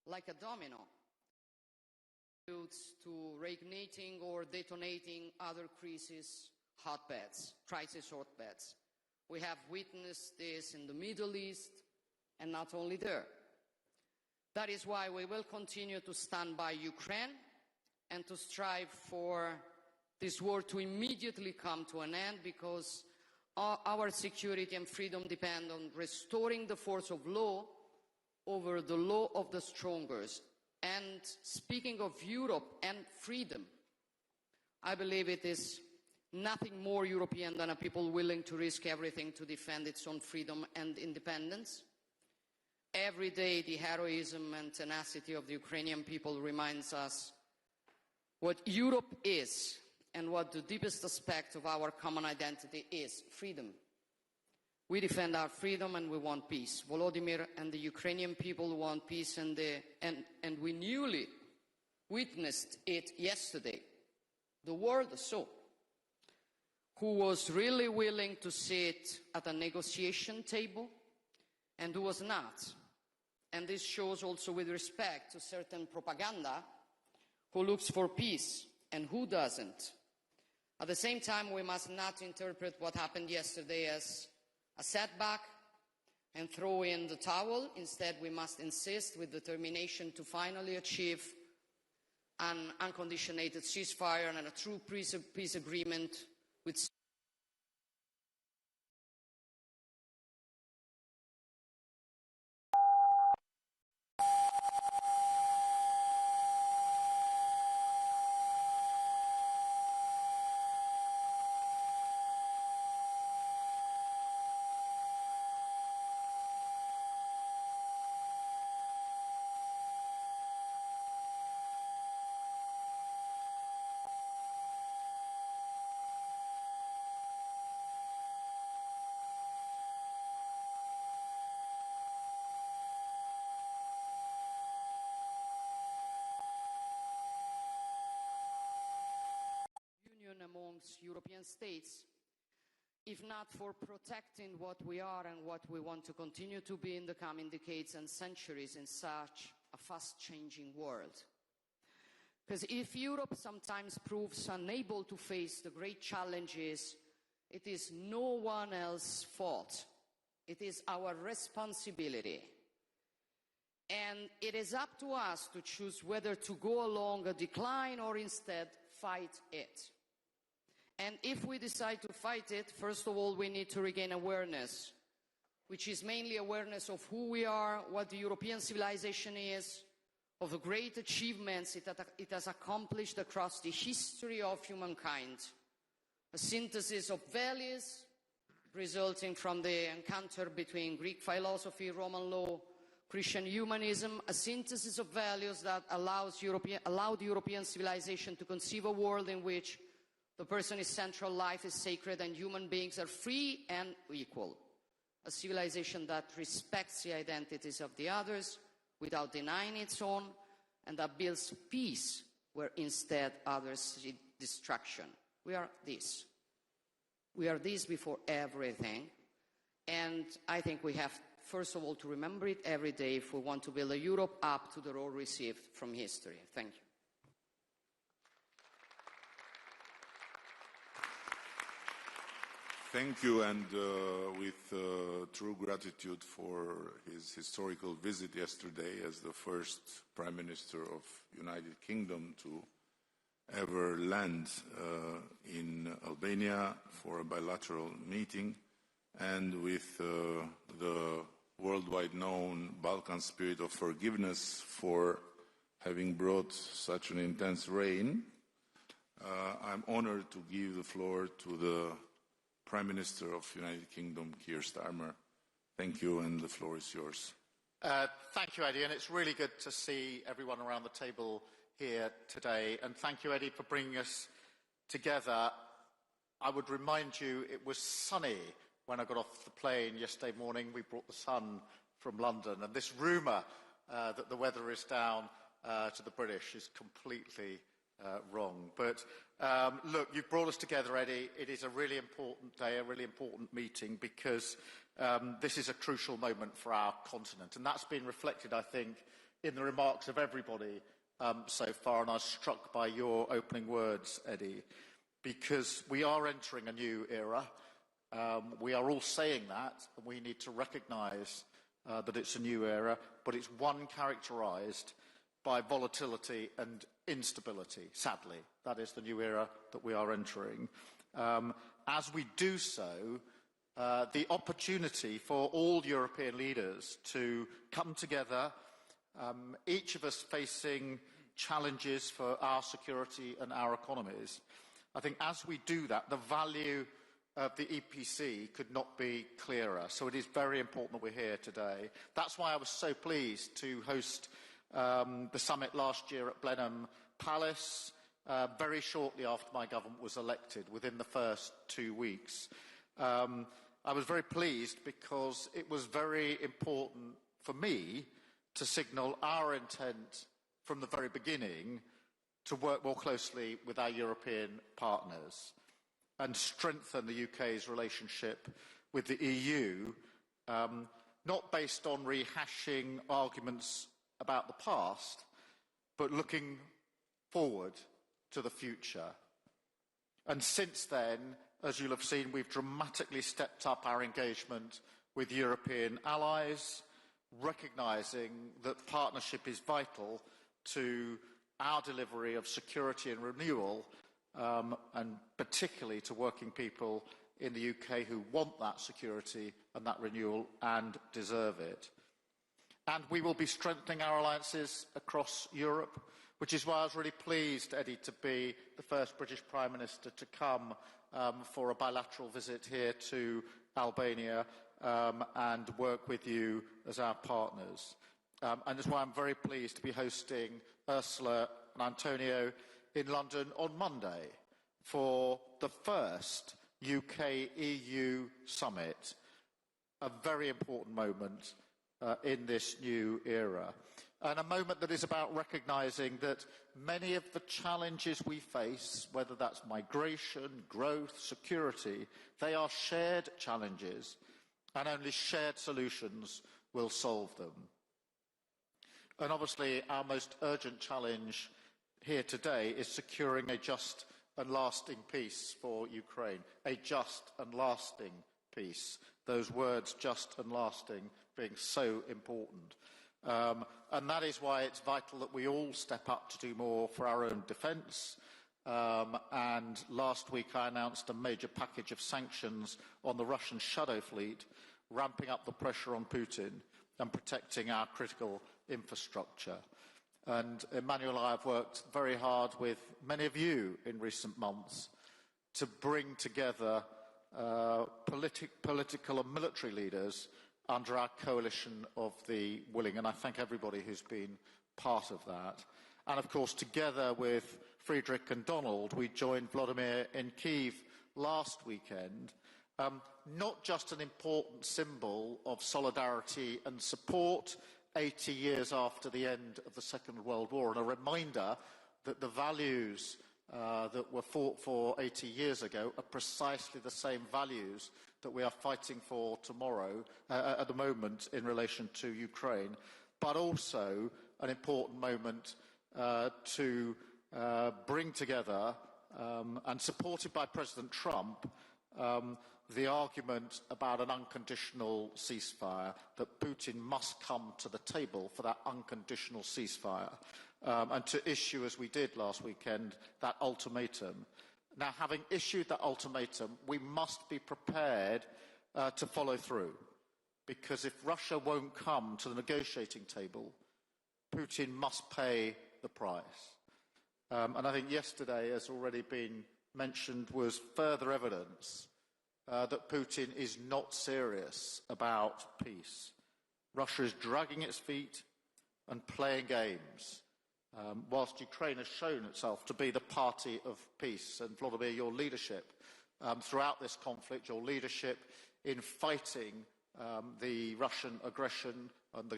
B: Like a domino, to reigniting or detonating other crisis hotbeds. We have witnessed this in the Middle East, and not only there. That is why we will continue to stand by Ukraine and to strive for this war to immediately come to an end, because our security and freedom depend on restoring the force of law over the law of the strongest. And speaking of Europe and freedom, I believe it is nothing more European than a people willing to risk everything to defend its own freedom and independence. Every day, the heroism and tenacity of the Ukrainian people reminds us what Europe is and what the deepest aspect of our common identity is: freedom. We defend our freedom and we want peace. Volodymyr and the Ukrainian people want peace, and we newly witnessed it yesterday. The world saw who was really willing to sit at a negotiation table and who was not. And this shows also with respect to certain propaganda who looks for peace and who doesn't. At the same time, we must not interpret what happened yesterday as a setback and throw in the towel. Instead, we must insist with determination to finally achieve an unconditional ceasefire and a true peace agreement with most European states, if not for protecting what we are and what we want to continue to be in the coming decades and centuries in such a fast-changing world. Because if Europe sometimes proves unable to face the great challenges, it is no one else's fault. It is our responsibility. And it is up to us to choose whether to go along a decline or instead fight it. And if we decide to fight it, first of all, we need to regain awareness, which is mainly awareness of who we are, what the European civilization is, of the great achievements it has accomplished across the history of humankind. A synthesis of values resulting from the encounter between Greek philosophy, Roman law, Christian humanism, a synthesis of values that allowed European civilization to conceive a world in which the person is central, life is sacred, and human beings are free and equal. A civilization that respects the identities of the others without denying its own, and that builds peace where instead others see destruction. We are this. We are this before everything. And I think we have, first of all, to remember it every day if we want to build a Europe up to the role received from history. Thank you.
M: Thank you, and with true gratitude for his historical visit yesterday as the first Prime Minister of United Kingdom to ever land in Albania for a bilateral meeting, and with the worldwide known Balkan spirit of forgiveness for having brought such an intense rain, I'm honored to give the floor to the Prime Minister of United Kingdom, Keir Starmer. Thank you, and the floor is yours.
E: Thank you, Eddie, and it's really good to see everyone around the table here today. And thank you, Eddie, for bringing us together. I would remind you it was sunny when I got off the plane yesterday morning. We brought the sun from London, and this rumour that the weather is down to the British is completely wrong. But look, you've brought us together, Eddie. It is a really important day, a really important meeting, because this is a crucial moment for our continent. And that's been reflected, I think, in the remarks of everybody so far. And I was struck by your opening words, Eddie, because we are entering a new era. We are all saying that, and we need to recognise that it's a new era, but it's one characterised by volatility and instability, sadly. That is the new era that we are entering. As we do so, the opportunity for all European leaders to come together, each of us facing challenges for our security and our economies. I think as we do that, the value of the EPC could not be clearer. So it is very important that we're here today. That's why I was so pleased to host the summit last year at Blenheim Palace, very shortly after my government was elected, within the first 2 weeks. I was very pleased because it was very important for me to signal our intent from the very beginning to work more closely with our European partners and strengthen the UK's relationship with the EU, not based on rehashing arguments about the past, but looking forward to the future. And since then, as you'll have seen, we've dramatically stepped up our engagement with European allies, recognising that partnership is vital to our delivery of security and renewal, and particularly to working people in the UK who want that security and that renewal and deserve it. And we will be strengthening our alliances across Europe, which is why I was really pleased, Eddie, to be the first British Prime Minister to come for a bilateral visit here to Albania and work with you as our partners. And that's why I'm very pleased to be hosting Ursula and Antonio in London on Monday for the first UK-EU summit, a very important moment in this new era. and a moment that is about recognising that many of the challenges we face, whether that's migration, growth, security, they are shared challenges, and only shared solutions will solve them. And obviously, our most urgent challenge here today is securing a just and lasting peace for Ukraine. A just and lasting peace. Those words, just and lasting, being so important. And that is why it's vital that we all step up to do more for our own defence. And last week I announced a major package of sanctions on the Russian shadow fleet, ramping up the pressure on Putin and protecting our critical infrastructure. And Emmanuel and I have worked very hard with many of you in recent months to bring together political and military leaders under our coalition of the willing, and I thank everybody who's been part of that. And of course, together with Friedrich and Donald, we joined Vladimir in Kyiv last weekend, not just an important symbol of solidarity and support 80 years after the end of the Second World War, and a reminder that the values that were fought for 80 years ago are precisely the same values that we are fighting for tomorrow, at the moment, in relation to Ukraine, but also an important moment to bring together, and supported by President Trump, the argument about an unconditional ceasefire, that Putin must come to the table for that unconditional ceasefire, and to issue, as we did last weekend, that ultimatum. Now, having issued that ultimatum, we must be prepared to follow through, because if Russia won't come to the negotiating table, Putin must pay the price. And I think yesterday, as already been mentioned, was further evidence that Putin is not serious about peace. Russia is dragging its feet and playing games, whilst Ukraine has shown itself to be the party of peace. And Vladimir, your leadership throughout this conflict, your leadership in fighting the Russian aggression and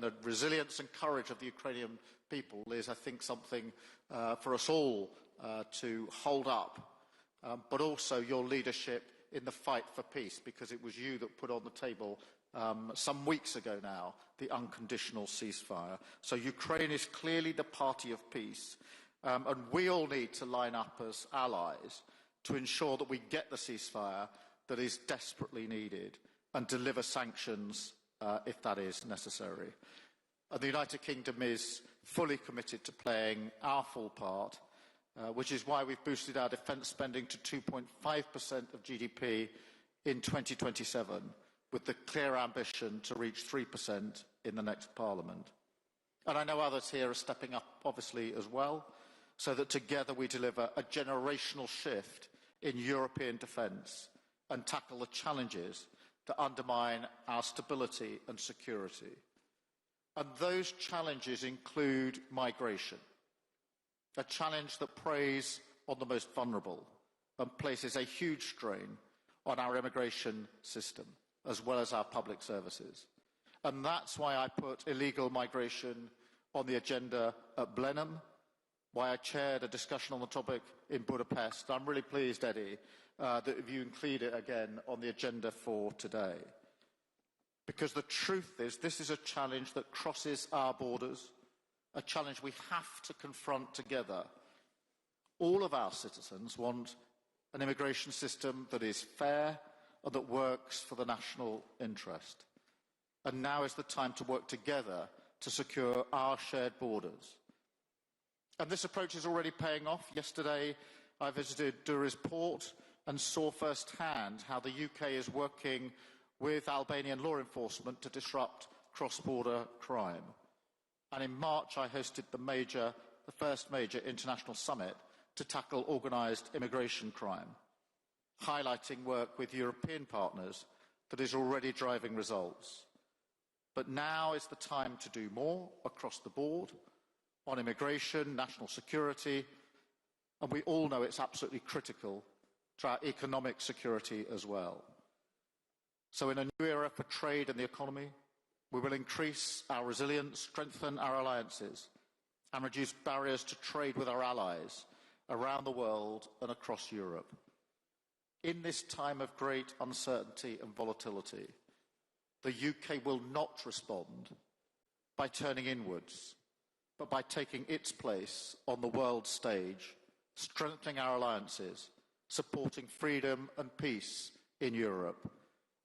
E: the resilience and courage of the Ukrainian people is, I think, something for us all to hold up, but also your leadership in the fight for peace, because it was you that put on the table some weeks ago now the unconditional ceasefire. So Ukraine is clearly the party of peace, and we all need to line up as allies to ensure that we get the ceasefire that is desperately needed and deliver sanctions if that is necessary. And the United Kingdom is fully committed to playing our full part, which is why we've boosted our defence spending to 2.5% of GDP in 2027, with the clear ambition to reach 3% in the next Parliament. And I know others here are stepping up, obviously, as well, so that together we deliver a generational shift in European defence and tackle the challenges that undermine our stability and security. And those challenges include migration, a challenge that preys on the most vulnerable and places a huge strain on our immigration system, as well as our public services. And that's why I put illegal migration on the agenda at Blenheim, why I chaired a discussion on the topic in Budapest. I'm really pleased, Eddie, that you include it again on the agenda for today. Because the truth is, this is a challenge that crosses our borders, a challenge we have to confront together. All of our citizens want an immigration system that is fair and that works for the national interest. And now is the time to work together to secure our shared borders. And this approach is already paying off. Yesterday, I visited Durrës port and saw firsthand how the UK is working with Albanian law enforcement to disrupt cross-border crime. And in March, I hosted the first major international summit to tackle organised immigration crime, highlighting work with European partners that is already driving results. But now is the time to do more across the board on immigration, national security, and we all know it's absolutely critical to our economic security as well. So in a new era for trade and the economy, We will increase our resilience, strengthen our alliances, and reduce barriers to trade with our allies around the world and across Europe. In this time of great uncertainty and volatility, the UK will not respond by turning inwards, but by taking its place on the world stage, strengthening our alliances, supporting freedom and peace in Europe.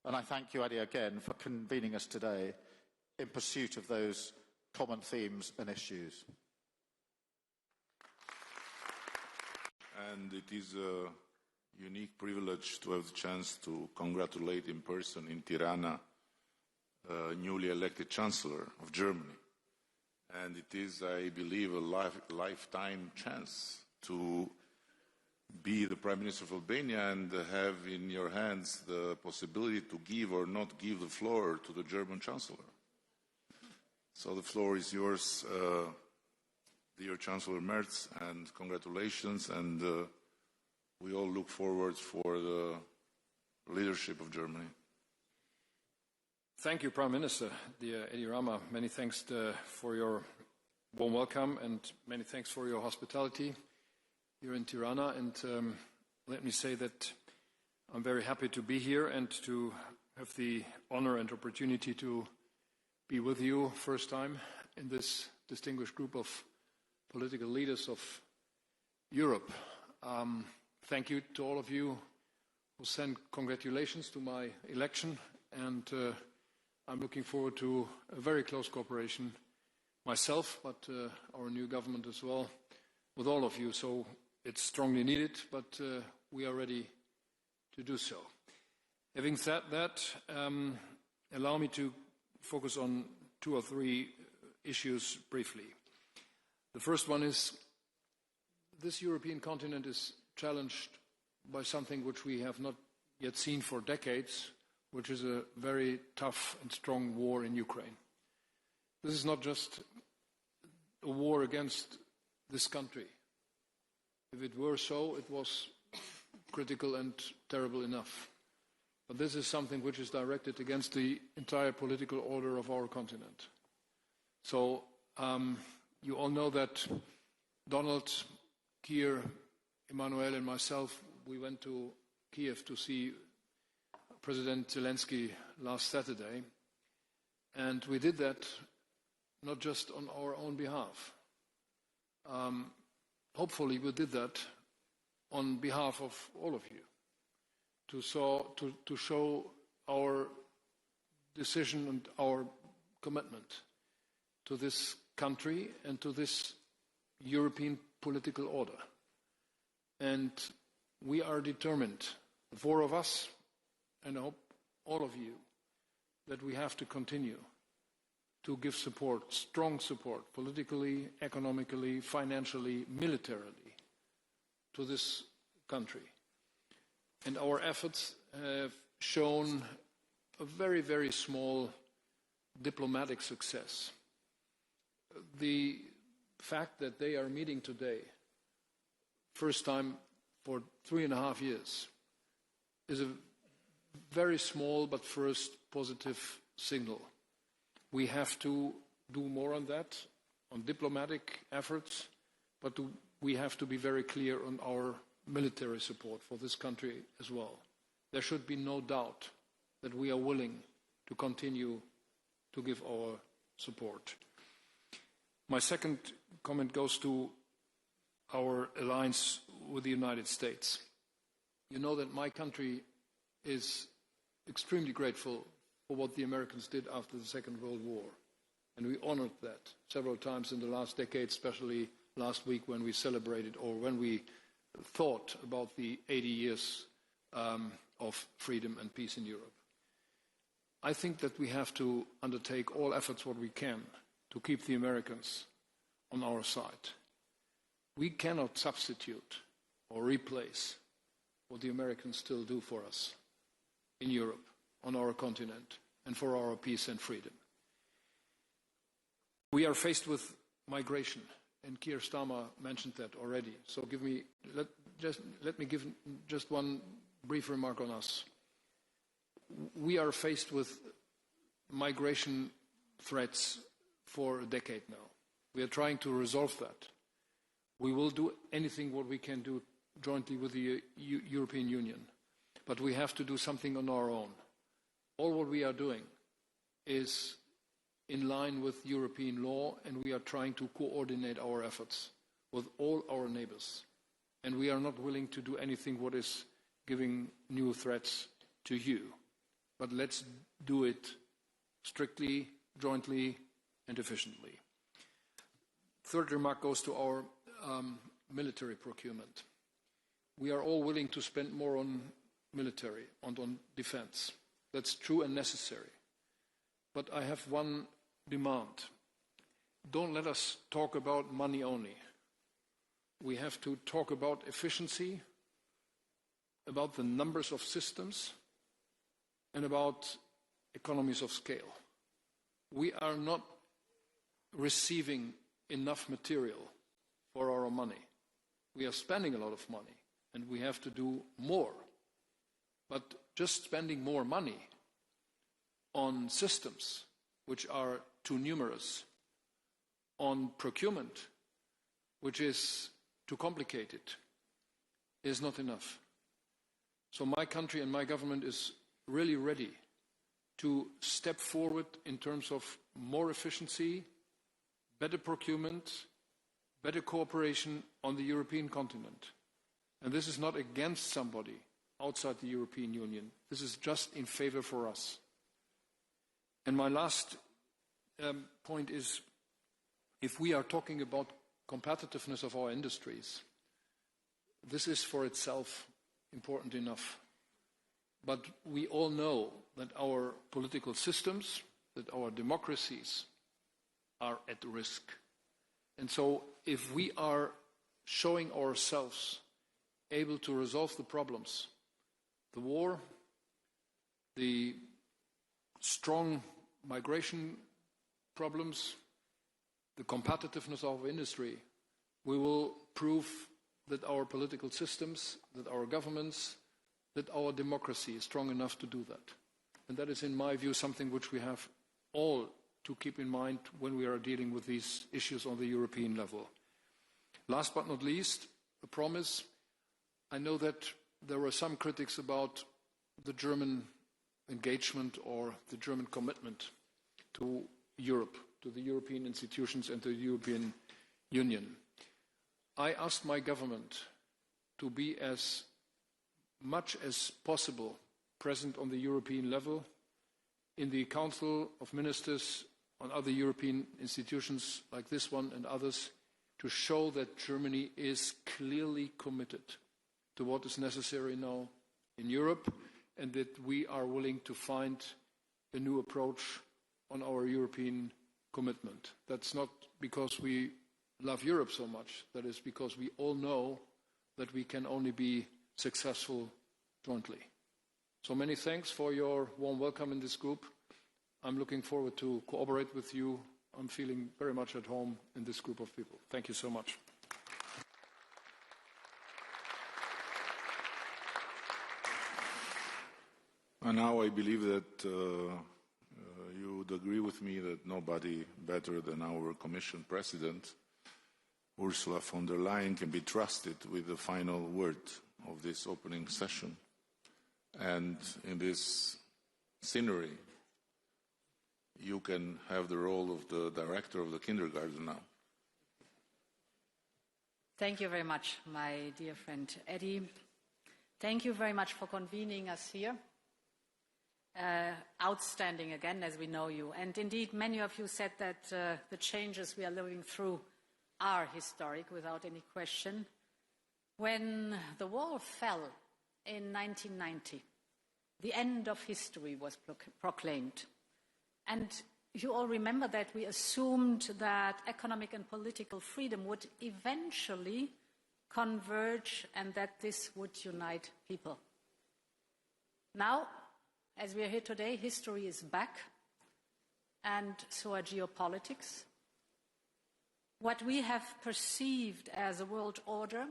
E: And I thank you, Adi, again for convening us today in pursuit of those common themes and issues.
M: And it is a unique privilege to have the chance to congratulate in person in Tirana newly elected Chancellor of Germany. And it is, I believe, a lifetime chance to be the Prime Minister of Albania and have in your hands the possibility to give or not give the floor to the German Chancellor. So the floor is yours, dear Chancellor Merz, and congratulations, and we all look forward for the leadership of Germany.
C: Thank you, Prime Minister, dear Edi Rama. Many thanks for your warm welcome and many thanks for your hospitality here in Tirana. And let me say that I'm very happy to be here and to have the honor and opportunity to be with you first time in this distinguished group of political leaders of Europe. Thank you to all of you who sent congratulations to my election, and I'm looking forward to a very close cooperation myself, but our new government as well, with all of you. So it's strongly needed, but we are ready to do so. Having said that, allow me to focus on 2 or 3 issues briefly. The first one is this European continent is challenged by something which we have not yet seen for decades, which is a very tough and strong war in Ukraine. This is not just a war against this country. If it were so, it was critical and terrible enough. But this is something which is directed against the entire political order of our continent. So you all know that Donald, Keir, Emmanuel and myself, we went to Kiev to see President Zelensky last Saturday, and we did that not just on our own behalf. Hopefully we did that on behalf of all of you, to show our decision and our commitment to this country and to this European political order. And we are determined, the 4 of us, and I hope all of you, that we have to continue to give support, strong support, politically, economically, financially, militarily, to this country. And our efforts have shown a very, very small diplomatic success. The fact that they are meeting today, first time for 3.5 years, is a very small but first positive signal. We have to do more on that, on diplomatic efforts, but we have to be very clear on our military support for this country as well. There should be no doubt that we are willing to continue to give our support. My second comment goes to our alliance with the United States. You know that my country is extremely grateful for what the Americans did after the Second World War. And we honored that several times in the last decade, especially last week when we celebrated, or when we thought about the 80 years of freedom and peace in Europe. I think that we have to undertake all efforts what we can to keep the Americans on our side. We cannot substitute or replace what the Americans still do for us in Europe, on our continent, and for our peace and freedom. We are faced with migration, and Keir Starmer mentioned that already. So let me give just one brief remark on us. We are faced with migration threats for a decade now. We are trying to resolve that. We will do anything what we can do jointly with the European Union, but we have to do something on our own. All what we are doing is in line with European law, and we are trying to coordinate our efforts with all our neighbors. And we are not willing to do anything what is giving new threats to you. But let's do it strictly, jointly, and efficiently. Third remark goes to our military procurement. We are all willing to spend more on military and on defense. That's true and necessary. But I have one demand. Don't let us talk about money only. We have to talk about efficiency, about the numbers of systems, and about economies of scale. We are not receiving enough material for our money. We are spending a lot of money, and we have to do more. But just spending more money on systems which are too numerous, on procurement which is too complicated, is not enough. So my country and my government is really ready to step forward in terms of more efficiency, better procurement, better cooperation on the European continent. And this is not against somebody outside the European Union. This is just in favor for us. And my last point is, if we are talking about competitiveness of our industries, this is for itself important enough. But we all know that our political systems, that our democracies are at risk. And so if we are showing ourselves able to resolve the problems, the war, the strong migration problems, the competitiveness of our industry, we will prove that our political systems, that our governments, that our democracy is strong enough to do that. And that is, in my view, something which we have all to keep in mind when we are dealing with these issues on the European level. Last but not least, a promise. I know that there were some critics about the German engagement or the German commitment to Europe, to the European institutions and to the European Union. I asked my government to be as much as possible present on the European level, in the Council of Ministers, on other European institutions like this one and others, to show that Germany is clearly committed to what is necessary now in Europe, and that we are willing to find a new approach on our European commitment. That's not because we love Europe so much. That is because we all know that we can only be successful jointly. So many thanks for your warm welcome in this group. I'm looking forward to cooperate with you. I'm feeling very much at home in this group of people. Thank you so much.
M: And now I believe that you would agree with me that nobody better than our Commission President, Ursula von der Leyen, can be trusted with the final word of this opening session. And in this scenery, you can have the role of the director of the kindergarten now.
F: Thank you very much, my dear friend Eddie. Thank you very much for convening us here. Outstanding again, as we know you. And indeed, many of you said that the changes we are living through are historic, without any question. When the wall fell in 1990, the end of history was proclaimed. And you all remember that we assumed that economic and political freedom would eventually converge and that this would unite people. Now, as we are here today, history is back, and so are geopolitics. What we have perceived as a world order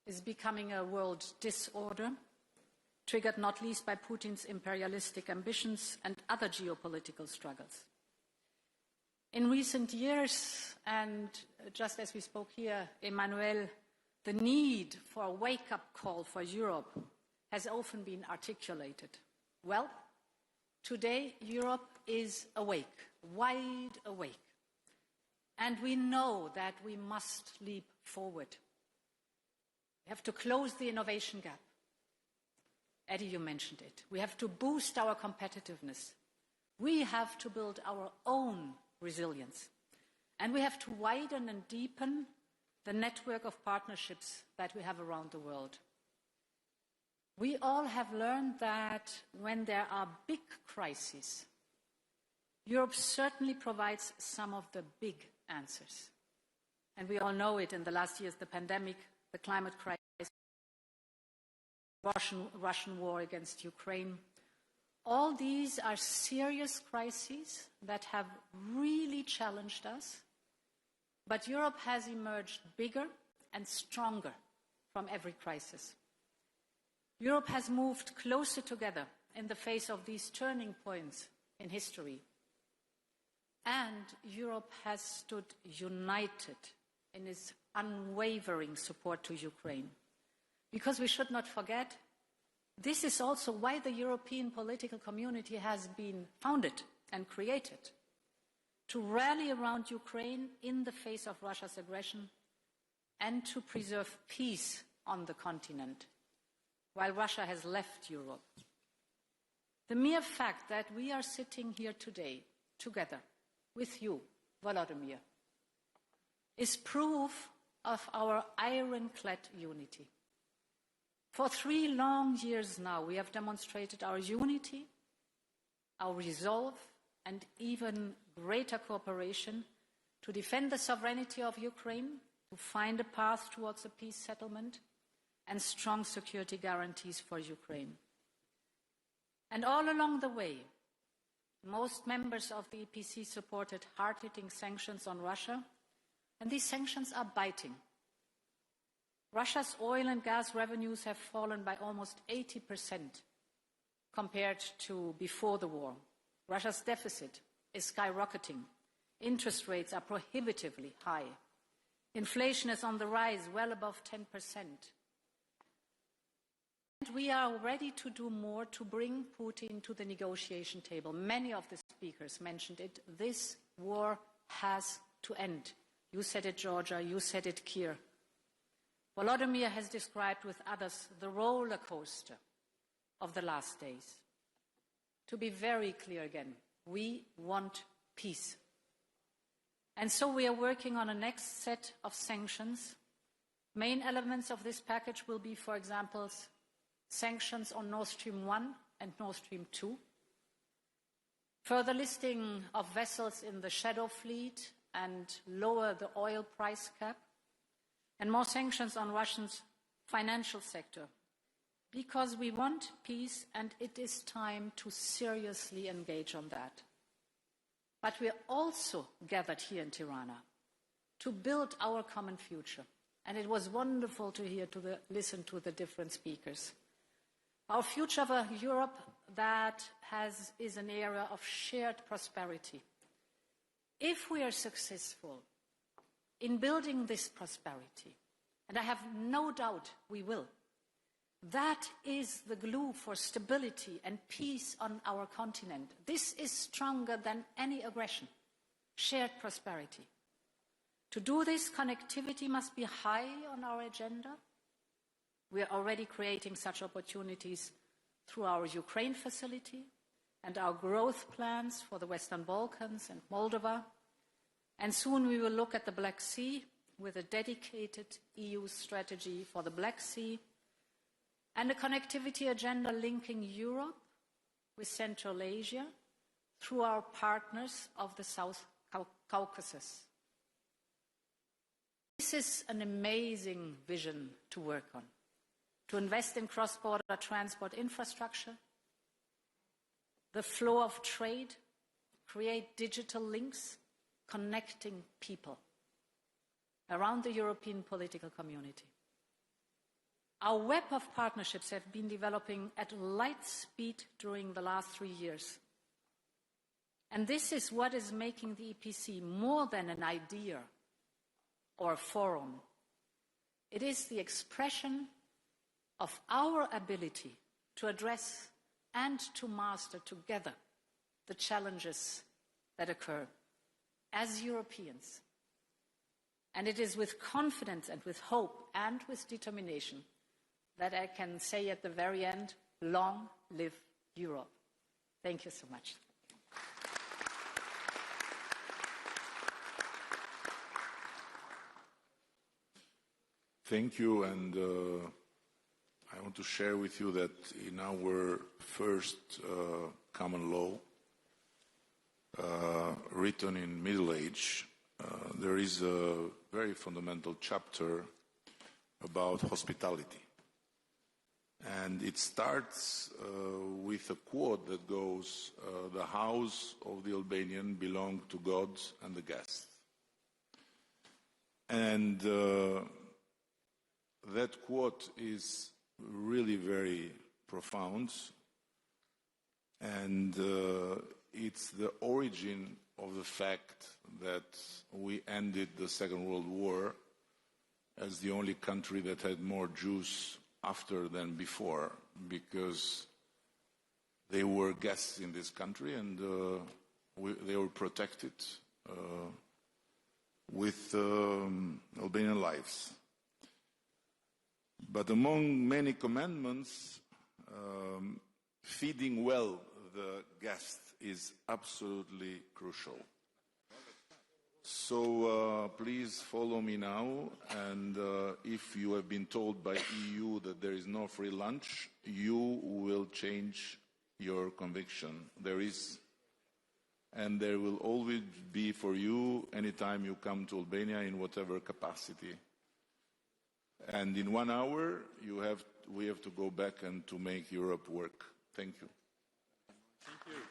F: is becoming a world disorder, triggered not least by Putin's imperialistic ambitions and other geopolitical struggles. In recent years, and just as we spoke here, Emmanuel, the need for a wake-up call for Europe has often been articulated. Well, today Europe is awake, wide awake. And we know that we must leap forward. We have to close the innovation gap. Eddie, you mentioned it. We have to boost our competitiveness. We have to build our own resilience. And we have to widen and deepen the network of partnerships that we have around the world. We all have learned that when there are big crises, Europe certainly provides some of the big answers. And we all know it in the last years, the pandemic, the climate crisis, Russian war against Ukraine. All these are serious crises that have really challenged us, but Europe has emerged bigger and stronger from every crisis. Europe has moved closer together in the face of these turning points in history. And Europe has stood united in its unwavering support to Ukraine. Because we should not forget, this is also why the European political community has been founded and created, to rally around Ukraine in the face of Russia's aggression and to preserve peace on the continent, while Russia has left Europe. The mere fact that we are sitting here today, together, with you, Volodymyr, is proof of our ironclad unity. For 3 long years now, we have demonstrated our unity, our resolve, and even greater cooperation to defend the sovereignty of Ukraine, to find a path towards a peace settlement, and strong security guarantees for Ukraine. And all along the way, most members of the EPC supported hard-hitting sanctions on Russia, and these sanctions are biting. Russia's oil and gas revenues have fallen by almost 80% compared to before the war. Russia's deficit is skyrocketing. Interest rates are prohibitively high. Inflation is on the rise, well above 10%. And we are ready to do more to bring Putin to the negotiation table. Many of the speakers mentioned it. This war has to end. You said it, Georgia. You said it, Keir. Volodymyr has described with others the roller coaster of the last days. To be very clear again, we want peace. And so we are working on a next set of sanctions. Main elements of this package will be, for example, sanctions on Nord Stream 1 and Nord Stream 2, further listing of vessels in the shadow fleet and lower the oil price cap, and more sanctions on Russia's financial sector, because we want peace and it is time to seriously engage on that. But we are also gathered here in Tirana to build our common future. And it was wonderful to listen to the different speakers. Our future of a Europe that is an era of shared prosperity. If we are successful in building this prosperity, and I have no doubt we will, that is the glue for stability and peace on our continent. This is stronger than any aggression, shared prosperity. To do this, connectivity must be high on our agenda. We are already creating such opportunities through our Ukraine facility and our growth plans for the Western Balkans and Moldova. And soon we will look at the Black Sea with a dedicated EU strategy for the Black Sea and a connectivity agenda linking Europe with Central Asia through our partners of the South Caucasus. This is an amazing vision to work on, to invest in cross-border transport infrastructure, the flow of trade, create digital links, connecting people around the European political community. Our web of partnerships have been developing at light speed during the last 3 years. And this is what is making the EPC more than an idea or a forum. It is the expression of our ability to address and to master together the challenges that occur as Europeans. And it is with confidence and with hope and with determination that I can say at the very end, long live Europe. Thank you so much.
M: Thank you, and I want to share with you that in our first common law, written in Middle Age, there is a very fundamental chapter about hospitality. And it starts with a quote that goes, the house of the Albanian belonged to God and the guest. And that quote is really very profound, and it's the origin of the fact that we ended the Second World War as the only country that had more Jews after than before, because they were guests in this country, and they were protected with Albanian lives. But among many commandments, feeding well the guest is absolutely crucial. So please follow me now, and if you have been told by EU that there is no free lunch, you will change your conviction. There is, and there will always be for you anytime you come to Albania in whatever capacity. And in 1 hour, we have to go back and to make Europe work. Thank you.
C: Thank you.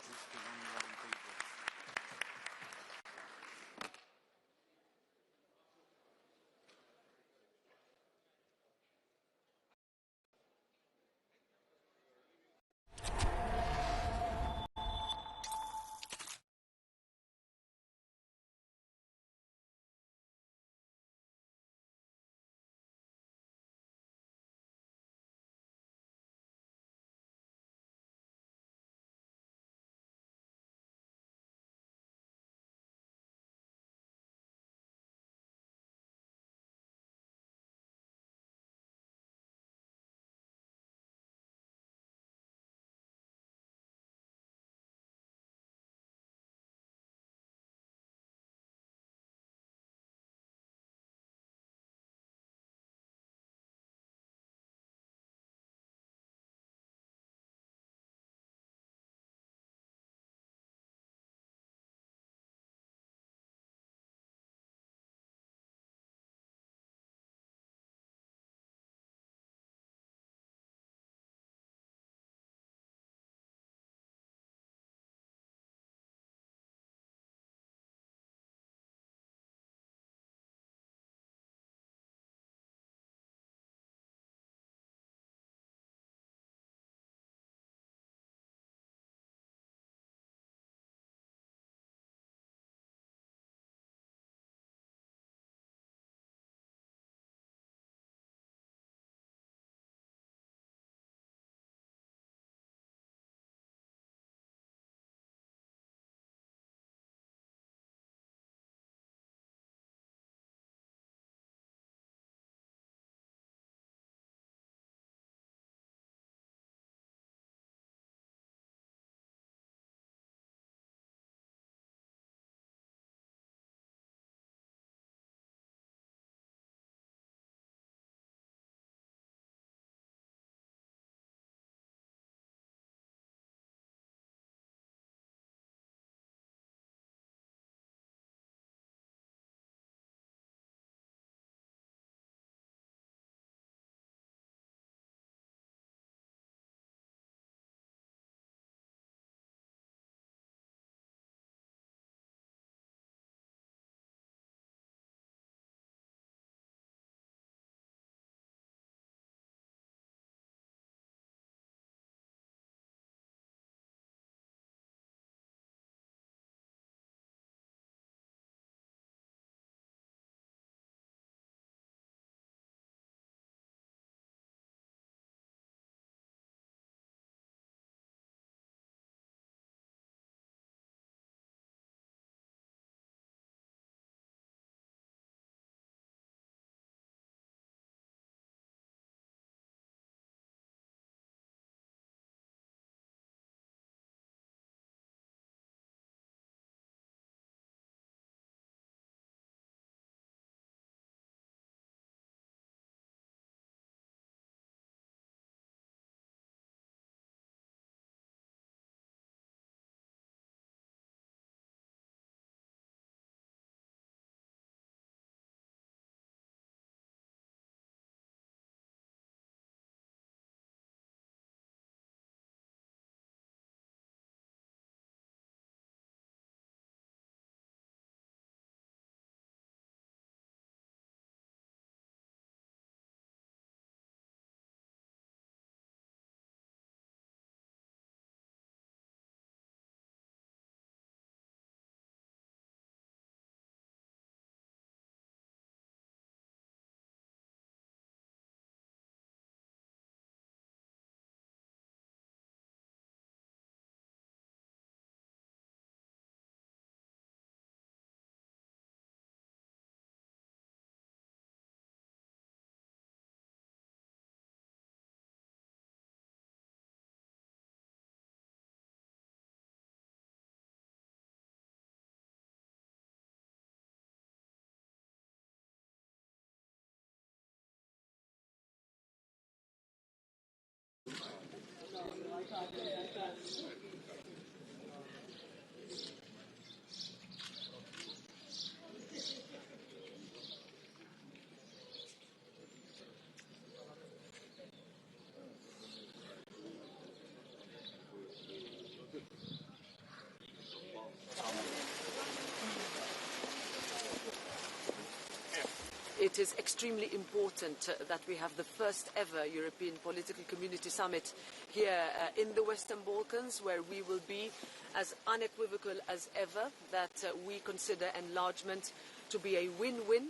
R: It is extremely important that we have the first ever European Political Community Summit here in the Western Balkans, where we will be as unequivocal as ever that we consider enlargement to be a win-win,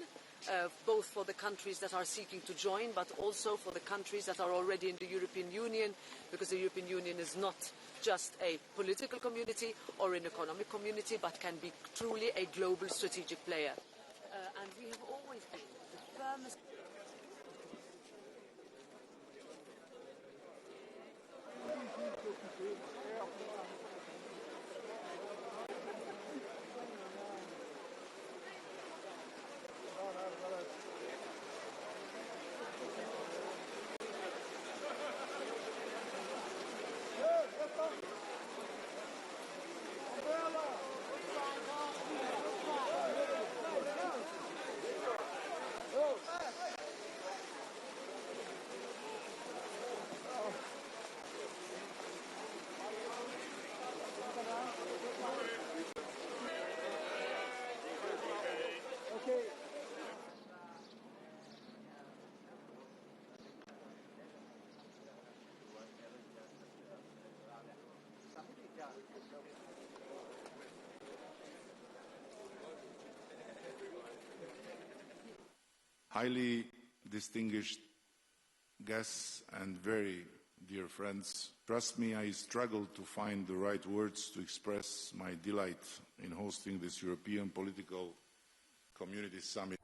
R: both for the countries that are seeking to join, but also for the countries that are already in the European Union, because the European Union is not just a political community or an economic community, but can be truly a global strategic player. And we have always been the firmest.
M: Highly distinguished guests and very dear friends, trust me, I struggled to find the right words to express my delight in hosting this European Political Community Summit.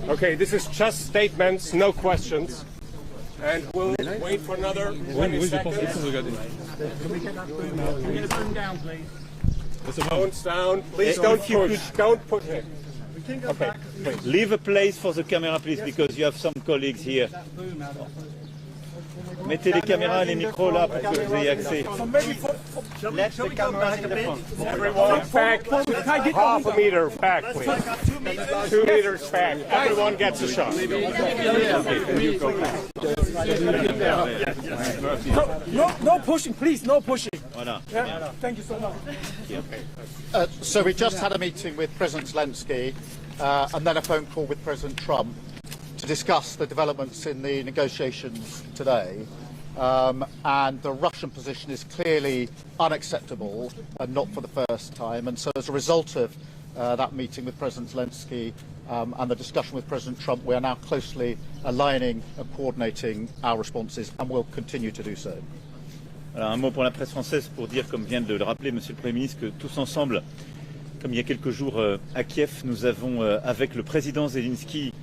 U: Okay, this is just statements, no questions. And we'll wait for another 20 seconds. Phones down. Please don't push. Don't push it.
P: Okay. Leave a place for the camera, please, because you have some colleagues here. Mettez les caméras et les micros là pour que vous ayez accès.
U: Let the camera in the front. Everyone back. Half a meter back, please. 2 meters back. Everyone gets a shot.
X: No pushing, please, no pushing.
P: Voilà.
X: Yeah, thank you so much.
E: So we just had a meeting with President Zelensky and then a phone call with President Trump to discuss the developments in the negotiations today. And the Russian position is clearly unacceptable and not for the first time. And so as a result of that meeting with President Zelensky and the discussion with President Trump, we are now closely aligning and coordinating our responses and will continue to do so.
P: Alors, un mot pour la presse française pour dire, comme vient de le rappeler Monsieur le Premier ministre, que tous ensemble, comme il y a quelques jours à Kiev, nous avons, avec le président Zelensky,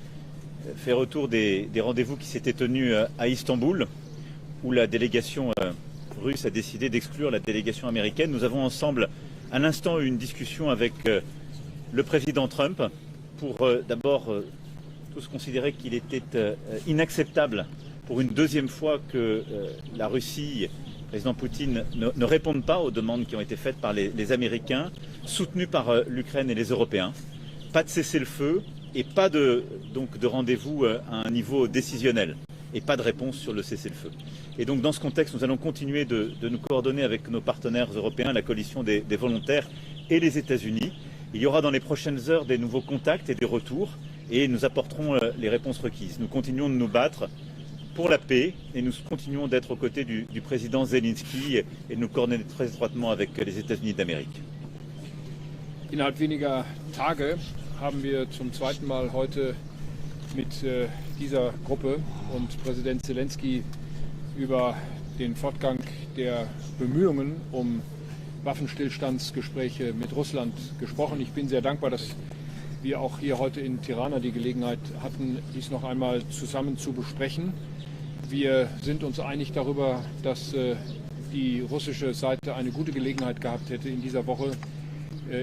P: fait retour des rendez-vous qui s'étaient tenus à Istanbul, où la délégation russe a décidé d'exclure la délégation américaine. Nous avons ensemble, à l'instant, eu une discussion avec le président Trump pour d'abord tous considérer qu'il était inacceptable pour une deuxième fois que la Russie, le président Poutine, ne réponde pas aux demandes qui ont été faites par les Américains, soutenus par l'Ukraine et les Européens. Pas de cessez-le-feu et pas de rendez-vous à un niveau décisionnel et pas de réponse sur le cessez-le-feu. Et donc dans ce contexte, nous allons continuer de nous coordonner avec nos partenaires européens, la coalition des volontaires et les États-Unis. Il y aura dans les prochaines heures des nouveaux contacts et des retours et nous apporterons les réponses requises. Nous continuons de nous battre pour la paix et nous continuons d'être aux côtés du président Zelensky et de nous coordonner très étroitement avec les États-Unis d'Amérique.
C: Innerhalb weniger Tage haben wir zum zweiten Mal heute mit dieser Gruppe und Präsident Zelensky über den Fortgang der Bemühungen um Waffenstillstandsgespräche mit Russland gesprochen. Ich bin sehr dankbar, dass wir auch hier heute in Tirana die Gelegenheit hatten, dies noch einmal zusammen zu besprechen. Wir sind uns einig darüber, dass die russische Seite eine gute Gelegenheit gehabt hätte, in dieser Woche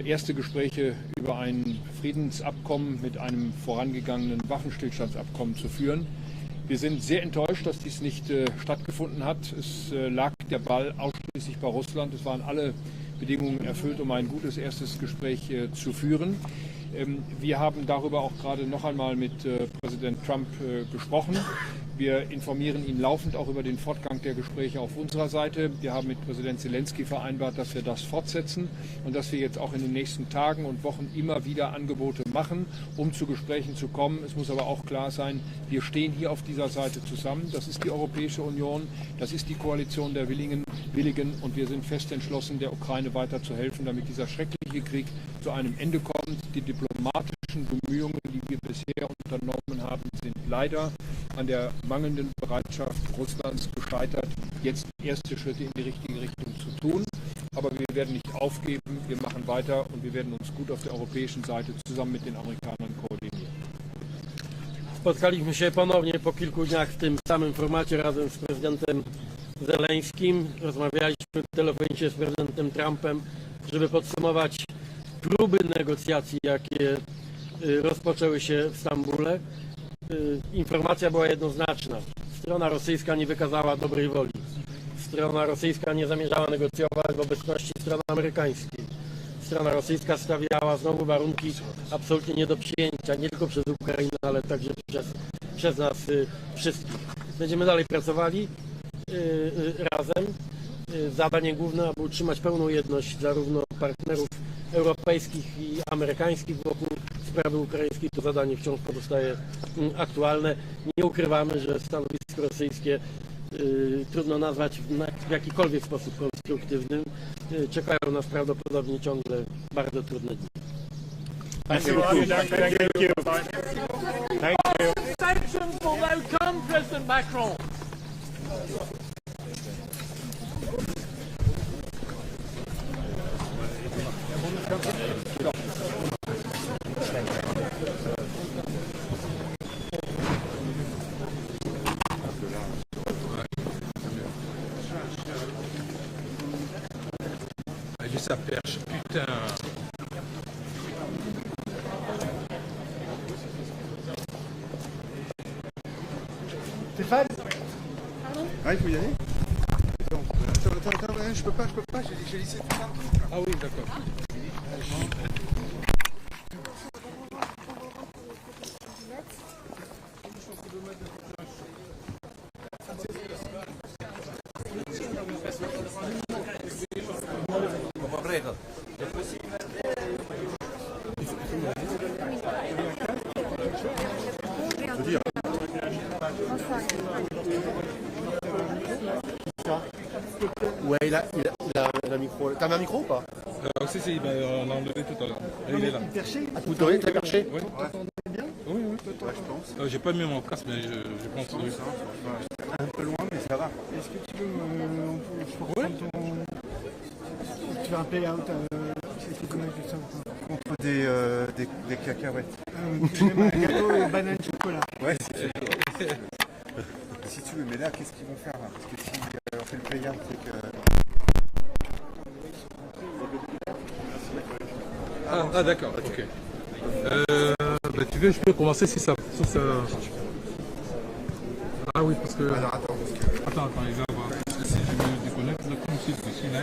C: erste Gespräche über ein Friedensabkommen mit einem vorangegangenen Waffenstillstandsabkommen zu führen. Wir sind sehr enttäuscht, dass dies nicht stattgefunden hat. Es lag der Ball ausschließlich bei Russland. Es waren alle Bedingungen erfüllt, um ein gutes erstes Gespräch zu führen. Wir haben darüber auch gerade noch einmal mit Präsident Trump gesprochen. Wir informieren ihn laufend auch über den Fortgang der Gespräche auf unserer Seite. Wir haben mit Präsident Zelensky vereinbart, dass wir das fortsetzen und dass wir jetzt auch in den nächsten Tagen und Wochen immer wieder Angebote machen, um zu Gesprächen zu kommen. Es muss aber auch klar sein, wir stehen hier auf dieser Seite zusammen. Das ist die Europäische Union, das ist die Koalition der Willigen und wir sind fest entschlossen, der Ukraine weiter zu helfen, damit dieser schreckliche Krieg zu einem Ende kommt. Die diplomatischen Bemühungen, die wir bisher unternommen haben, sind leider an der mangelnden Bereitschaft Russlands gescheitert, jetzt erste Schritte in die richtige Richtung zu tun. Aber wir werden nicht aufgeben, wir machen weiter und wir werden uns gut auf der europäischen Seite zusammen mit den Amerikanern koordinieren.
U: Spotkaliśmy się ponownie po kilku dniach w tym samym formacie razem z prezydentem Zeleńskim. Rozmawialiśmy telefonicznie z prezydentem Trumpem, żeby podsumować próby negocjacji, jakie rozpoczęły się w Stambule. Informacja była jednoznaczna. Strona rosyjska nie wykazała dobrej woli. Strona rosyjska nie zamierzała negocjować w obecności strony amerykańskiej. Strona rosyjska stawiała znowu warunki absolutnie nie do przyjęcia, nie tylko przez Ukrainę, ale także przez nas wszystkich. Będziemy dalej pracowali razem. Zadanie główne, aby utrzymać pełną jedność zarówno partnerów europejskich i amerykańskich wokół sprawy ukraińskiej. To zadanie wciąż pozostaje aktualne. Nie ukrywamy, że stanowisko rosyjskie trudno nazwać w jakikolwiek sposób konstruktywnym. Czekają nas prawdopodobnie ciągle bardzo trudne dni. Thank you. Thank you. Thank you.
X: Sanctions will now come, President Macron.
N: perdu sa perche, putain.
S: Stéphane? Ah, il faut y aller? Attends, je peux pas, j'ai laissé tout ça.
N: Ah oui, d'accord.
S: Ouais, il a un micro. T'as un micro ou pas?
N: Si, on l'a enlevé tout à l'heure. Il est là.
S: Vous t'auriez perché?
N: Oui.
S: bien?
N: Oui, oui.
S: Ouais, je pense.
N: J'ai pas mis mon casque, mais je pense que oui.
S: Un peu loin, mais ça va. Est-ce que tu veux je peux reprendre ton... Tu veux un play-out contre des cacahuètes. J'aime un gâteau et banane chocolat. Ouais, si tu veux, mais là, qu'est-ce qu'ils vont faire là? Parce que si on fait le play-out, c'est que...
N: Ah d'accord, ok. Tu veux, je peux commencer si ça... Ah oui, parce que...
S: Alors attends, parce que...
N: Attends, il va voir. Parce que si je me déconnecte, là, comme si je suis là...